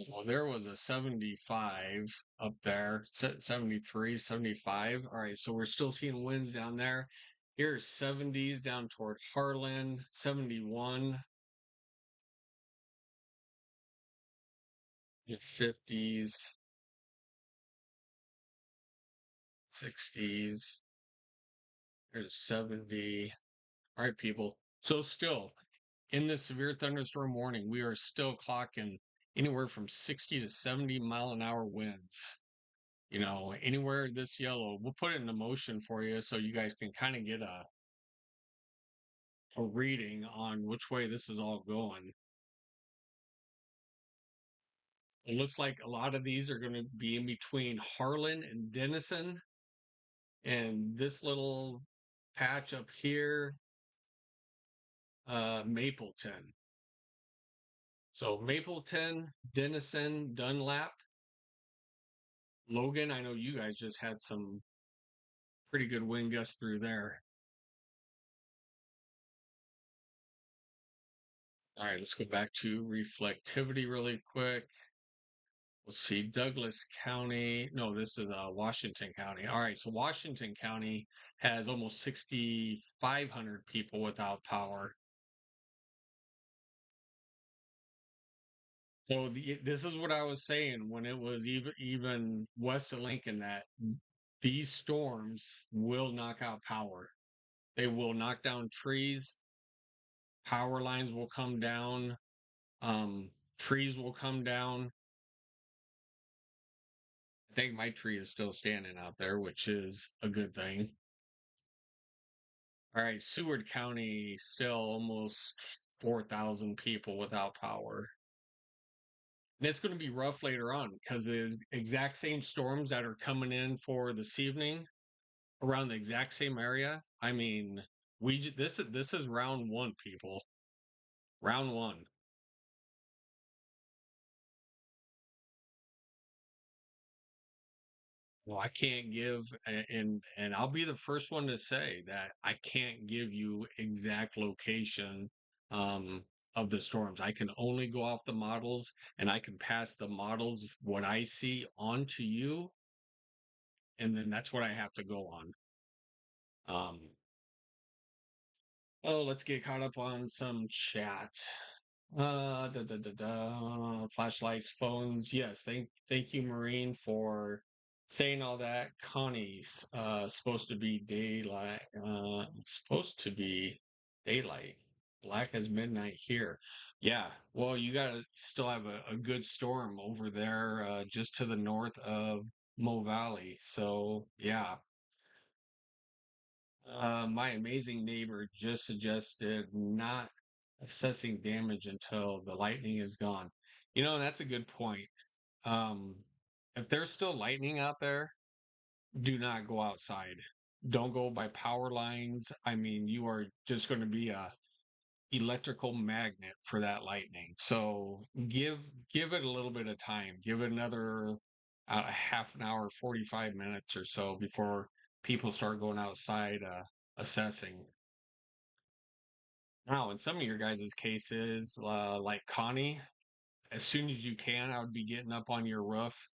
S1: Well, there was a 75 up there, 73, 75. All right, so we're still seeing winds down there. Here's 70s down toward Harlan, 71, your 50s, 60s. There's 70. All right, people. So still in this severe thunderstorm warning, we are still clocking anywhere from 60 to 70-mile-an-hour winds. Anywhere this yellow, we'll put it in motion for you so you guys can kind of get a reading on which way this is all going. It looks like a lot of these are going to be in between Harlan and Denison, and this little patch up here, Mapleton. So Mapleton, Denison, Dunlap, Logan. I know you guys just had some pretty good wind gusts through there. All right, let's go back to reflectivity really quick. Let's see, Douglas County. No, this is Washington County. All right, so Washington County has almost 6,500 people without power. So this is what I was saying when it was even west of Lincoln that these storms will knock out power. They will knock down trees. Power lines will come down. Um, Trees will come down. I think my tree is still standing out there, which is a good thing. All right, Seward County still almost 4,000 people without power. And it's going to be rough later on because the exact same storms that are coming in for this evening around the exact same area. I mean, this is round one, people. Round one. Well, I can't and I'll be the first one to say that I can't give you exact location um of the storms. I can only go off the models and I can pass the models what I see on to you, and then that's what I have to go on. Um oh, let's get caught up on some chat. Flashlights, phones. Yes, thank you, Marine, for saying all that. Connie's supposed to be daylight. Supposed to be daylight. Black as midnight here. Yeah. Well, you gotta still have a good storm over there, just to the north of Mo Valley. So yeah. My amazing neighbor just suggested not assessing damage until the lightning is gone. That's a good point. Um, if there's still lightning out there, do not go outside. Don't go by power lines. I mean, you are just going to be a electrical magnet for that lightning. So give it a little bit of time. Give it another half an hour, 45 minutes or so before people start going outside assessing. Now, in some of your guys' cases, like Connie, as soon as you can, I would be getting up on your roof.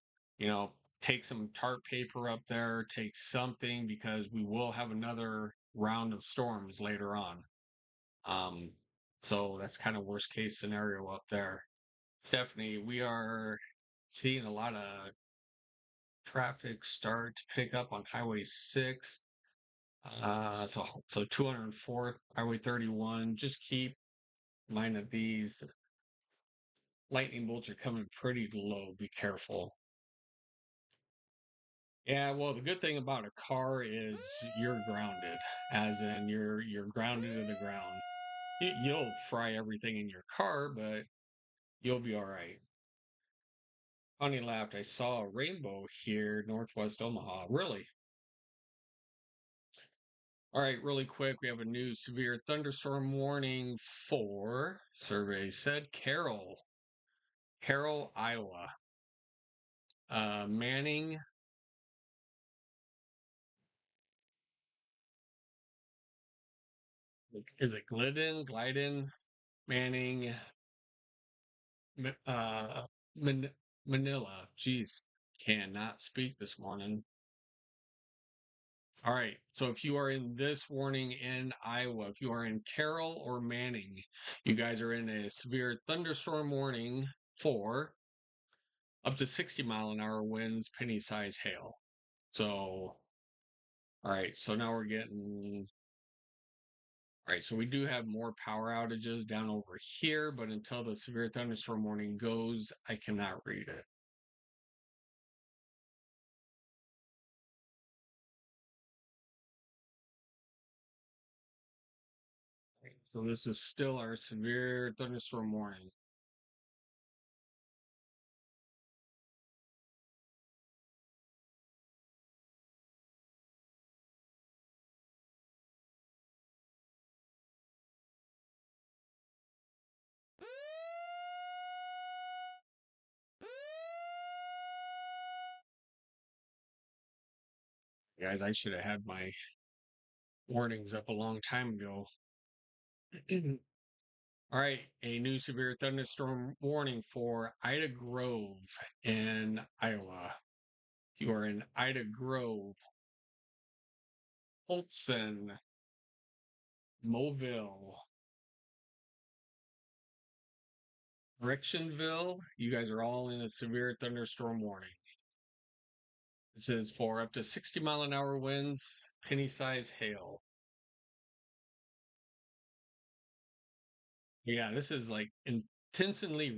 S1: Take some tarp paper up there, take something because we will have another round of storms later on. Um, so that's kind of worst case scenario up there. Stephanie, we are seeing a lot of traffic start to pick up on Highway 6. So 204th, Highway 31. Just keep in mind that these lightning bolts are coming pretty low. Be careful. Yeah, well, the good thing about a car is you're grounded, as in you're grounded to the ground. You'll fry everything in your car, but you'll be all right. Connie laughed. I saw a rainbow here, northwest Omaha. Really? All right, really quick. We have a new severe thunderstorm warning for, survey said, Carroll, Iowa. Manning, is it Glidden, Manning, uh, Manila. Jeez, cannot speak this morning. All right. So if you are in this warning in Iowa, if you are in Carroll or Manning, you guys are in a severe thunderstorm warning for up to 60-mile-an-hour winds, penny-size hail. So, all right. So now we're getting. All right. So we do have more power outages down over here, but until the severe thunderstorm warning goes, I cannot read it. Right, so this is still our severe thunderstorm warning. Guys, I should have had my warnings up a long time ago. All right, a new severe thunderstorm warning for Ida Grove in Iowa. You are in Ida Grove, Holtzen, Moville, Correctionville. You guys are all in a severe thunderstorm warning. This is for up to 60-mile-an-hour winds, penny-size hail. Yeah, this is like intensely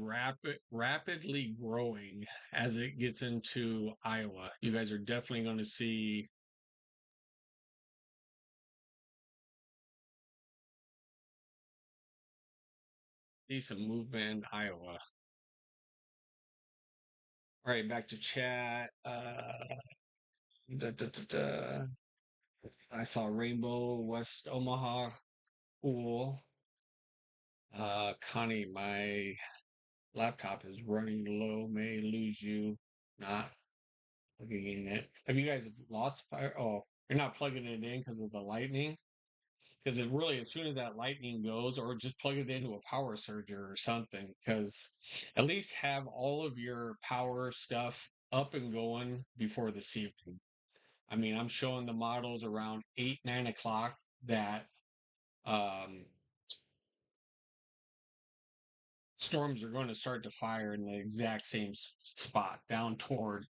S1: rapidly growing as it gets into Iowa. You guys are definitely going to see some movement in Iowa. All right, back to chat. Da, da, da, da. I saw Rainbow, West Omaha. Cool. Connie, my laptop is running low. May lose you. Not plugging in it. Have you guys lost fire? Oh, you're not plugging it in because of the lightning? Because it really, as soon as that lightning goes, or just plug it into a power surger or something, because at least have all of your power stuff up and going before this evening. I mean, I'm showing the models around 8, 9 o'clock that um, storms are going to start to fire in the exact same spot down toward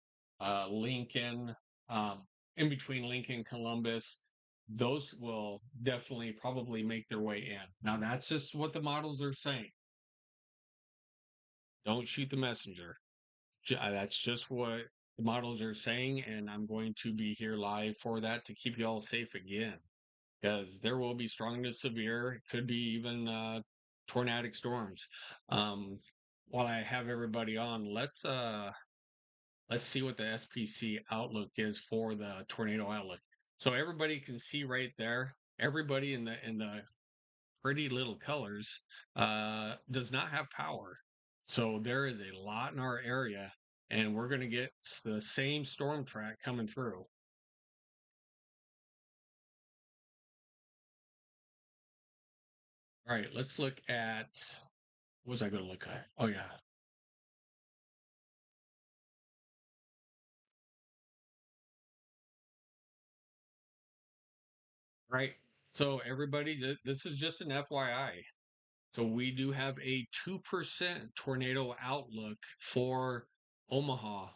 S1: Lincoln, um, in between Lincoln, Columbus. Those will definitely probably make their way in. Now, that's just what the models are saying. Don't shoot the messenger. That's just what the models are saying, and I'm going to be here live for that to keep you all safe again. Because there will be strong to severe, it could be even tornadic storms. Um, while I have everybody on, let's see what the SPC outlook is for the tornado outlook. So everybody can see right there. Everybody in the pretty little colors does not have power. So there is a lot in our area, and we're going to get the same storm track coming through. All right, let's look at what was I going to look at? Oh yeah. Right. So everybody, this is just an FYI. So we do have a 2% tornado outlook for Omaha,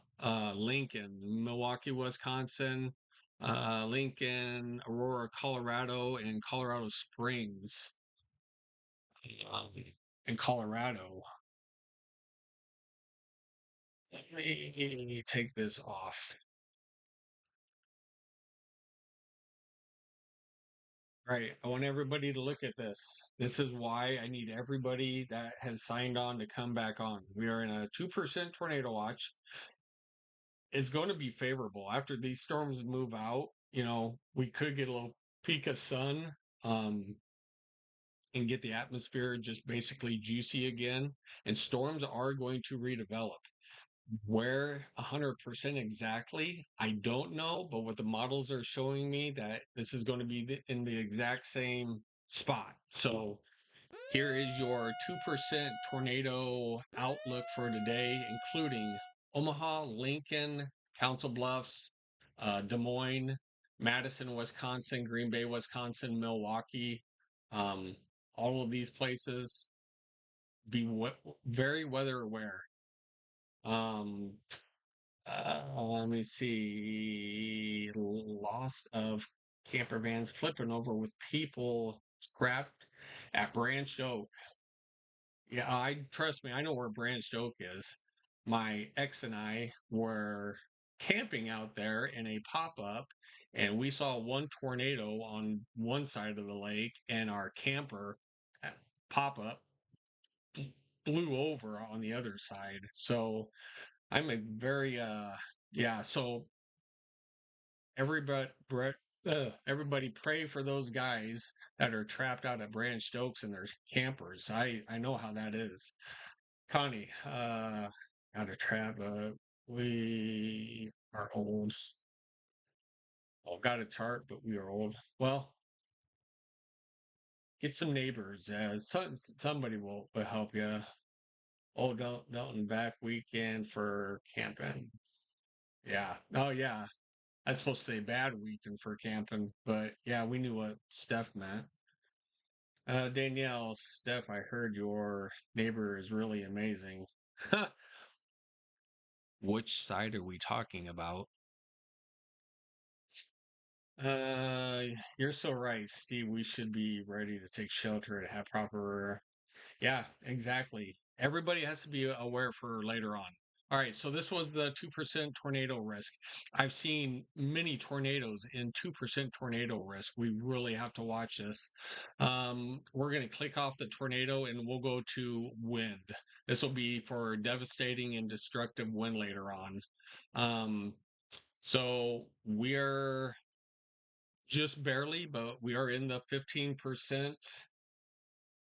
S1: Lincoln, Milwaukee, Wisconsin, Lincoln, Aurora, Colorado, and Colorado Springs, um, in Colorado. Let me take this off.
S2: All right, I want everybody to look at this. This is why I need everybody that has signed on to come back on. We are in a 2% tornado watch. It's going to be favorable after these storms move out. We could get a little peak of sun um, and get the atmosphere just basically juicy again. And storms are going to redevelop. Where 100% exactly, I don't know, but what the models are showing me that this is going to be in the exact same spot. So here is your 2% tornado outlook for today, including Omaha, Lincoln, Council Bluffs, Des Moines, Madison, Wisconsin, Green Bay, Wisconsin, Milwaukee. Um, all of these places be very weather aware. Um, Let me see. Loss of camper vans flipping over with people trapped at Branched Oak. Yeah, I trust me, I know where Branched Oak is. My ex and I were camping out there in a pop-up, and we saw one tornado on one side of the lake, and our camper pop-up blew over on the other side. So I'm a very yeah, so everybody everybody pray for those guys that are trapped out at Branched Oaks and their campers. I know how that is. Connie, out of trap. We are old. Oh, got a tart, but we are old. Well, get some neighbors. Somebody will help you. Oh, Dalton back weekend for camping. Yeah. Oh, yeah. I was supposed to say bad weekend for camping, but yeah, we knew what Steph meant. Danielle, Steph, I heard your neighbor is really amazing. Which side are we talking about? Uh, you're so right, Steve. We should be ready to take shelter and have proper. Yeah, exactly. Everybody has to be aware for later on. All right, so this was the 2% tornado risk. I've seen many tornadoes in 2% tornado risk. We really have to watch this. We're going to click off the tornado and we'll go to wind. This will be for devastating and destructive wind later on. Um, so we're just barely, but we are in the 15%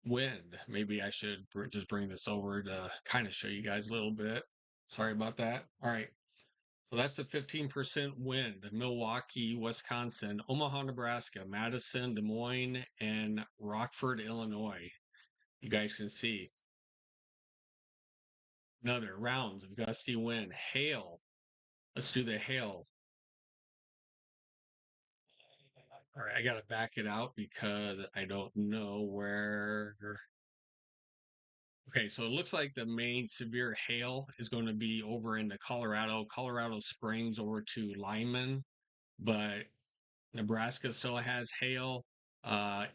S2: wind. Maybe I should just bring this over to kind of show you guys a little bit. Sorry about that. All right. So that's a 15% wind. Milwaukee, Wisconsin, Omaha, Nebraska, Madison, Des Moines, and Rockford, Illinois. You guys can see another rounds of gusty wind. Hail. Let's do the hail. All right, I got to back it out because I don't know where. Okay, so it looks like the main severe hail is going to be over into Colorado Springs over to Lyman, but Nebraska still has hail.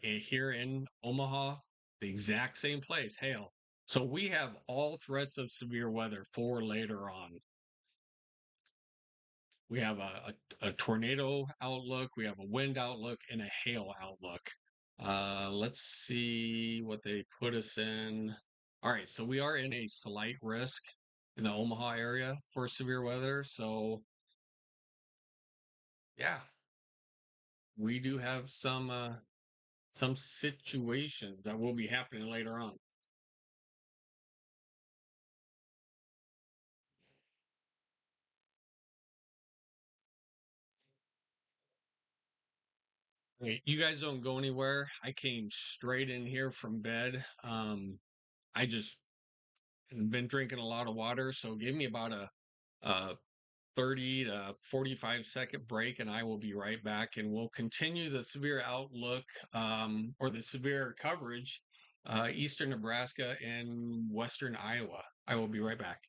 S2: Here in Omaha, the exact same place, hail. So we have all threats of severe weather for later on. We have a tornado outlook, we have a wind outlook, and a hail outlook. Let's see what they put us in. All right, so we are in a slight risk in the Omaha area for severe weather. So yeah, we do have some situations that will be happening later on. Hey, you guys don't go anywhere. I came straight in here from bed. I just been drinking a lot of water, so give me about a 30 to 45-second break, and I will be right back. And we'll continue the severe outlook or the severe coverage, eastern Nebraska and western Iowa. I will be right back.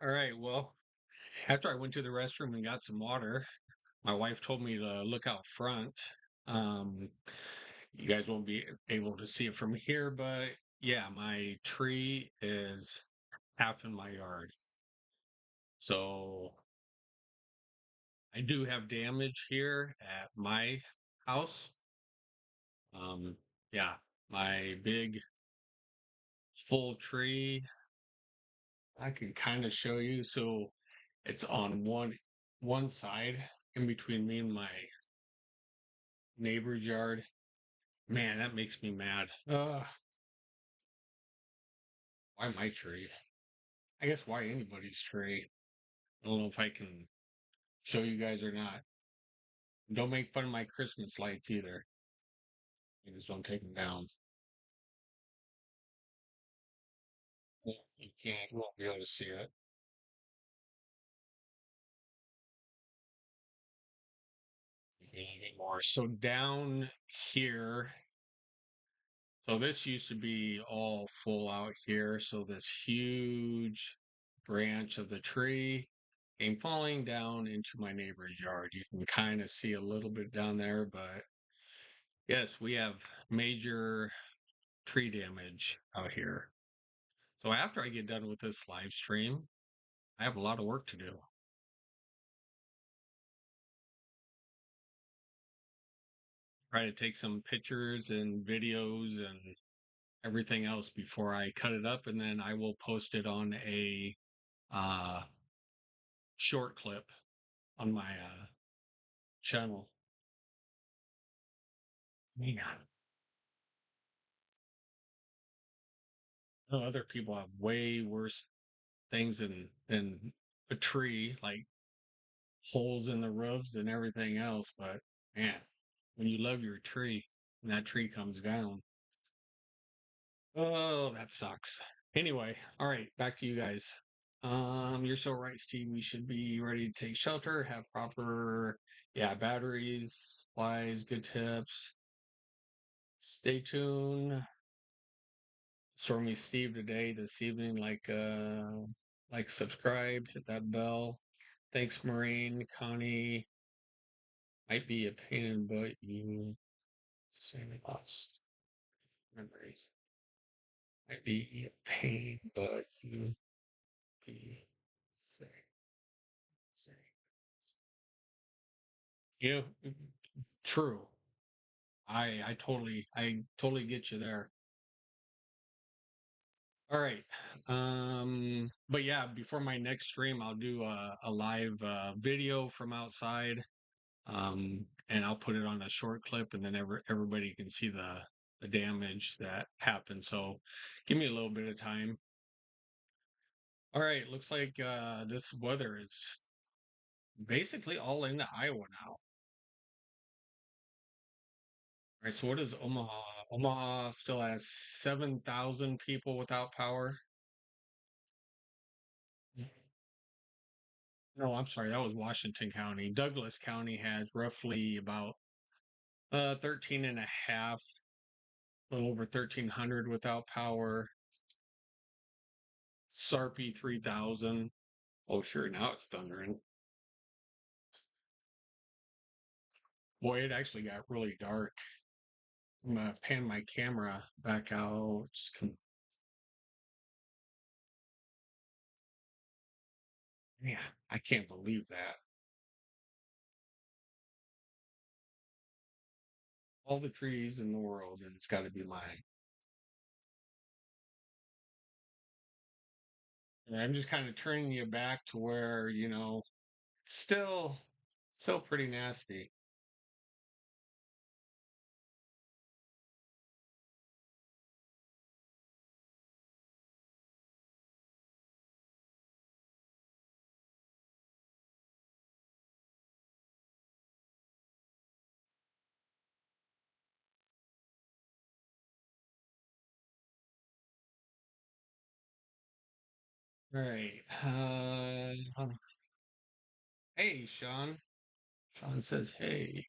S2: All right. Well, after I went to the restroom and got some water, my wife told me to look out front. Um, you guys won't be able to see it from here, but yeah, my tree is half in my yard. So I do have damage here at my house. Um, yeah, my big full tree, I can kind of show you. So it's on one side in between me and my neighbor's yard. Man, that makes me mad. Why my tree? I guess why anybody's tree. I don't know if I can show you guys or not. Don't make fun of my Christmas lights either. You just don't take them down. Yeah, you can't. You won't be able to see it anymore. So down here, so this used to be all full out here. So this huge branch of the tree came falling down into my neighbor's yard. You can kind of see a little bit down there, but yes, we have major tree damage out here. So after I get done with this live stream, I have a lot of work to do. Try to take some pictures and videos and everything else before I cut it up, and then I will post it on a uh, short clip on my channel. Man, I know other people have way worse things than a tree, like holes in the roofs and everything else. But man, when you love your tree and that tree comes down, oh, that sucks. Anyway, all right, back to you guys. You're so right, Steve. We should be ready to take shelter, have proper, yeah, batteries, supplies, good tips. Stay tuned. Stormy Steve today, this evening, subscribe, hit that bell. Thanks, Maureen, Connie. Might be a pain in the butt. You saying lost memories. Might be a pain, but you be safe. Safe. You know, true. I totally get you there. All right. But yeah, before my next stream, I'll do a live video from outside. And I'll put it on a short clip, and then everybody can see the damage that happened. So give me a little bit of time. All right, looks like this weather is basically all into Iowa now. All right, so what is Omaha? Omaha still has 7,000 people without power. No, I'm sorry, that was Washington County. Douglas County has roughly about 13 and a half, a little over 1,300 without power. Sarpy 3,000. Oh, sure, now it's thundering. Boy, it actually got really dark. I'm gonna pan my camera back out. Yeah, I can't believe that. All the trees in the world, and it's got to be mine. And I'm just kind of turning you back to where, still, still pretty nasty. All right. Hey, Sean. Sean says, hey.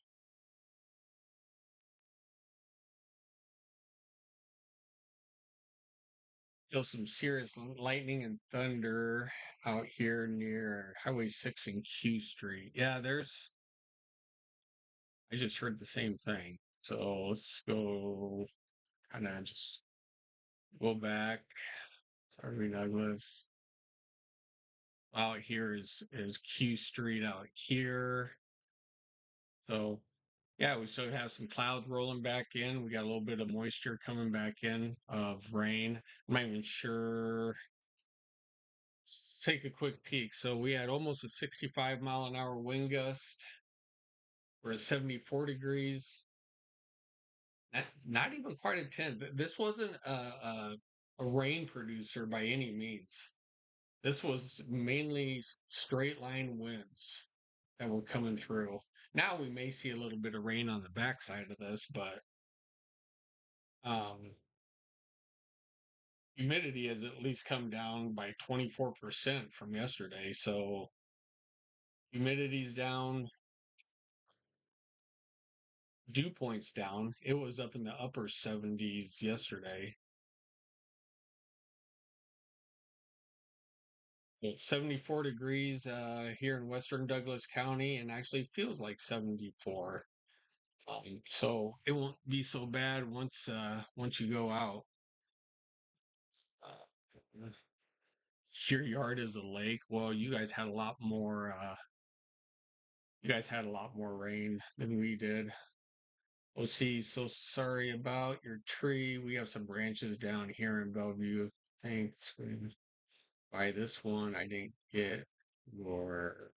S2: Feel some serious lightning and thunder out here near Highway 6 and Q Street. Yeah, I just heard the same thing. So let's go kind of just go back. Sorry, Douglas. Out here is Q Street out here. So yeah, we still have some clouds rolling back in. We got a little bit of moisture coming back in of rain. I'm not even sure. Let's take a quick peek. So we had almost a 65-mile-an-hour wind gust. We're at 74 degrees. Not even quite a 10. This wasn't a rain producer by any means. This was mainly straight line winds that were coming through. Now we may see a little bit of rain on the backside of this, but um, humidity has at least come down by 24% from yesterday. So humidity's down, dew points down. It was up in the upper 70s yesterday. It's 74 degrees here in western Douglas County and actually feels like 74. So it won't be so bad once you go out. Uh, your yard is a lake. Well, you guys had a lot more rain than we did. Oh, Steve, so sorry about your tree. We have some branches down here in Bellevue. Thanks. By this one, I didn't get your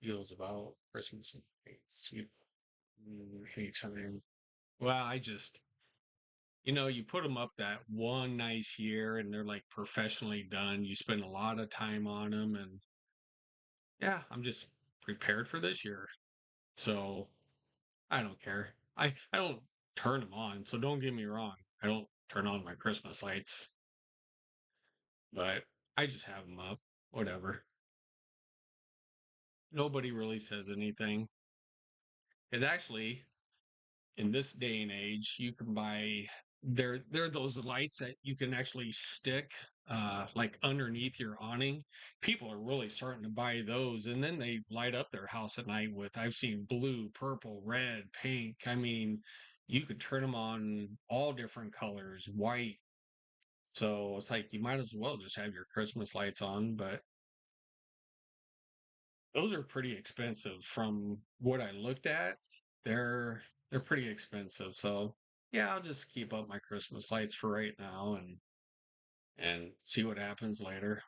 S2: feels about Christmas lights. Anytime. Well, you put them up that one nice year and they're like professionally done. You spend a lot of time on them. And yeah, I'm just prepared for this year. So I don't care. I don't turn them on. So don't get me wrong. I don't turn on my Christmas lights, but I just have them up. Whatever. Nobody really says anything. Because actually, in this day and age, you can buy they're those lights that you can actually stick like underneath your awning. People are really starting to buy those, and then they light up their house at night with I've seen blue, purple, red, pink. I mean, you could turn them on all different colors, white. So it's like you might as well just have your Christmas lights on, but those are pretty expensive from what I looked at. They're pretty expensive. So yeah, I'll just keep up my Christmas lights for right now and see what happens later.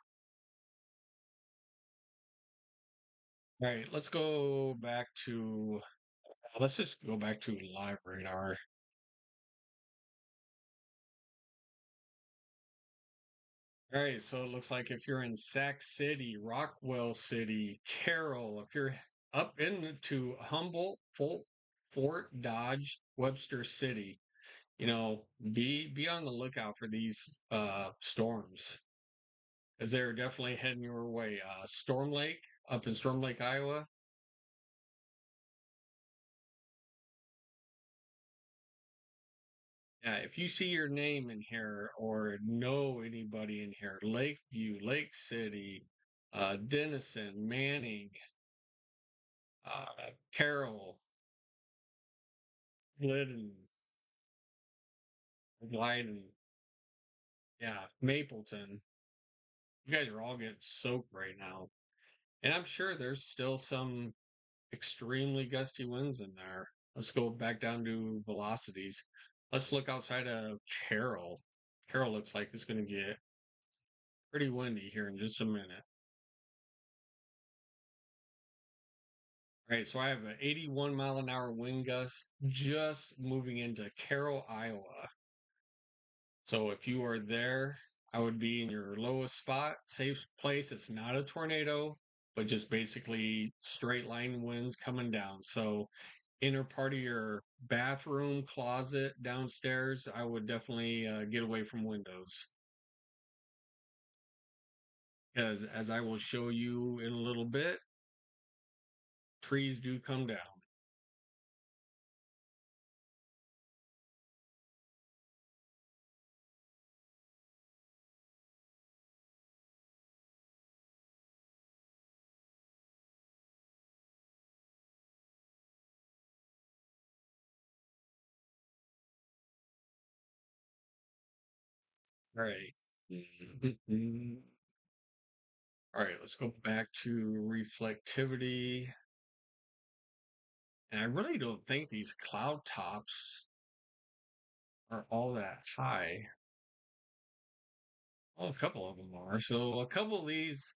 S2: All right, let's just go back to live radar. All right, so it looks like if you're in Sac City, Rockwell City, Carroll, if you're up into Humboldt, Fort Dodge, Webster City, be on the lookout for these storms as they're definitely heading your way. Storm Lake up in Storm Lake, Iowa. Yeah, if you see your name in here or know anybody in here, Lakeview, Lake City, Denison, Manning, Carroll, Glidden, Glidden, yeah, Mapleton. You guys are all getting soaked right now. And I'm sure there's still some extremely gusty winds in there. Let's go back down to velocities. Let's look outside of Carroll. Carroll looks like it's going to get pretty windy here in just a minute. All right, so I have an 81-mile-an-hour wind gust just moving into Carroll, Iowa. So if you are there, I would be in your lowest spot, safe place. It's not a tornado, but just basically straight line winds coming down. So inner part of your bathroom, closet, downstairs, I would definitely get away from windows. Because as I will show you in a little bit, trees do come down. All right. Mhm. All right, let's go back to reflectivity. And I really don't think these cloud tops are all that high. Oh, a couple of them are. So a couple of these,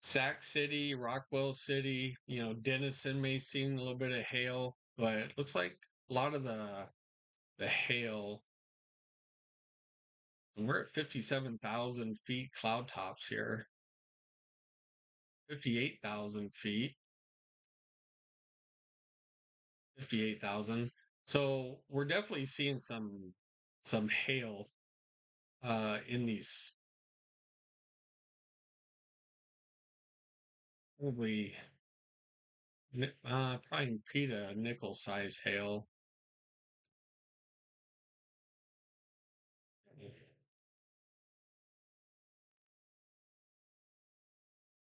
S2: Sac City, Rockwell City, Denison may see a little bit of hail, but it looks like a lot of the hail. And we're at 57,000 feet cloud tops here. 58,000 feet. 58,000. So we're definitely seeing some hail in these probably probably Peta nickel size hail.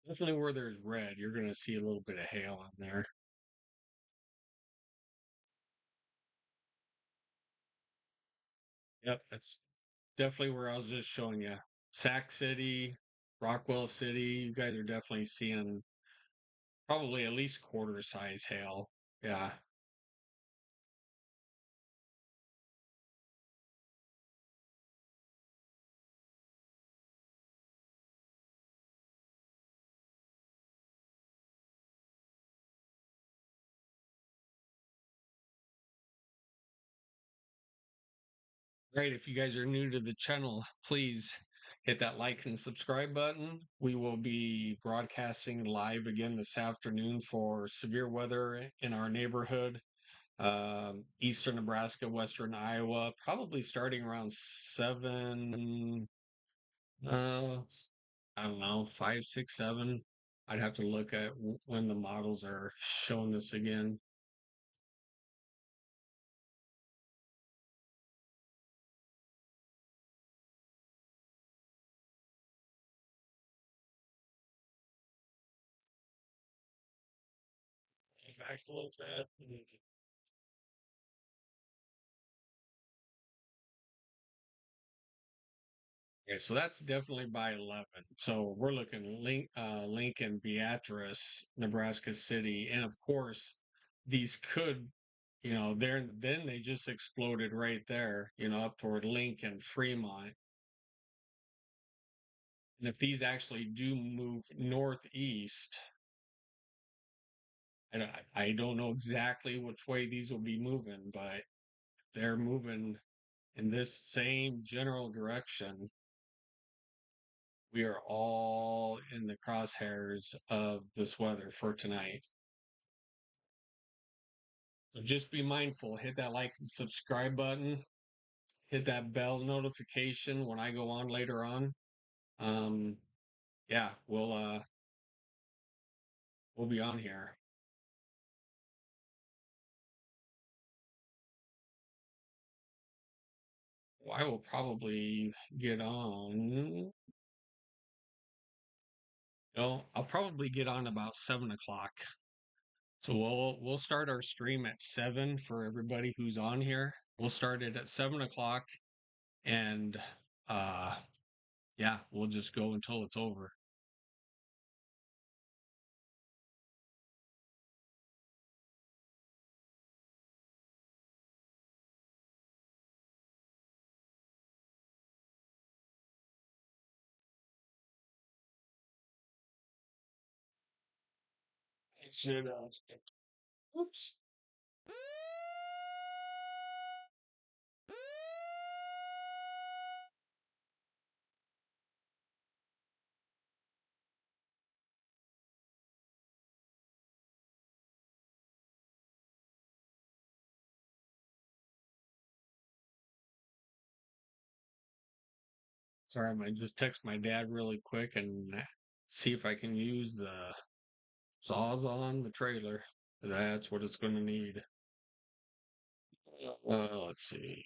S2: Definitely where there's red, you're gonna see a little bit of hail on there. Yep, that's definitely where I was just showing you. Sac City, Rockwell City, you guys are definitely seeing probably at least quarter size hail. Yeah. Right. If you guys are new to the channel, please hit that like and subscribe button. We will be broadcasting live again this afternoon for severe weather in our neighborhood, eastern Nebraska, western Iowa, probably starting around 7, uh, I don't know, 5, 6, 7. I'd have to look at when the models are showing this again. Back a little bit. Okay, so that's definitely by 11. So we're looking Lincoln, Beatrice, Nebraska City, and of course, these could, there then they just exploded right there, up toward Lincoln, Fremont. And if these actually do move northeast, and I don't know exactly which way these will be moving, but they're moving in this same general direction. We are all in the crosshairs of this weather for tonight. So just be mindful, hit that like and subscribe button, hit that bell notification when I go on later on. Um, yeah, we'll be on here. Well, I will probably get on. No, I'll probably get on about 7 o'clock. So we'll start our stream at 7 for everybody who's on here. We'll start it at 7 o'clock, and uh, yeah, we'll just go until it's over. It should. Oops. Sorry, I might just text my dad really quick and see if I can use the saws on the trailer. That's what it's going to need. Let's see.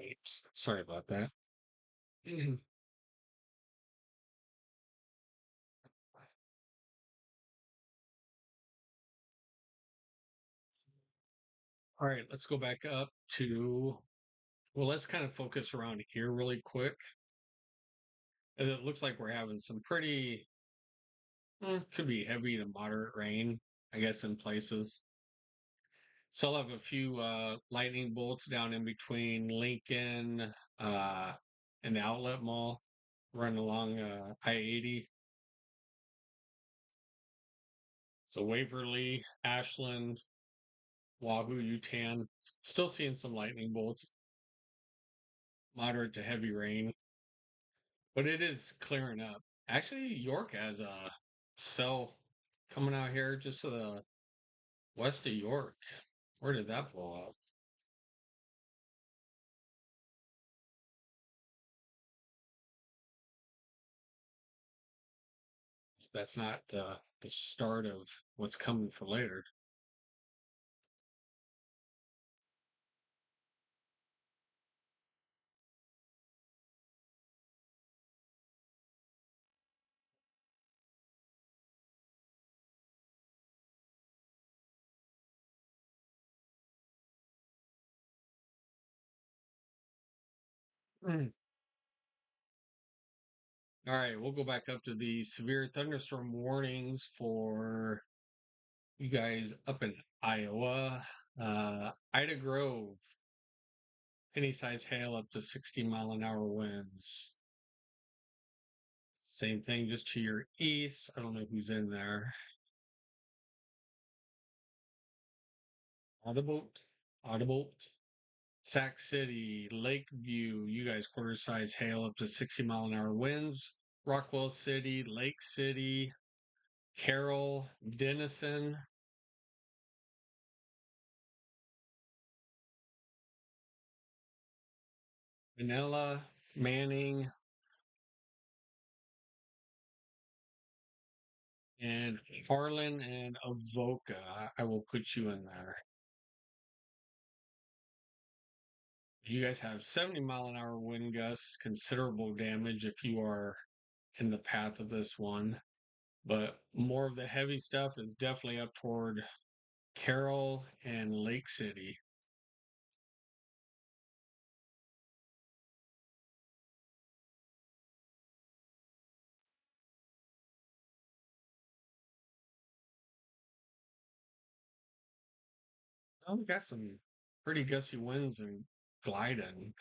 S2: Wait, sorry about that. All right, let's go back up to, well, let's kind of focus around here really quick. It looks like we're having some pretty, could be heavy to moderate rain, I guess, in places. So I'll have a few lightning bolts down in between Lincoln uh, and the outlet mall, running along I-80. So Waverly, Ashland, Wahoo, Utan, still seeing some lightning bolts, moderate to heavy rain, but it is clearing up. Actually, York has a cell coming out here just to the west of York. Where did that blow up? That's not the start of what's coming for later. Mm. All right, we'll go back up to the severe thunderstorm warnings for you guys up in Iowa. Ida Grove, penny size hail up to 60-mile-an-hour winds. Same thing just to your east. I don't know who's in there. Audible, Audible. Sac City, Lakeview, you guys quarter size hail up to 60-mile-an-hour winds. Rockwell City, Lake City, Carroll, Denison, Manila, Manning, and Harlan and Avoca. I will put you in there. You guys have 70-mile-an-hour wind gusts, considerable damage if you are in the path of this one. But more of the heavy stuff is definitely up toward Carroll and Lake City. Oh, we got some pretty gusty winds and gliding.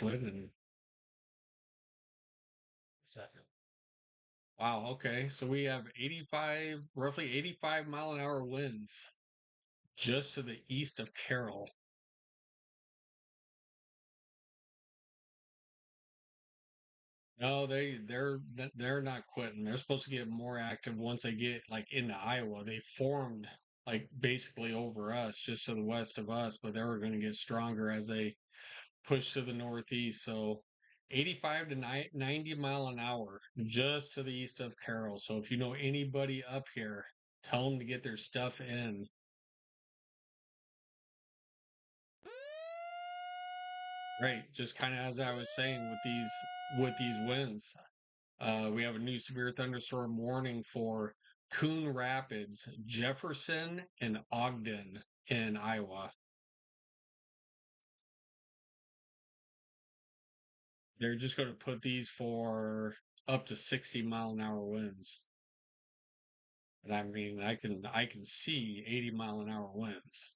S2: Wow, okay. So we have 85, roughly 85-mile-an-hour winds just to the east of Carroll. No, they're not quitting. They're supposed to get more active once they get like into Iowa. They formed like basically over us, just to the west of us, but they were going to get stronger as they push to the northeast. So 85 to 90 mile an hour just to the east of Carroll. So if you know anybody up here, tell them to get their stuff in. Right, just kind of as I was saying with these winds. We have a new severe thunderstorm warning for Coon Rapids, Jefferson, and Ogden in Iowa. They're just going to put these for up to 60-mile-an-hour winds. And I mean, I can see 80-mile-an-hour winds.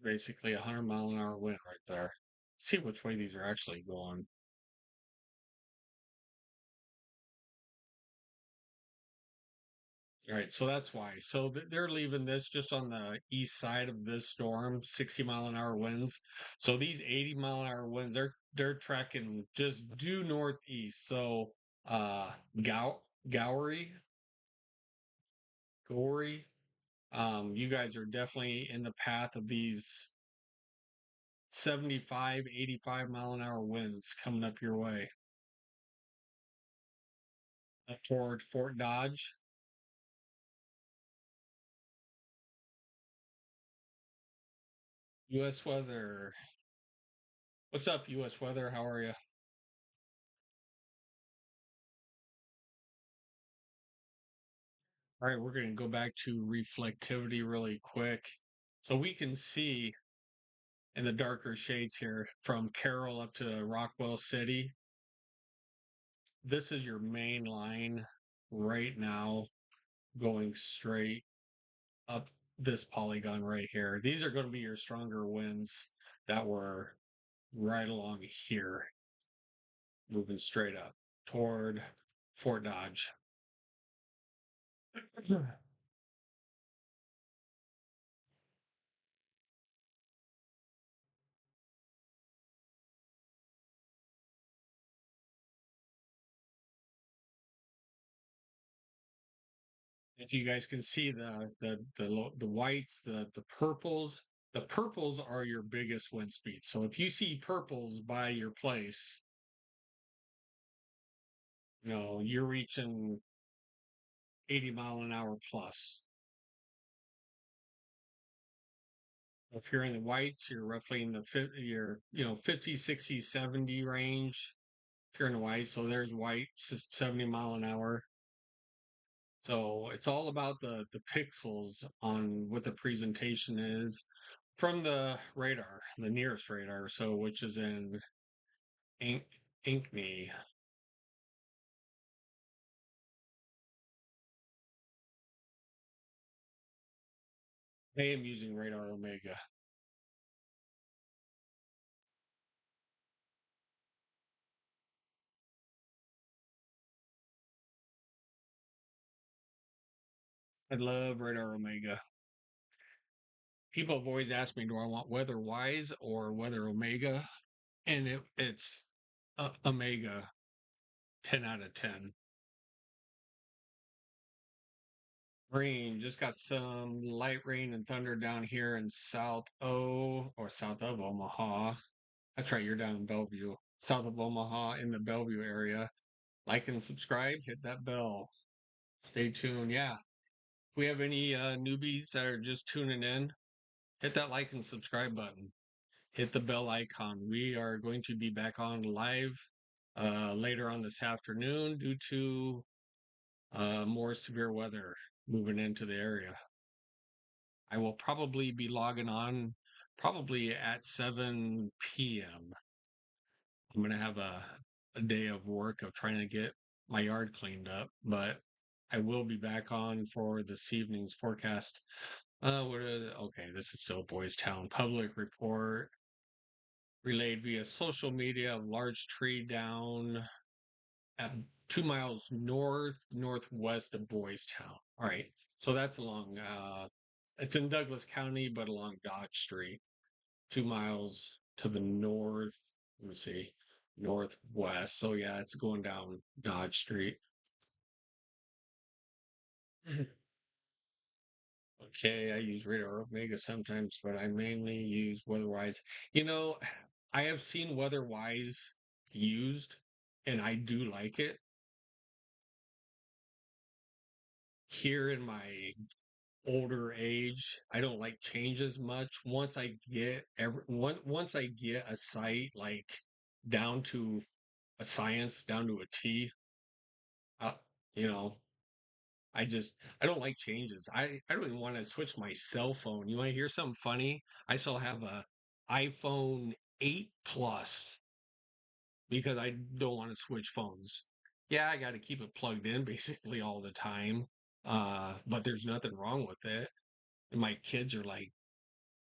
S2: Basically a 100-mile-an-hour wind right there. See which way these are actually going. All right, so that's why. So they're leaving this just on the east side of this storm, 60-mile-an-hour winds. So these 80-mile-an-hour winds, they're tracking just due northeast. So Gowery, Gory, you guys are definitely in the path of these 75, 85-mile-an-hour winds coming up your way. toward Fort Dodge. U.S. weather. What's up, U.S. weather? How are you? All right, we're going to go back to reflectivity really quick. So we can see in the darker shades here from Carroll up to Rockwell City. This is your main line right now going straight up this polygon right here. These are going to be your stronger winds that were right along here, moving straight up toward Fort Dodge. If you guys can see the whites, the purples are your biggest wind speeds. So if you see purples by your place, you're reaching 80 mile an hour plus. If you're in the whites, you're roughly in the 50, you're, 50, 60, 70 range. If you're in the white, so there's white 70 mile an hour. So it's all about the pixels on what the presentation is from the radar, the nearest radar. So which is in Ink Inkney. I am using radar Omega. I love radar Omega. People have always asked me, do I want weather wise or weather Omega? And it's Omega 10 out of 10. Rain, just got some light rain and thunder down here in south of Omaha. That's right, you're down in Bellevue, south of Omaha in the Bellevue area. Like and subscribe, hit that bell. Stay tuned. Yeah. If we have any newbies that are just tuning in, hit that like and subscribe button. Hit the bell icon. We are going to be back on live later on this afternoon due to more severe weather moving into the area. I will probably be logging on probably at 7 p.m. I'm going to have a day of work of trying to get my yard cleaned up, but I will be back on for this evening's forecast. Okay, this is still Boys Town. Public report relayed via social media. A large tree down at 2 miles northwest of Boys Town. All right, so that's along. It's in Douglas County, but along Dodge Street. 2 miles to the north. Let me see, northwest. So yeah, it's going down Dodge Street. Okay, I use Radar Omega sometimes, but I mainly use Weatherwise. You know, I have seen Weatherwise used, and I do like it. Here in my older age, I don't like changes much. Once I get a site like down to a science, down to a T, uh, you know, I don't like changes. I don't even want to switch my cell phone. You want to hear something funny? I still have a iPhone 8 Plus because I don't want to switch phones. Yeah, I got to keep it plugged in basically all the time. But there's nothing wrong with it. And my kids are like,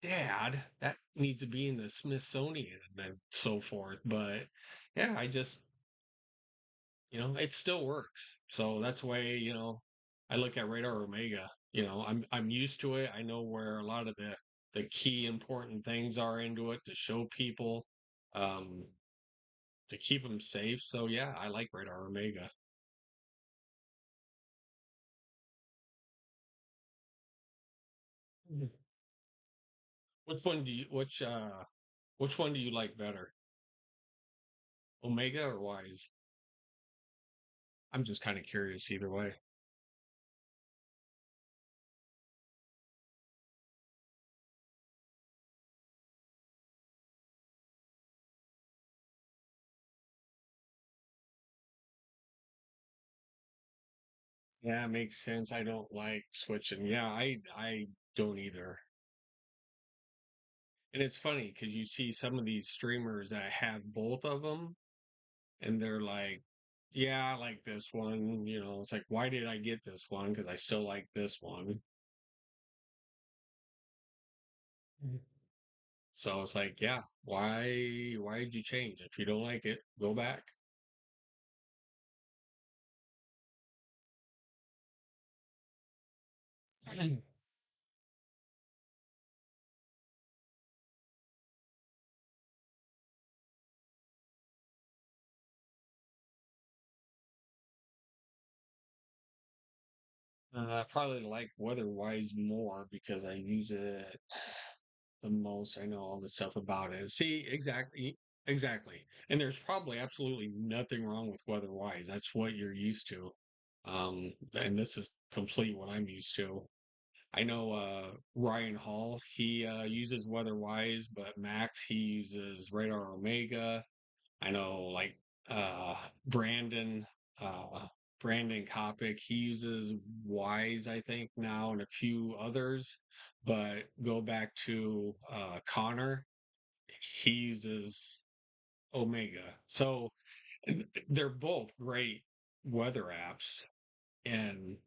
S2: Dad, that needs to be in the Smithsonian and so forth. But yeah, it still works. So that's why, I look at Radar Omega. I'm used to it. I know where a lot of the key important things are into it to show people, um, to keep them safe. So yeah, I like Radar Omega. Mhm. Which one do you like better? Omega or Wise? I'm just kind of curious either way. Yeah, it makes sense. I don't like switching. Yeah, I don't either. And it's funny because you see some of these streamers that have both of them, and they're like, "Yeah, I like this one." You know, it's like, why did I get this one? Because I still like this one. Mhm. So it's like, yeah, why did you change? If you don't like it, go back. I probably like weather-wise more because I use it the most. I know all the stuff about it. See, exactly, exactly. And there's probably absolutely nothing wrong with weather-wise. That's what you're used to. And this is complete what I'm used to. I know Ryan Hall, he uses weather-wise, but Max, he uses Radar Omega. I know like uh Brandon uh Brandon Kopic, he uses Wise, I think now, and a few others. But go back to Connor, he uses Omega. So they're both great weather apps, and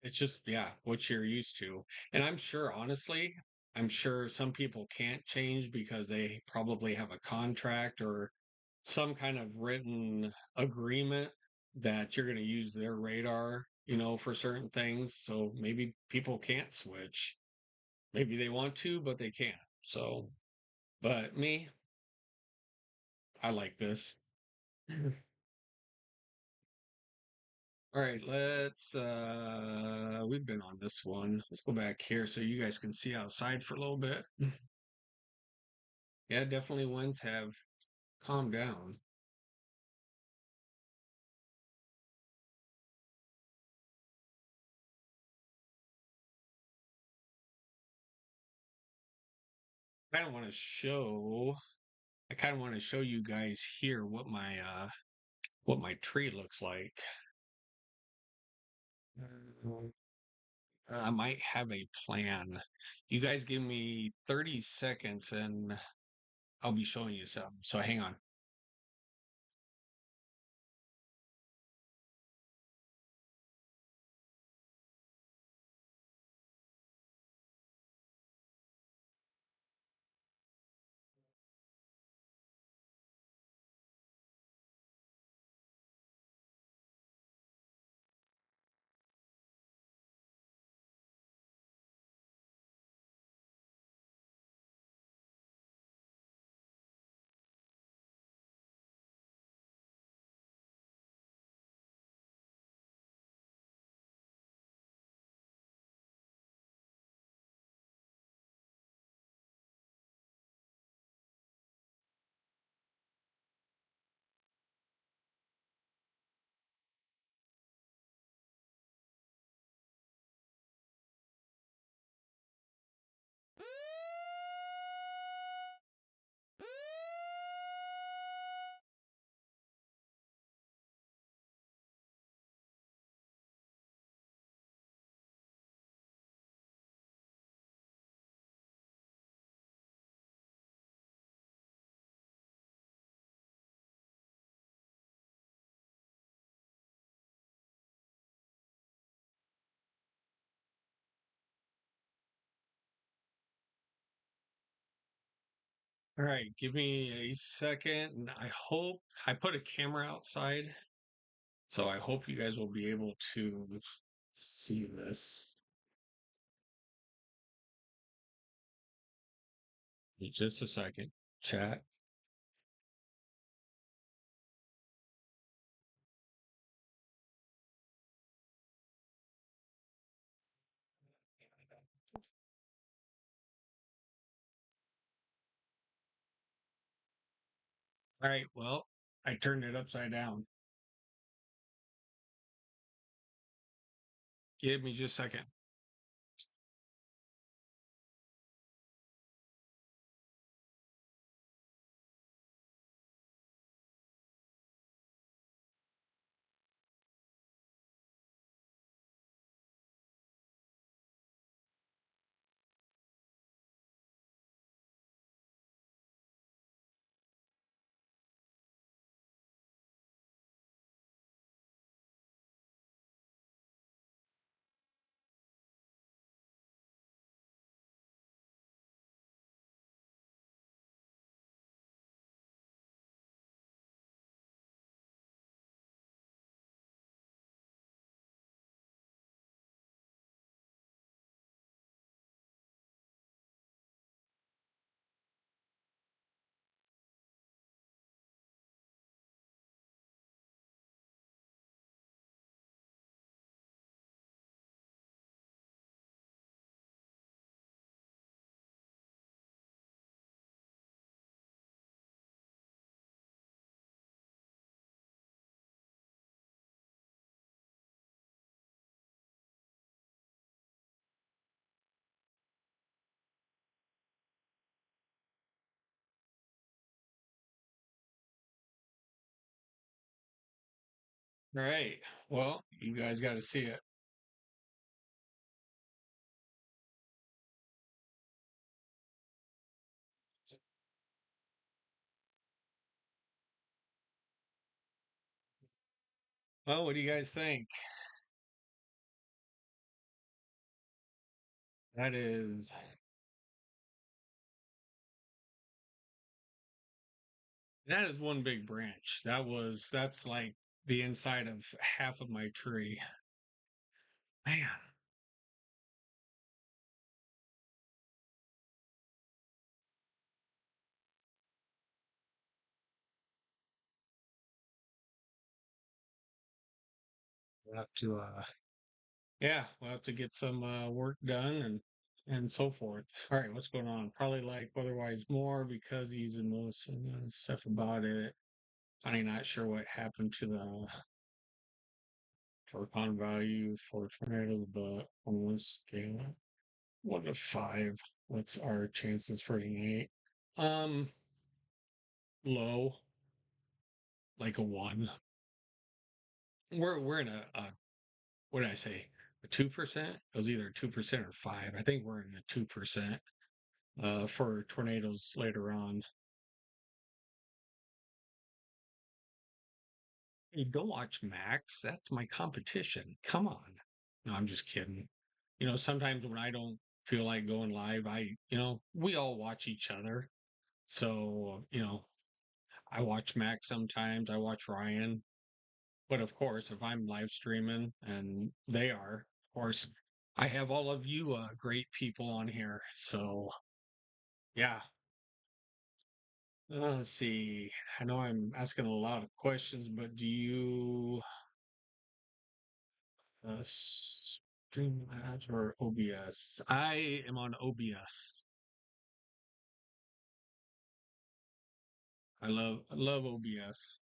S2: it's just, yeah, what you're used to. And I'm sure, honestly, I'm sure some people can't change because they probably have a contract or some kind of written agreement that you're going to use their radar, for certain things. So maybe people can't switch. Maybe they want to, but they can't. So, but me, I like this. All right, we've been on this one. Let's go back here so you guys can see outside for a little bit. Yeah, definitely winds have calmed down. I don't want to show I kind of want to show you guys here what my tree looks like. Mm, I might have a plan. You guys give me 30 seconds and I'll be showing you some. So hang on. All right, give me a second. And I hope I put a camera outside, so I hope you guys will be able to see this. Just a second, chat. All right, well, I turned it upside down. Give me just a second. All right. Well, you guys got to see it. Well, what do you guys think? That is one big branch. That's like the inside of half of my tree. Man, we'll have to yeah, we'll have to get some work done and so forth. All right, what's going on? Probably like otherwise more because using most and stuff about it. I'm not sure what happened to the Torcon value for tornadoes, but on this scale, 1 to 5, what's our chances for tonight? Um, Low, like a 1. We're in a what did I say? A 2%? It was either 2% or 5. I think we're in the 2% for tornadoes later on. Hey, don't watch Max. That's my competition. Come on. No, I'm just kidding. Sometimes when I don't feel like going live, we all watch each other. So, I watch Max sometimes, I watch Ryan. But of course, if I'm live streaming and they are, of course, I have all of you great people on here. So, yeah. Let's see. I know I'm asking a lot of questions, but do you Streamlabs or OBS? I am on OBS. I love OBS.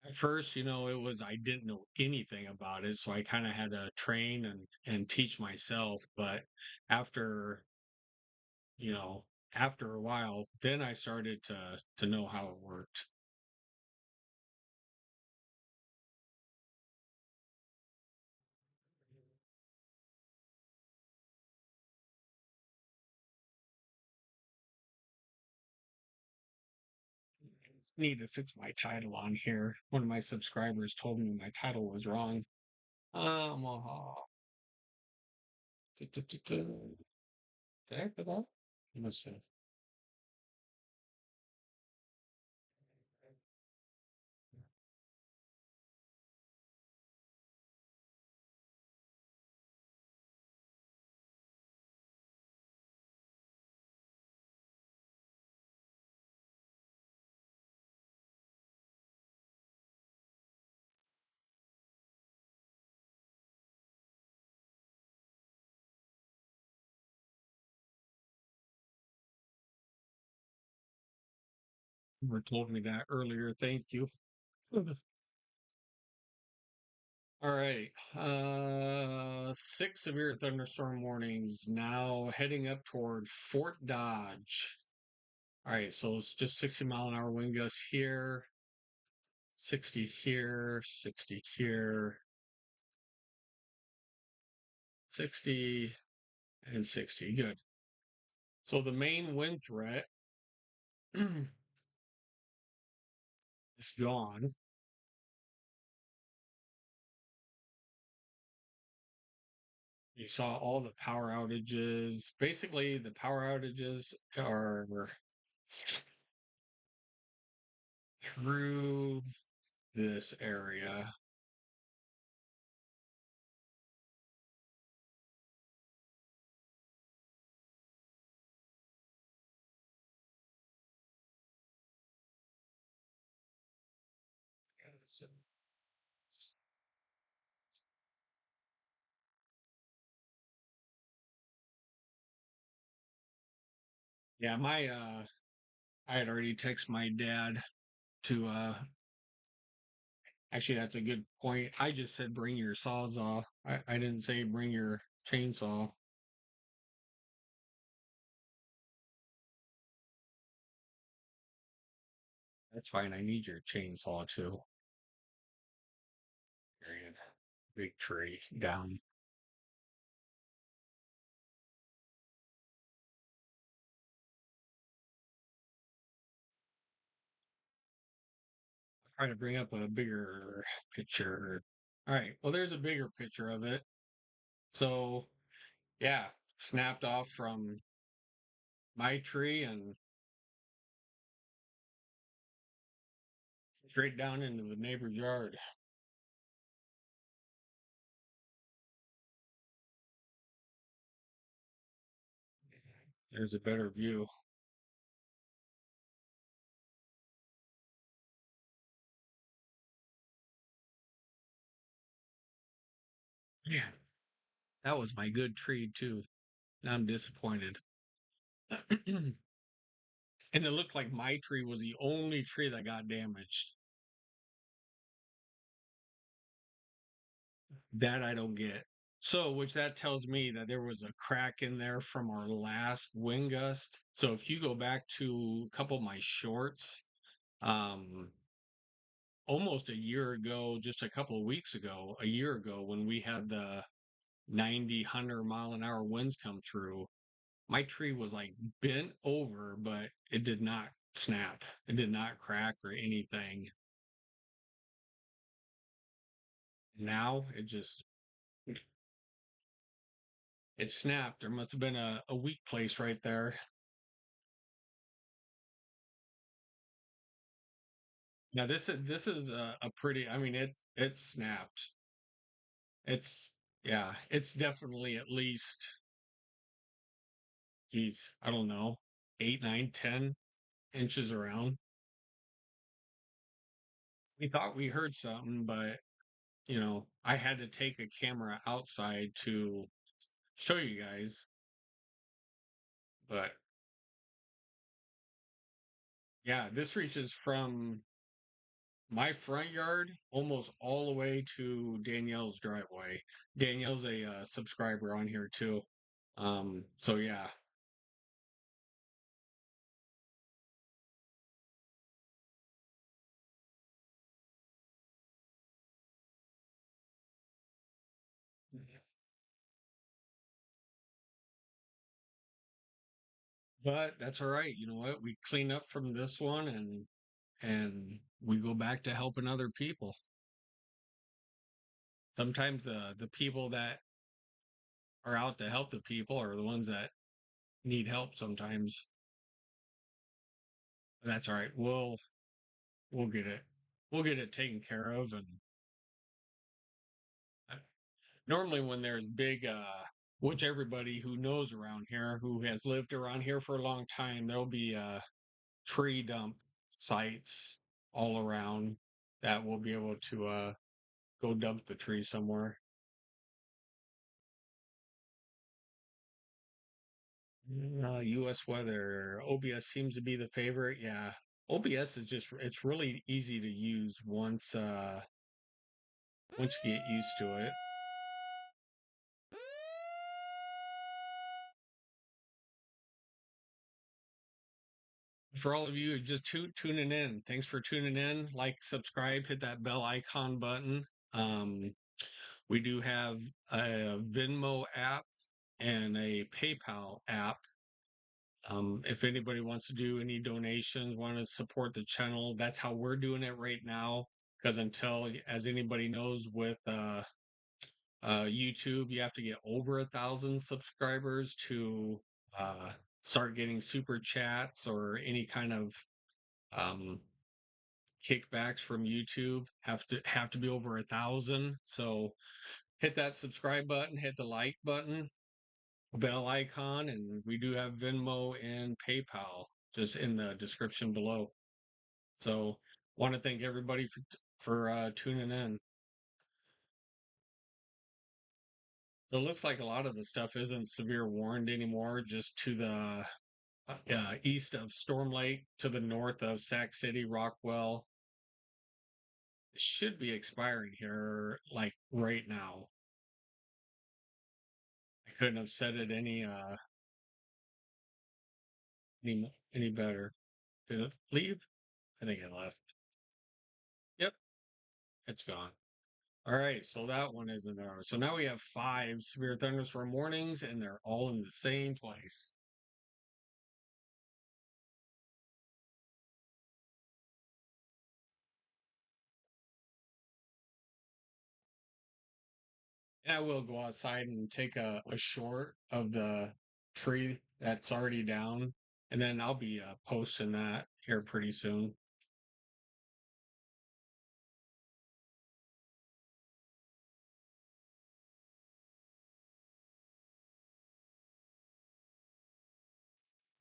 S2: At first, it was I didn't know anything about it, so I kind of had to train and teach myself. But after, you know, after a while, then I started to know how it worked. Need to fix my title on here. One of my subscribers told me my title was wrong. Omaha. Did I put that? I must have. You told me that earlier. Thank you. All All right. Six severe thunderstorm warnings now heading up toward Fort Dodge. All right, so it's just 60-mile-an-hour wind gusts here, 60 here, 60 here, 60 and 60. Good. So the main wind threat is gone. You saw all the power outages. Basically, the power outages are through this area. Yeah, I had already texted my dad to actually that's a good point. I just said bring your sawzall. I didn't say bring your chainsaw. That's fine. I need your chainsaw too. Period. Big tree down. Trying to bring up a bigger picture. All right. Well, there's a bigger picture of it. So yeah, snapped off from my tree and straight down into the neighbor's yard. There's a better view. Yeah, that was my good tree too. I'm disappointed. And it looked like my tree was the only tree that got damaged. That I don't get. So, which that tells me that there was a crack in there from our last wind gust. So, if you go back to a couple of my shorts, um, almost a year ago, just a couple of weeks ago, a year ago, when we had the 90, 100-mile-an-hour winds come through, my tree was like bent over, but it did not snap. It did not crack or anything. Now it snapped. There must have been a weak place right there. Now this is a pretty. I mean it snapped. It's yeah. It's definitely at least. Geez, I don't know, 8, 9, 10 inches around. We thought we heard something, but I had to take a camera outside to show you guys. But yeah, this reaches from my front yard almost all the way to Danielle's driveway. Danielle's a subscriber on here too. So yeah. But that's all right. You know what? We clean up from this one and we go back to helping other people. Sometimes the people that are out to help the people are the ones that need help sometimes. That's all right. We'll get it. We'll get it taken care of. And uh, normally when there's big which everybody who knows around here, who has lived around here for a long time, there'll be tree dump sites all around that we'll be able to go dump the tree somewhere. U.S. weather. OBS seems to be the favorite. Yeah. OBS is just, it's really easy to use once once you get used to it. For all of you just tuning in, thanks for tuning in. Like, subscribe, hit that bell icon button. Um, we do have a Venmo app and a PayPal app. If anybody wants to do any donations, want to support the channel, that's how we're doing it right now. Because until, as anybody knows, with YouTube, you have to get over 1,000 subscribers to uh, start getting super chats or any kind of um, kickbacks from YouTube. Have to be over 1,000. So hit that subscribe button, hit the like button, bell icon, and we do have Venmo and PayPal just in the description below. So want to thank everybody for tuning in. So it looks like a lot of the stuff isn't severe warned anymore, just to the east of Storm Lake, to the north of Sac City, Rockwell. It should be expiring here, like right now. I couldn't have said it any better. Did it leave? I think it left. Yep, it's gone. All right, so that one isn't there. So now we have 5 severe thunderstorm warnings, and they're all in the same place. And I will go outside and take a short of the tree that's already down, and then I'll be posting that here pretty soon.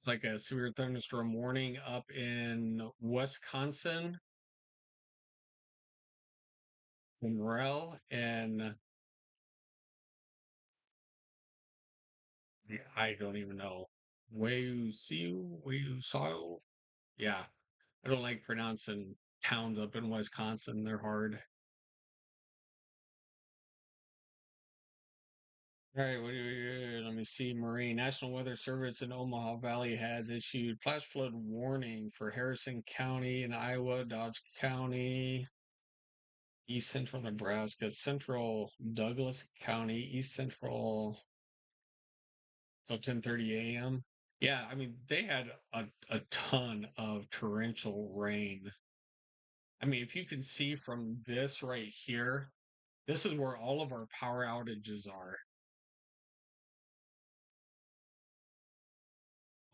S2: Like a severe thunderstorm warning up in Wisconsin, Monroe, and I don't even know. Wayusiu. Yeah, I don't like pronouncing towns up in Wisconsin. They're hard. All right, let me see. Marine National Weather Service in Omaha Valley has issued flash flood warning for Harrison County in Iowa, Dodge County, East Central Nebraska, Central Douglas County, East Central, so 10:30 a.m. Yeah, I mean they had a ton of torrential rain. I mean, if you can see from this right here, this is where all of our power outages are.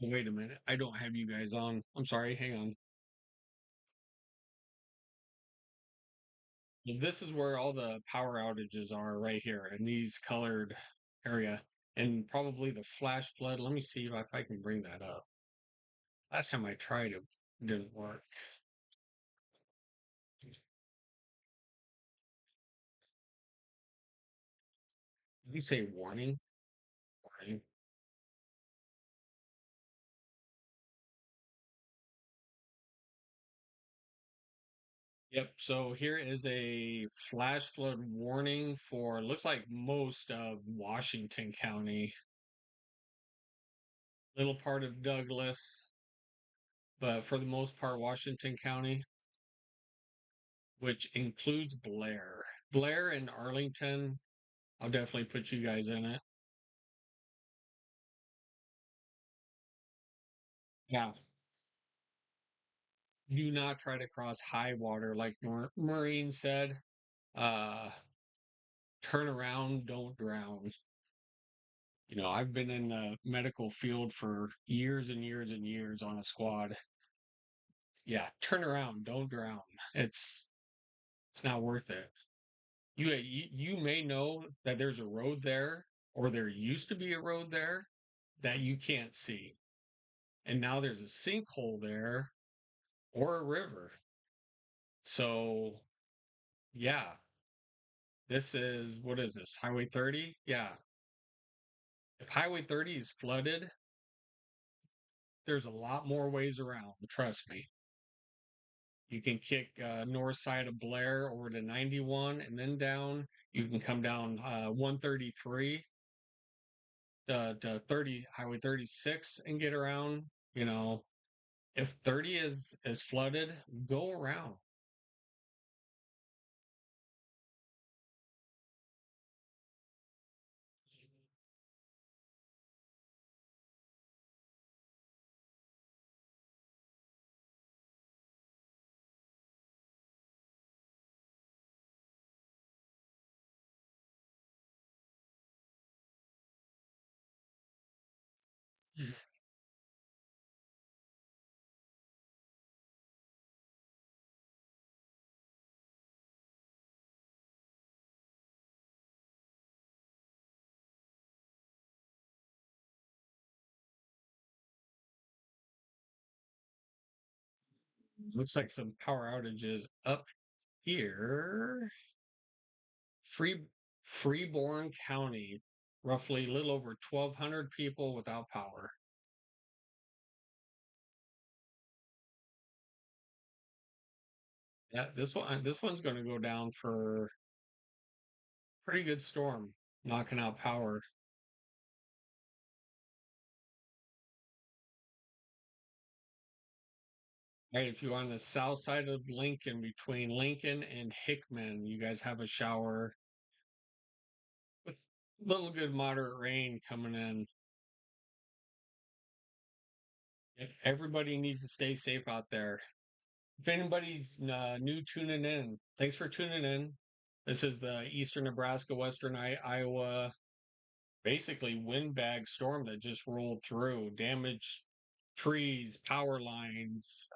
S2: Wait a minute, I don't have you guys on. I'm sorry, hang on. Well, this is where all the power outages are right here in these colored area. And probably the flash flood. Let me see if I can bring that up. Last time I tried it didn't work. Did you say warning? Warning. Yep. So here is a flash flood warning for looks like most of Washington County, little part of Douglas, but for the most part, Washington County, which includes Blair. Blair and Arlington, I'll definitely put you guys in it. Yeah. Do not try to cross high water, like Maureen said. Uh, turn around, don't drown. I've been in the medical field for years and years and years on a squad. Yeah, turn around, don't drown. It's not worth it. You may know that there's a road there, or there used to be a road there that you can't see, and now there's a sinkhole there or a river. So yeah, this is what is this? Highway 30? Yeah. If Highway 30 is flooded, there's a lot more ways around, trust me. You can kick north side of Blair over to 91 and then down. You can come down 133 to 30 Highway 36 and get around. You know, if 30 is flooded, go around. Looks like some power outages up here. Free Freeborn County, roughly a little over 1,200 people without power. Yeah, this one's going to go down for pretty good storm, knocking out power. Right, if you're on the south side of Lincoln, between Lincoln and Hickman, you guys have a shower with little good moderate rain coming in. Everybody needs to stay safe out there. If anybody's new tuning in, thanks for tuning in. This is the Eastern Nebraska, Western Iowa, basically windbag storm that just rolled through, damaged trees, power lines,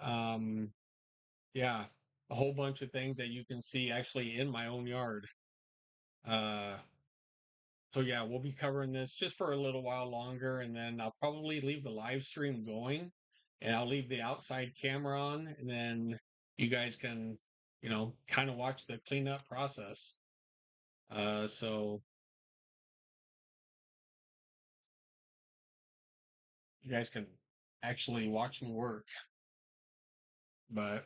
S2: yeah, a whole bunch of things that you can see actually in my own yard. Uh, so yeah, we'll be covering this just for a little while longer, and then I'll probably leave the live stream going, and I'll leave the outside camera on, and then you guys can, kind of watch the cleanup process. So you guys can actually watch me work. But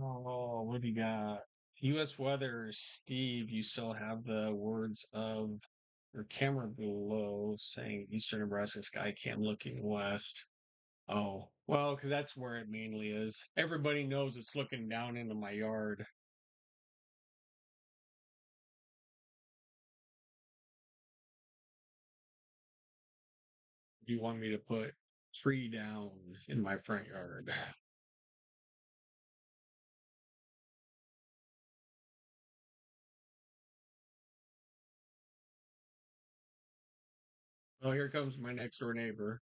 S2: oh, what do you got? U.S. weather, Steve. You still have the words of your camera below saying Eastern Nebraska sky cam looking west. Oh, well, because that's where it mainly is. Everybody knows it's looking down into my yard. Do you want me to put tree down in my front yard? Oh, here comes my next door neighbor.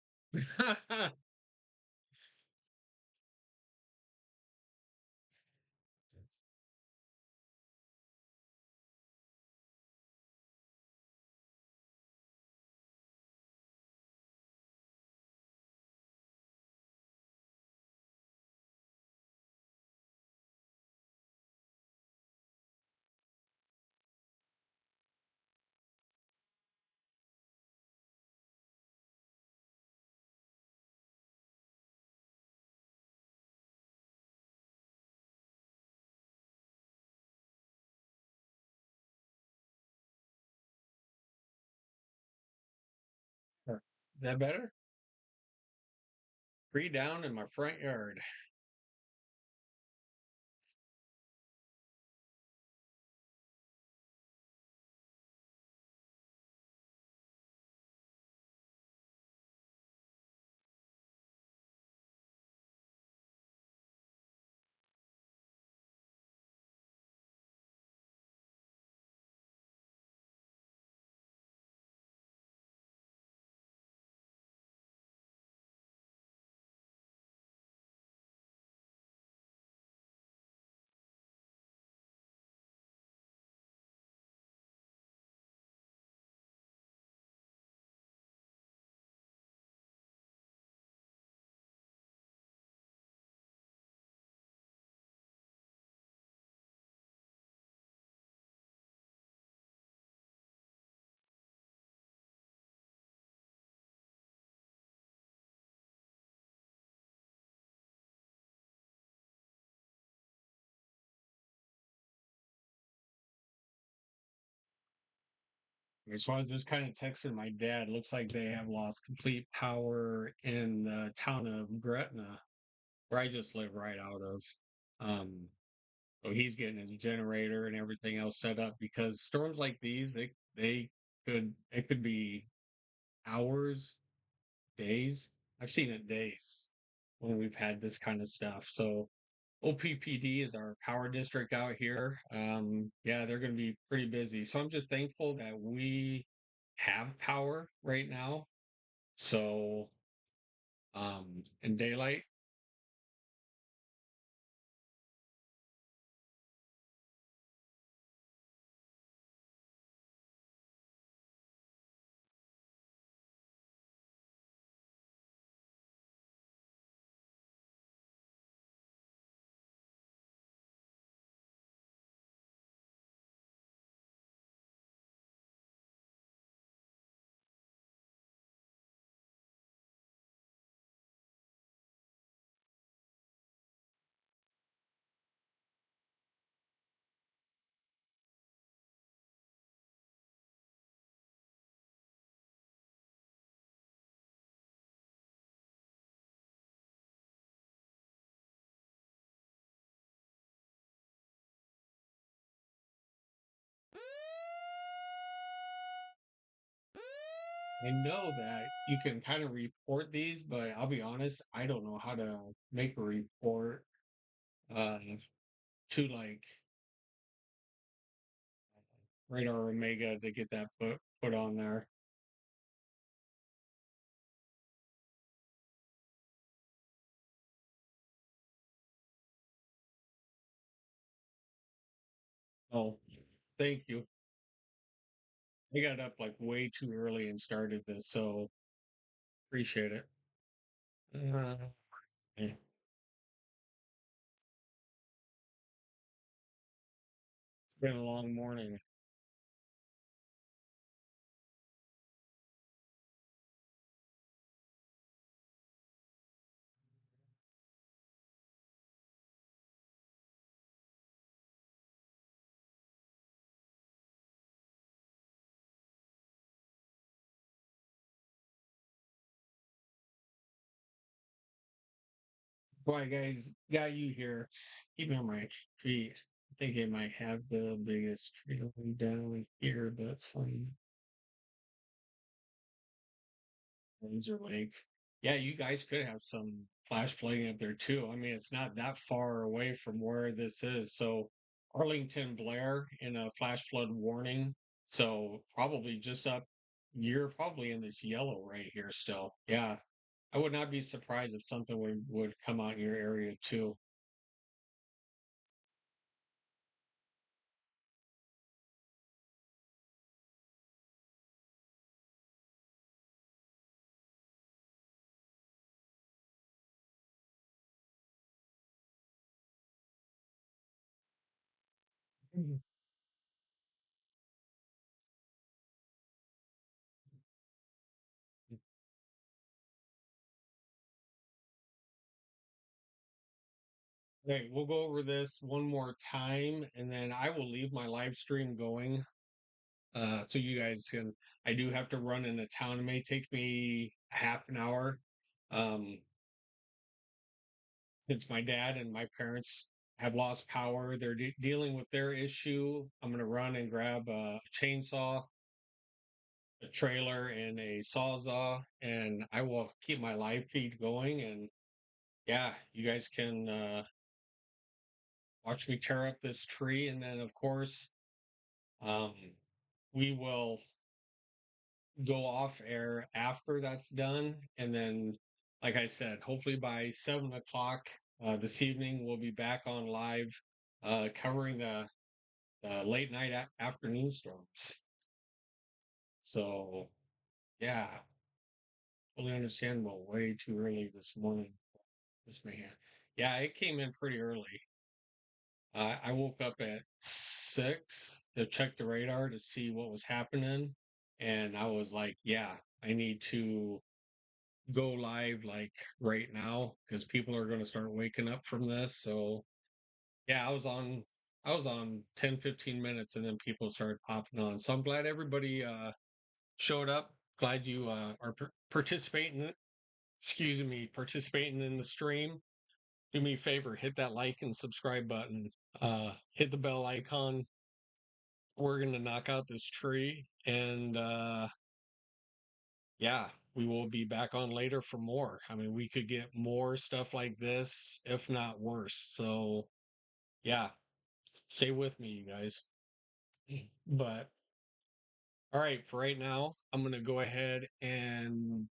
S2: Is that better? Tree down in my front yard. So I was just kind of texting my dad. Looks like they have lost complete power in the town of Gretna, where I just live right out of. Um, so he's getting his generator and everything else set up because storms like these, they it could be hours, days. I've seen it days when we've had this kind of stuff. So OPPD is our power district out here. Yeah, they're going to be pretty busy. So I'm just thankful that we have power right now. So, in daylight, I know that you can kind of report these, but I'll be honest, I don't know how to make a report uh, to like Radar Omega to get that put on there. Oh, thank you. I got up like way too early and started this, so appreciate it. Yeah. It's been a long morning. Why, guys, got you here. Keep on my feet. I think it might have the biggest tree down here, but some arms or legs. Yeah, you guys could have some flash flooding up there too. I mean, it's not that far away from where this is. So Arlington, Blair in a flash flood warning. So probably just up, you're probably in this yellow right here still. Yeah. I would not be surprised if something would come out in your area too. Mhm. Okay, we'll go over this one more time and then I will leave my live stream going. So you guys can, I do have to run into town. It may take me half an hour. Um, it's my dad and my parents have lost power. They're dealing with their issue. I'm going to run and grab a chainsaw, a trailer, and a sawzall, and I will keep my live feed going. And yeah, you guys can watch me tear up this tree. And then, of course, um, we will go off air after that's done. And then, like I said, hopefully by 7 o'clock this evening, we'll be back on live covering the late night afternoon storms. So, yeah, fully understandable. Way too early this morning. This man. Yeah, it came in pretty early. I woke up at 6 to check the radar to see what was happening. And I was like, yeah, I need to go live like right now because people are going to start waking up from this. So yeah, I was on 10, 15 minutes and then people started popping on. So I'm glad everybody showed up. Glad you are participating. Excuse me, participating in the stream. Do me a favor, hit that like and subscribe button. Hit the bell icon. We're gonna knock out this tree, and yeah, we will be back on later for more. I mean, we could get more stuff like this, if not worse. So yeah, stay with me, you guys. But all right, for right now, I'm gonna go ahead and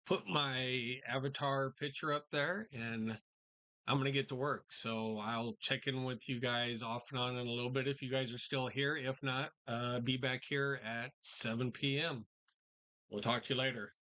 S2: put my avatar picture up there, and I'm gonna get to work. So I'll check in with you guys off and on in a little bit if you guys are still here. If not, be back here at 7 p.m. We'll talk to you later.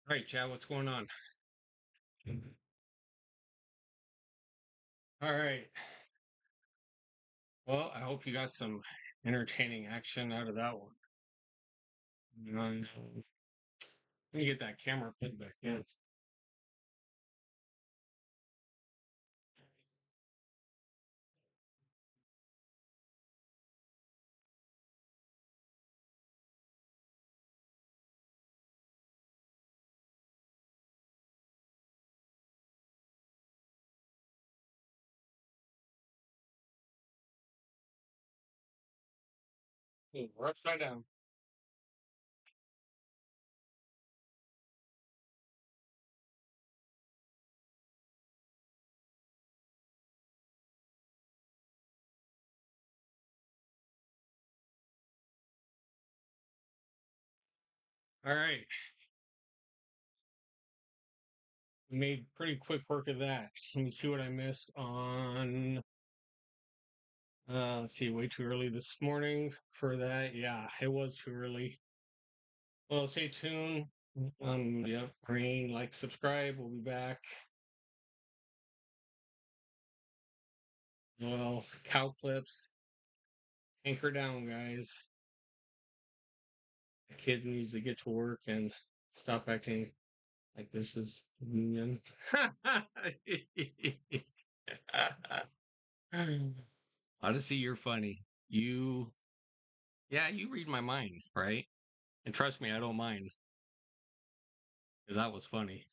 S2: All right, Chad, what's going on? All right. Well, I hope you got some entertaining action out of that one. Let me get that camera put back in. We're upside down. All right. We made pretty quick work of that. Let me see what I missed on. Let's see, way too early this morning for that. Yeah, it was too early. Well, stay tuned. Yep, green, like, subscribe. We'll be back. Well, cow clips. Anchor down, guys. The kid needs to get to work and stop acting like this is union. Honestly, you're funny. Yeah, you read my mind, right? And trust me, I don't mind because that was funny.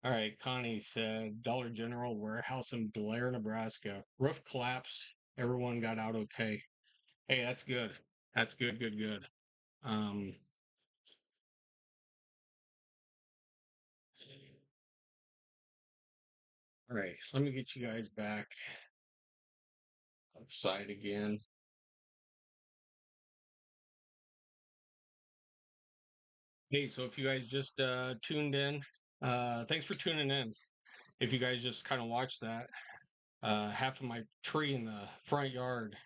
S2: All right, Connie said Dollar General warehouse in Blair, Nebraska. Roof collapsed. Everyone got out okay. Hey, that's good. That's good, good, good. Um, all right, let me get you guys back outside again. Hey, so if you guys just tuned in, thanks for tuning in. If you guys just kind of watched that, half of my tree in the front yard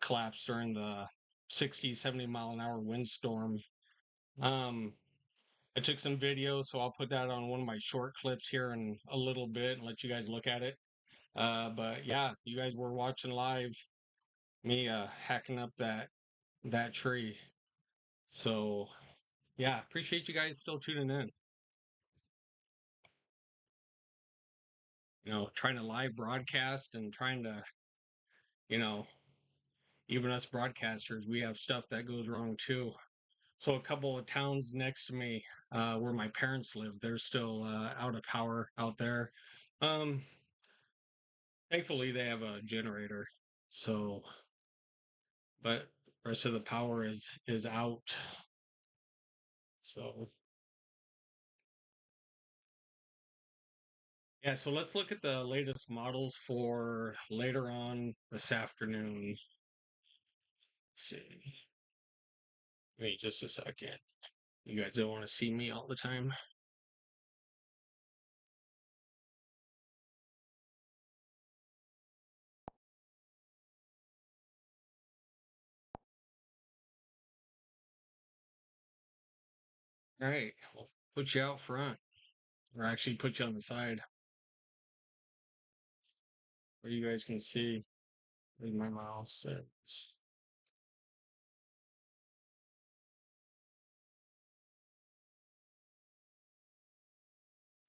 S2: collapsed during the 60, 70 mile an hour windstorm. Um, I took some video, so I'll put that on one of my short clips here in a little bit and let you guys look at it. But yeah, you guys were watching live me hacking up that tree. So yeah, appreciate you guys still tuning in. Trying to live broadcast and trying to, you know, even us broadcasters, we have stuff that goes wrong too. So a couple of towns next to me, where my parents live, they're still out of power out there. Um, Thankfully they have a generator. So, but rest of the power is out. So yeah, so let's look at the latest models for later on this afternoon. Let's see. Wait just a second. You guys don't want to see me all the time. All right, we'll put you out front, or actually put you on the side where you guys can see where my mouse is.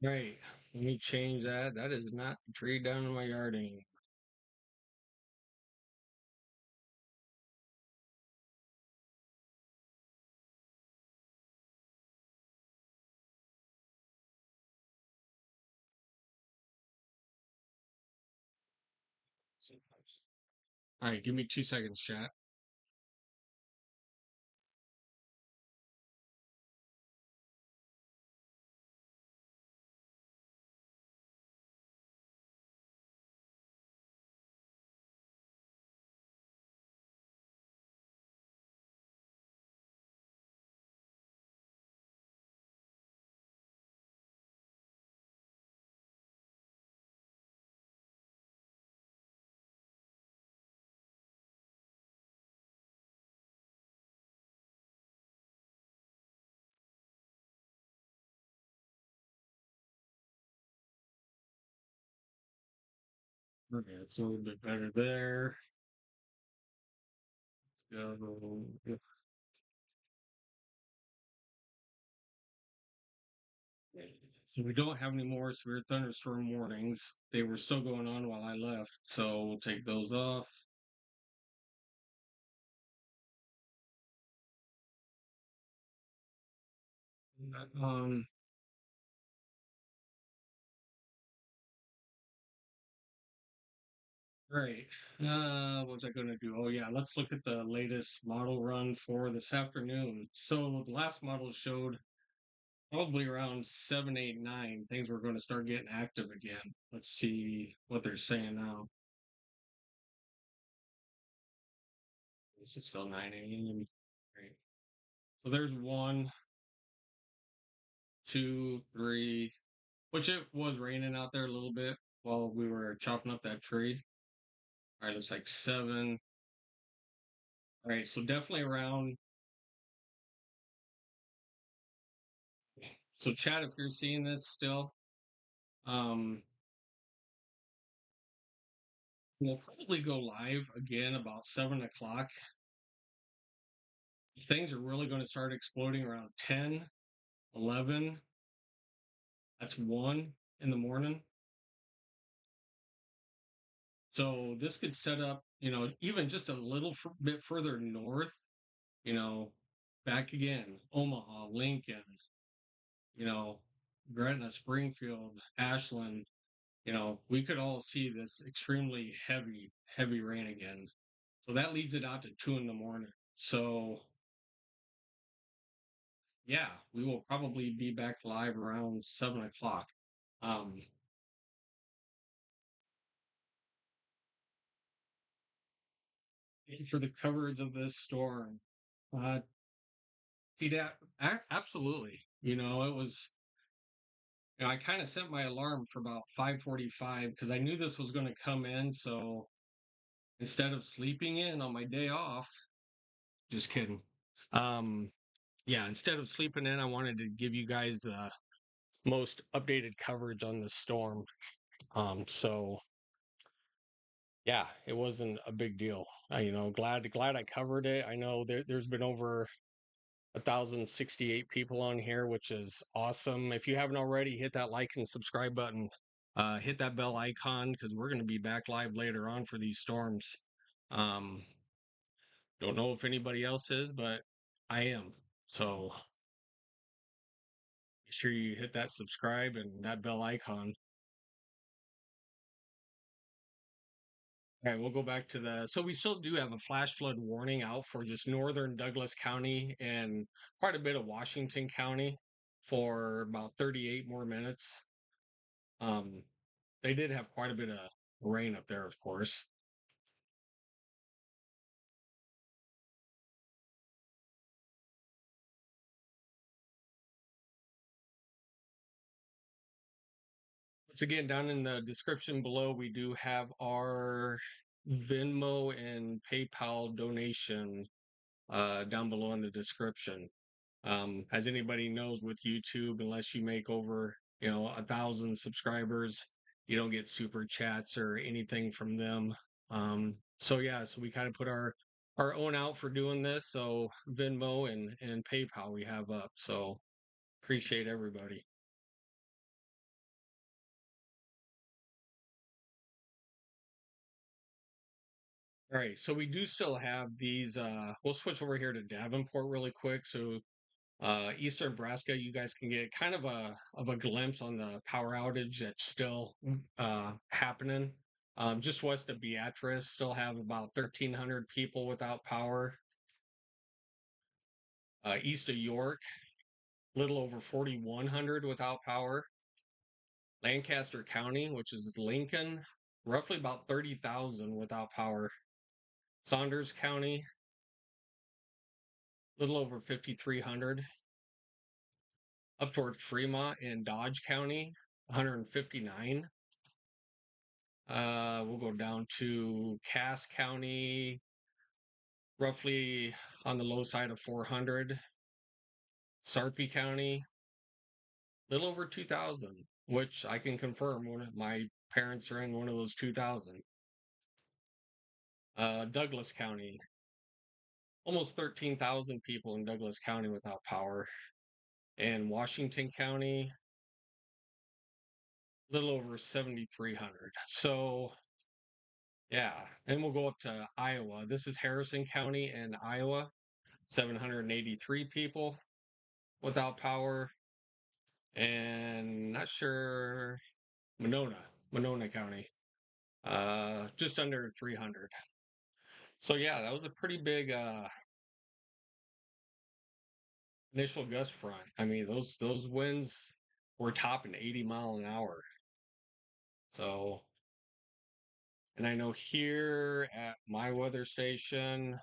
S2: Right, let me change that. That is not the tree down in my yard anymore. All right, give me 2 seconds, chat. Okay, it's a little bit better there. So, yeah. So we don't have any more severe thunderstorm warnings. They were still going on while I left, so we'll take those off. Um, right. What was I going to do? Oh yeah, let's look at the latest model run for this afternoon. So the last model showed probably around 7, 8, 9, things were going to start getting active again. Let's see what they're saying now. This is still 9 a.m. Right. So there's one, two, three, which it was raining out there a little bit while we were chopping up that tree. All right, looks like seven. All right, so definitely around. So Chad, if you're seeing this still, um, we'll probably go live again about 7 o'clock. Things are really going to start exploding around 10, 11. That's 1 in the morning. So this could set up, even just a little bit further north, you know, back again, Omaha, Lincoln, you know, Gretna, Springfield, Ashland, we could all see this extremely heavy, heavy rain again. So that leads it out to 2 in the morning. So yeah, we will probably be back live around 7 o'clock. Um, for the coverage of this storm, uh, absolutely. It was. I kind of set my alarm for about 5:45 because I knew this was going to come in. So instead of sleeping in on my day off, just kidding. Um, yeah, instead of sleeping in, I wanted to give you guys the most updated coverage on the storm. So yeah, it wasn't a big deal. Glad I covered it. I know there's been over 1,068 people on here, which is awesome. If you haven't already, hit that like and subscribe button. Hit that bell icon because we're going to be back live later on for these storms. Um, don't know if anybody else is, but I am. So make sure you hit that subscribe and that bell icon. All right, we'll go back to so we still do have a flash flood warning out for just northern Douglas County and quite a bit of Washington County for about 38 more minutes. Um, they did have quite a bit of rain up there, of course. Once again, down in the description below, we do have our Venmo and PayPal donation down below in the description. As anybody knows with YouTube, unless you make over 1,000 subscribers, you don't get super chats or anything from them. So yeah, so we kind of put our own out for doing this. So Venmo and PayPal we have up. So appreciate everybody. All right, so we do still have these. We'll switch over here to Davenport really quick. So Eastern Nebraska, you guys can get kind of a glimpse on the power outage that's still happening. Just west of Beatrice, still have about 1,300 people without power. East of York, little over 4,100 without power. Lancaster County, which is Lincoln, roughly about 30,000 without power. Saunders County, little over 5,300. Up toward Fremont and Dodge County, 159. We'll go down to Cass County, roughly on the low side of 400. Sarpy County, little over 2,000, which I can confirm. One of my parents are in one of those 2000. Douglas County, almost 13,000 people in Douglas County without power. And Washington County, a little over 7,300. So, yeah. And we'll go up to Iowa. This is Harrison County in Iowa, 783 people without power. And not sure, Monona, Monona County, just under 300. So, yeah, that was a pretty big initial gust front. I mean, those winds were topping 80 mile an hour. So, and I know here at my weather station,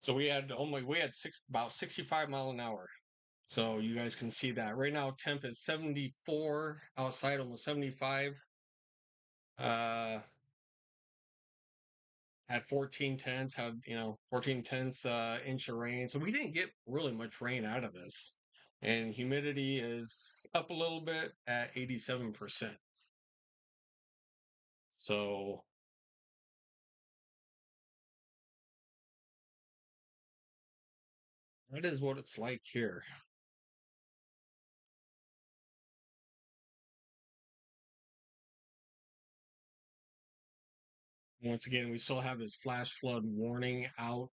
S2: so we had about 65 mile an hour. So you guys can see that right now. Temp is 74 outside, almost 75. Uh, had 14 tenths, had 14 tenths inch of rain. So we didn't get really much rain out of this, and humidity is up a little bit at 87%. So that is what it's like here. Once again, we still have this flash flood warning out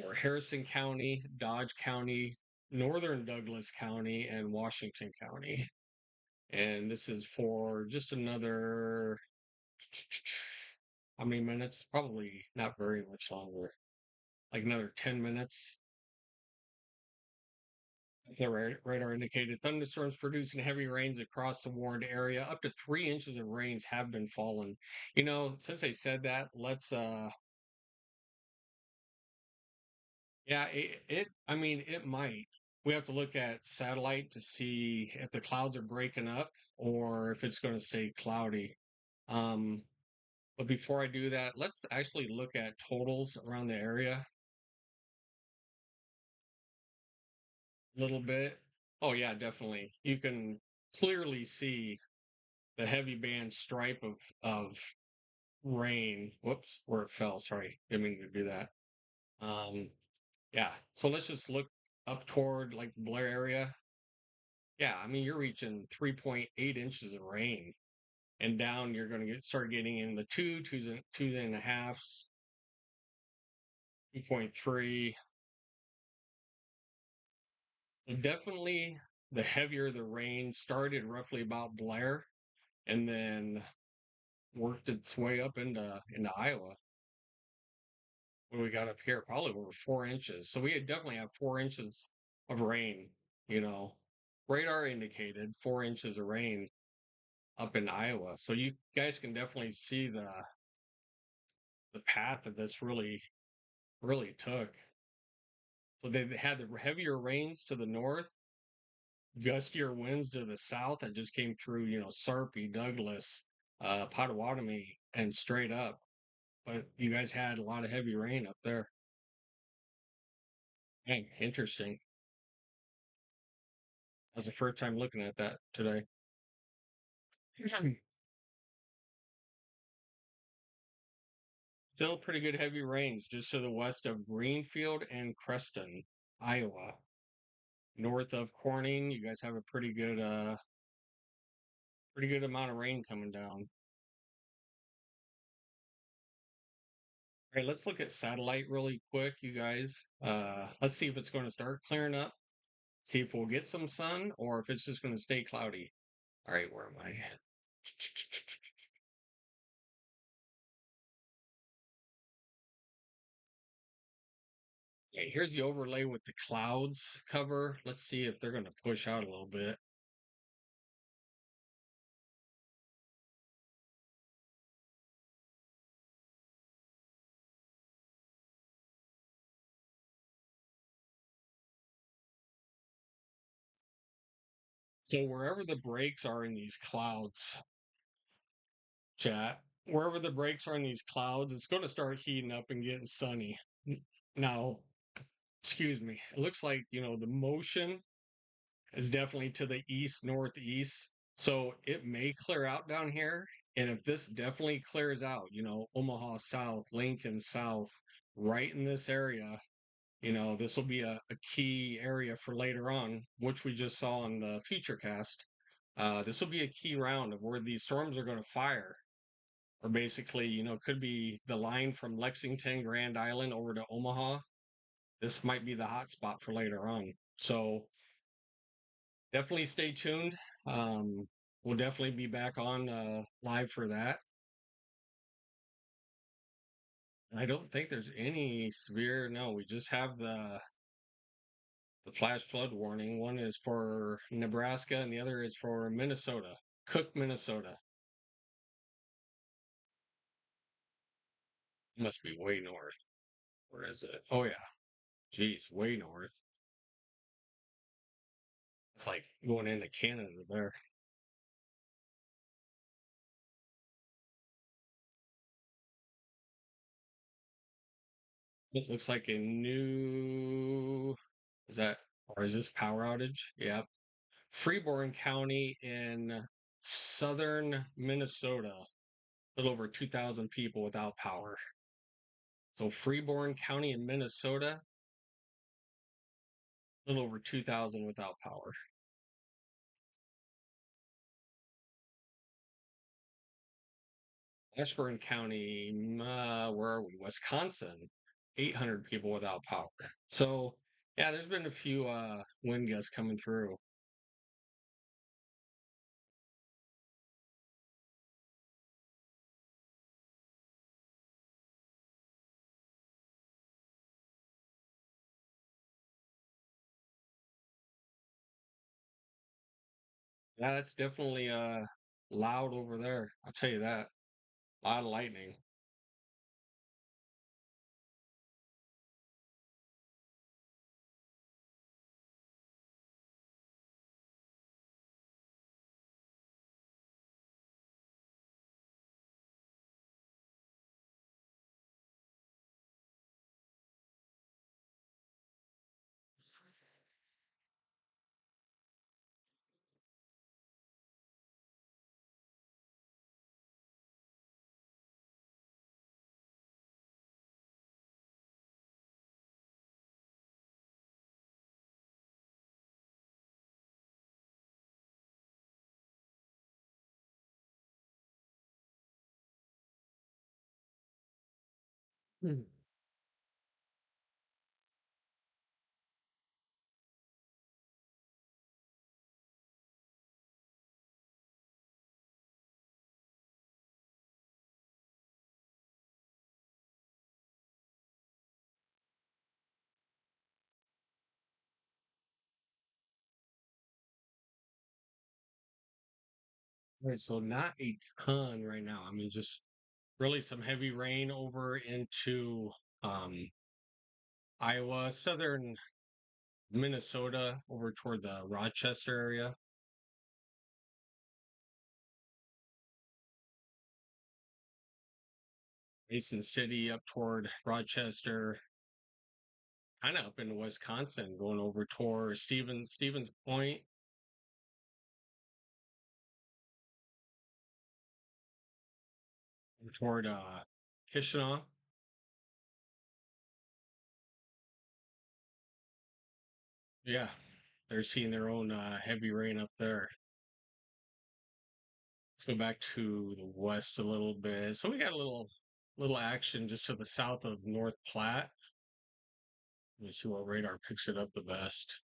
S2: for Harrison County, Dodge County, Northern Douglas County, and Washington County. And this is for just another, how many minutes? Probably not very much longer, like another 10 minutes. The radar indicated thunderstorms producing heavy rains across the warned area. Up to 3 inches of rains have been fallen. Since they said that, let's yeah, I mean, it might. We have to look at satellite to see if the clouds are breaking up or if it's going to stay cloudy. Um, but before I do that, let's actually look at totals around the area a little bit. Oh yeah, definitely. You can clearly see the heavy band stripe of rain. Whoops, where it fell. Sorry, didn't mean to do that. Um, yeah. So let's just look up toward like the Blair area. Yeah, I mean, you're reaching 3.8 inches of rain, and down you're going to start getting in the two and a halfs, 2.3. Definitely, the heavier the rain started roughly about Blair, and then worked its way up into Iowa. What do we got up here? Probably over 4 inches. So we definitely have 4 inches of rain. You know, radar indicated 4 inches of rain up in Iowa. So you guys can definitely see the path that this really took. So they had the heavier rains to the north, gustier winds to the south that just came through, Sarpy, Douglas, Potawatomi, and straight up. But you guys had a lot of heavy rain up there. Dang, interesting. That's the first time looking at that today. Still pretty good heavy rains just to the west of Greenfield and Creston, Iowa. North of Corning, you guys have a pretty good amount of rain coming down. All right, let's look at satellite really quick, you guys. Let's see if it's going to start clearing up. See if we'll get some sun or if it's just going to stay cloudy. All right, where am I? Okay, here's the overlay with the clouds cover. Let's see if they're going to push out a little bit. So wherever the breaks are in these clouds, chat, wherever the breaks are in these clouds, it's going to start heating up and getting sunny. Now, excuse me, it looks like, the motion is definitely to the east, northeast. So it may clear out down here. And if this definitely clears out, Omaha South, Lincoln South, right in this area, this will be a key area for later on, which we just saw on the future cast. This will be a key round of where these storms are going to fire, or basically, could be the line from Lexington, Grand Island over to Omaha. This might be the hot spot for later on. So definitely stay tuned. Um, we'll definitely be back on live for that. I don't think there's any severe. No, we just have the flash flood warning. One is for Nebraska, and the other is for Minnesota, Cook, Minnesota. Must be way north. Where is it? Oh yeah, geez, way north. It's like going into Canada there. It looks like a new. Is that or is this power outage? Yep. Freeborn County in southern Minnesota, a little over 2,000 people without power. So Freeborn County in Minnesota, a little over 2,000 without power. Ashburn County, where are we? Wisconsin, 800 people without power. So yeah, there's been a few wind gusts coming through. Yeah, that's definitely loud over there. I'll tell you that. A lot of lightning. Hmm. Right, so not a ton right now. I mean, just really some heavy rain over into um, Iowa, southern Minnesota, over toward the Rochester area, Mason City up toward Rochester, kind of up into Wisconsin, going over toward Stevens Point, toward Kishina. Yeah, they're seeing their own heavy rain up there. Let's go back to the west a little bit. So we got a little action just to the south of North Platte. Let me see what radar picks it up the best.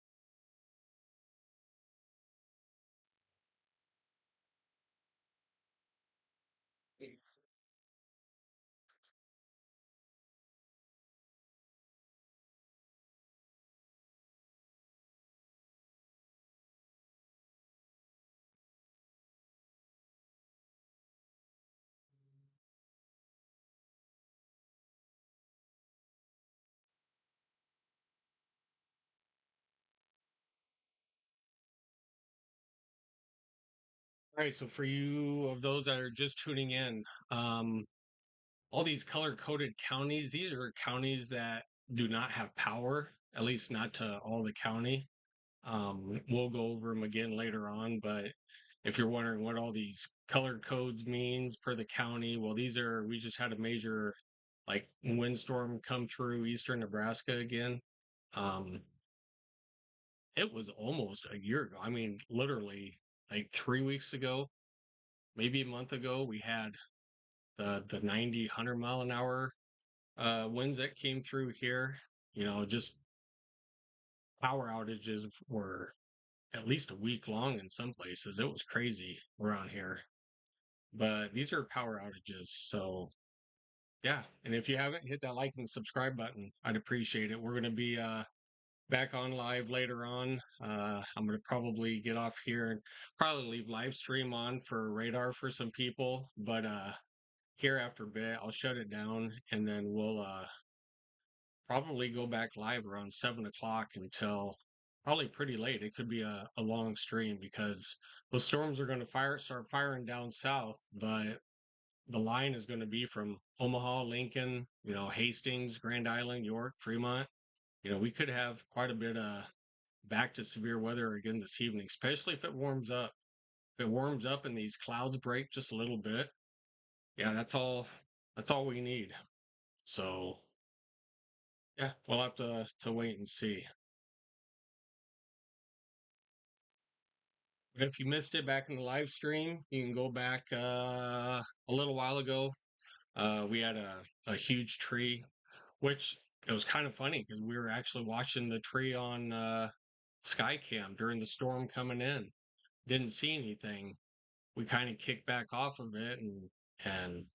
S2: All right, so for you of those that are just tuning in, all these color coded counties, these are counties that do not have power, at least not to all the county. We'll go over them again later on, but if you're wondering what all these colored codes means per the county, well, we just had a major like windstorm come through eastern Nebraska again. Um, it was almost a year ago. I mean, literally like 3 weeks ago, maybe a month ago, we had the 90, 100 mile an hour winds that came through here. Just power outages were at least a week long in some places. It was crazy around here. But these are power outages. So, yeah. And if you haven't, hit that like and subscribe button. I'd appreciate it. We're going to be back on live later on. I'm going to probably get off here and probably leave live stream on for radar for some people. But here after a bit, I'll shut it down and then we'll probably go back live around 7 o'clock until probably pretty late. It could be a long stream because those storms are going to start firing down south, but the line is going to be from Omaha, Lincoln, Hastings, Grand Island, York, Fremont. We could have quite a bit of back to severe weather again this evening, especially if it warms up. If it warms up and these clouds break just a little bit, yeah, that's all we need. So yeah, we'll have to wait and see. But if you missed it back in the live stream, you can go back a little while ago. We had a huge tree, which it was kind of funny because we were actually watching the tree on Skycam during the storm coming in. Didn't see anything. We kind of kicked back off of it, and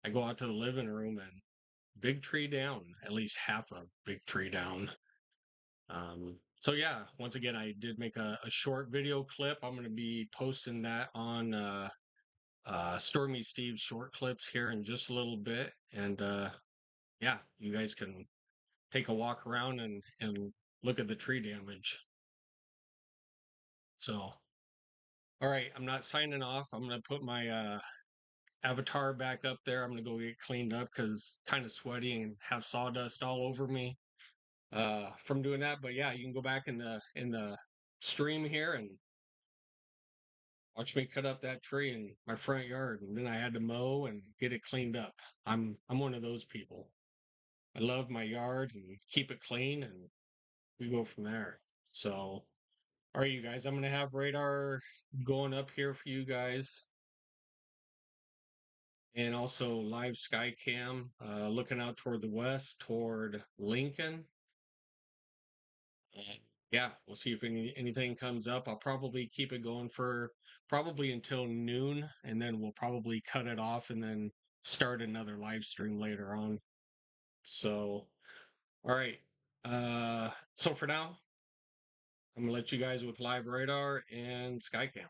S2: I go out to the living room and big tree down, at least half a big tree down. So yeah, once again, I did make a short video clip. I'm going to be posting that on Stormy Steve's short clips here in just a little bit. And yeah, you guys can take a walk around and look at the tree damage. So, all right, I'm not signing off. I'm going to put my avatar back up there. I'm going to go get cleaned up because kind of sweaty and have sawdust all over me from doing that. But yeah, you can go back in the stream here and watch me cut up that tree in my front yard, and then I had to mow and get it cleaned up. I'm one of those people. I love my yard and keep it clean, and we go from there. So, all right, you guys, I'm gonna have radar going up here for you guys, and also live sky cam looking out toward the west, toward Lincoln. And yeah, we'll see if anything comes up. I'll probably keep it going for probably until noon, and then we'll probably cut it off and then start another live stream later on. So, all right. So for now, I'm gonna let you guys with live radar and Skycam.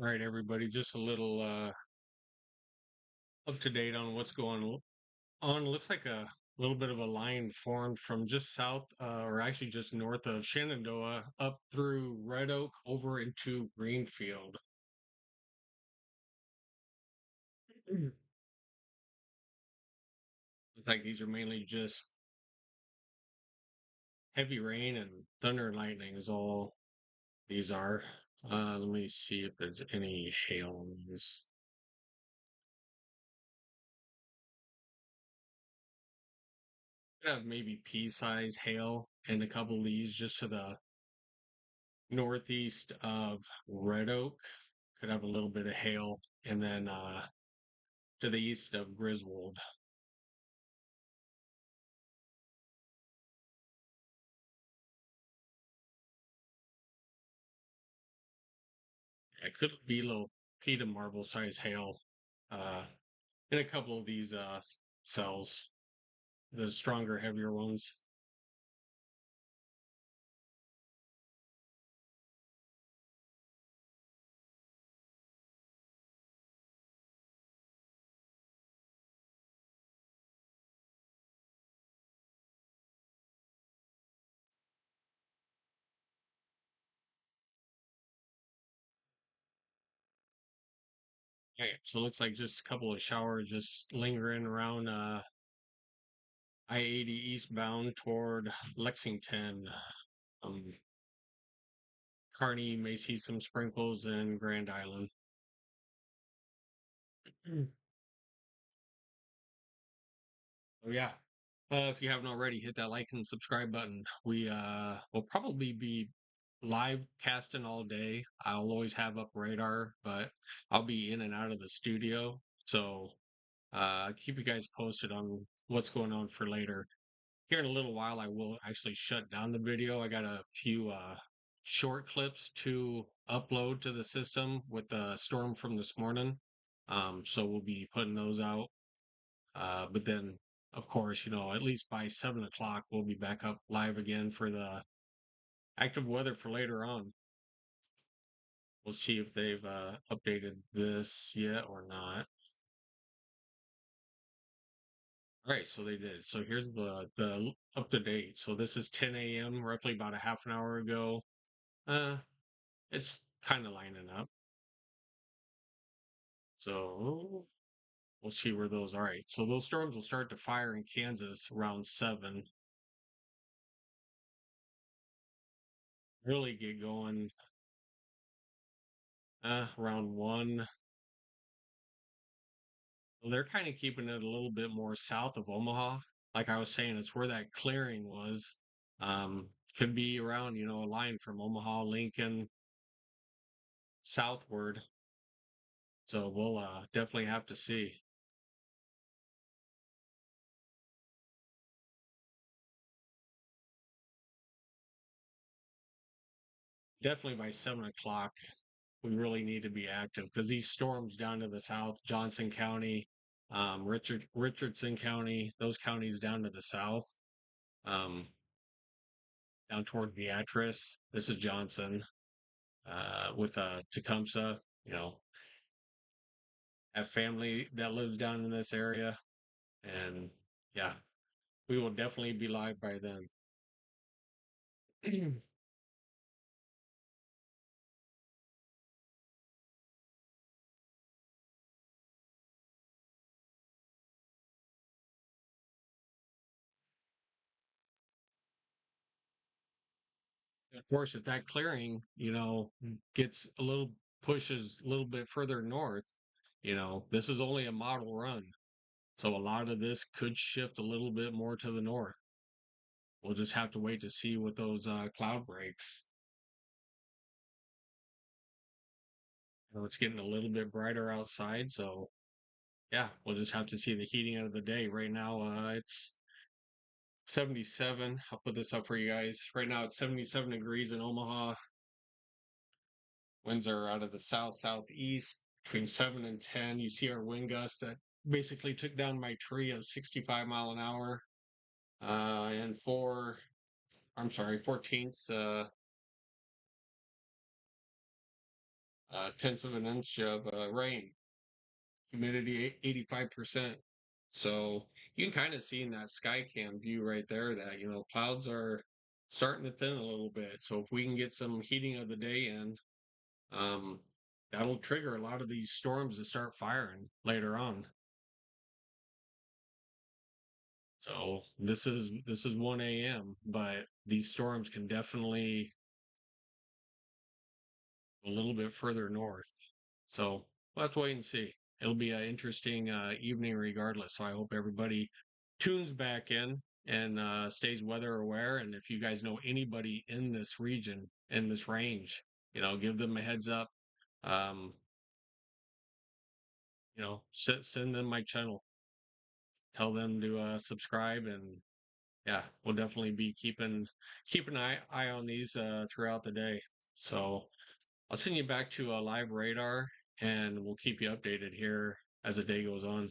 S2: Right, everybody, just a little up to date on what's going on. Looks like a little bit of a line formed from just south, or actually just north of Shenandoah, up through Red Oak over into Greenfield. Mm. Looks like these are mainly just heavy rain and thunder and lightning is all these are. Let me see if there's any hail on these. Could have maybe pea-sized hail and a couple of these just to the northeast of Red Oak. Could have a little bit of hail, and then to the east of Griswold. It could be a little Peter marble size hail uh, in a couple of these cells, the stronger, heavier ones. Okay, so it looks like just a couple of showers just lingering around I-80 eastbound toward Lexington. Um, Kearney may see some sprinkles in Grand Island. Oh yeah. If you haven't already, hit that like and subscribe button. We will probably be live casting all day. I'll always have up radar, but I'll be in and out of the studio. So keep you guys posted on what's going on for later. Here in a little while, I will actually shut down the video. I got a few short clips to upload to the system with the storm from this morning. So we'll be putting those out. But then, of course, at least by 7 o'clock, we'll be back up live again for the active weather for later on. We'll see if they've updated this yet or not. All right, so they did. So here's the up to date. So this is 10 a.m., roughly about a half an hour ago. Uh, it's kind of lining up. So we'll see where those. All right, so those storms will start to fire in Kansas around 7. Really get going around 1. Well, they're kind of keeping it a little bit more south of Omaha. Like I was saying, it's where that clearing was. Could be around, a line from Omaha, Lincoln, southward. So we'll definitely have to see. Definitely by 7 o'clock, we really need to be active because these storms down to the south, Johnson County, Richardson County, those counties down to the south, um, down toward Beatrice. This is Johnson, with Tecumseh. Have family that lives down in this area, and yeah, we will definitely be live by then. Of course, if that clearing, gets pushes a little bit further north, this is only a model run. So a lot of this could shift a little bit more to the north. We'll just have to wait to see with those cloud breaks. It's getting a little bit brighter outside, so yeah, we'll just have to see the heating of the day. Right now, it's 77. I'll put this up for you guys. Right now, it's 77 degrees in Omaha. Winds are out of the south southeast between 7 and 10. You see our wind gusts that basically took down my tree of 65 mile an hour. And I'm sorry, 14th tenths of an inch of rain, humidity 85%. So you can kind of see in that sky cam view right there that, clouds are starting to thin a little bit. So if we can get some heating of the day in, um, that'll trigger a lot of these storms to start firing later on. So this is 1 a.m., but these storms can definitely a little bit further north. So let's wait and see. It'll be an interesting evening regardless. So I hope everybody tunes back in and stays weather aware. And if you guys know anybody in this region, in this range, give them a heads up. Um, send them my channel. Tell them to subscribe, and yeah, we'll definitely be keep an eye on these throughout the day. So I'll send you back to a live radar, and we'll keep you updated here as the day goes on.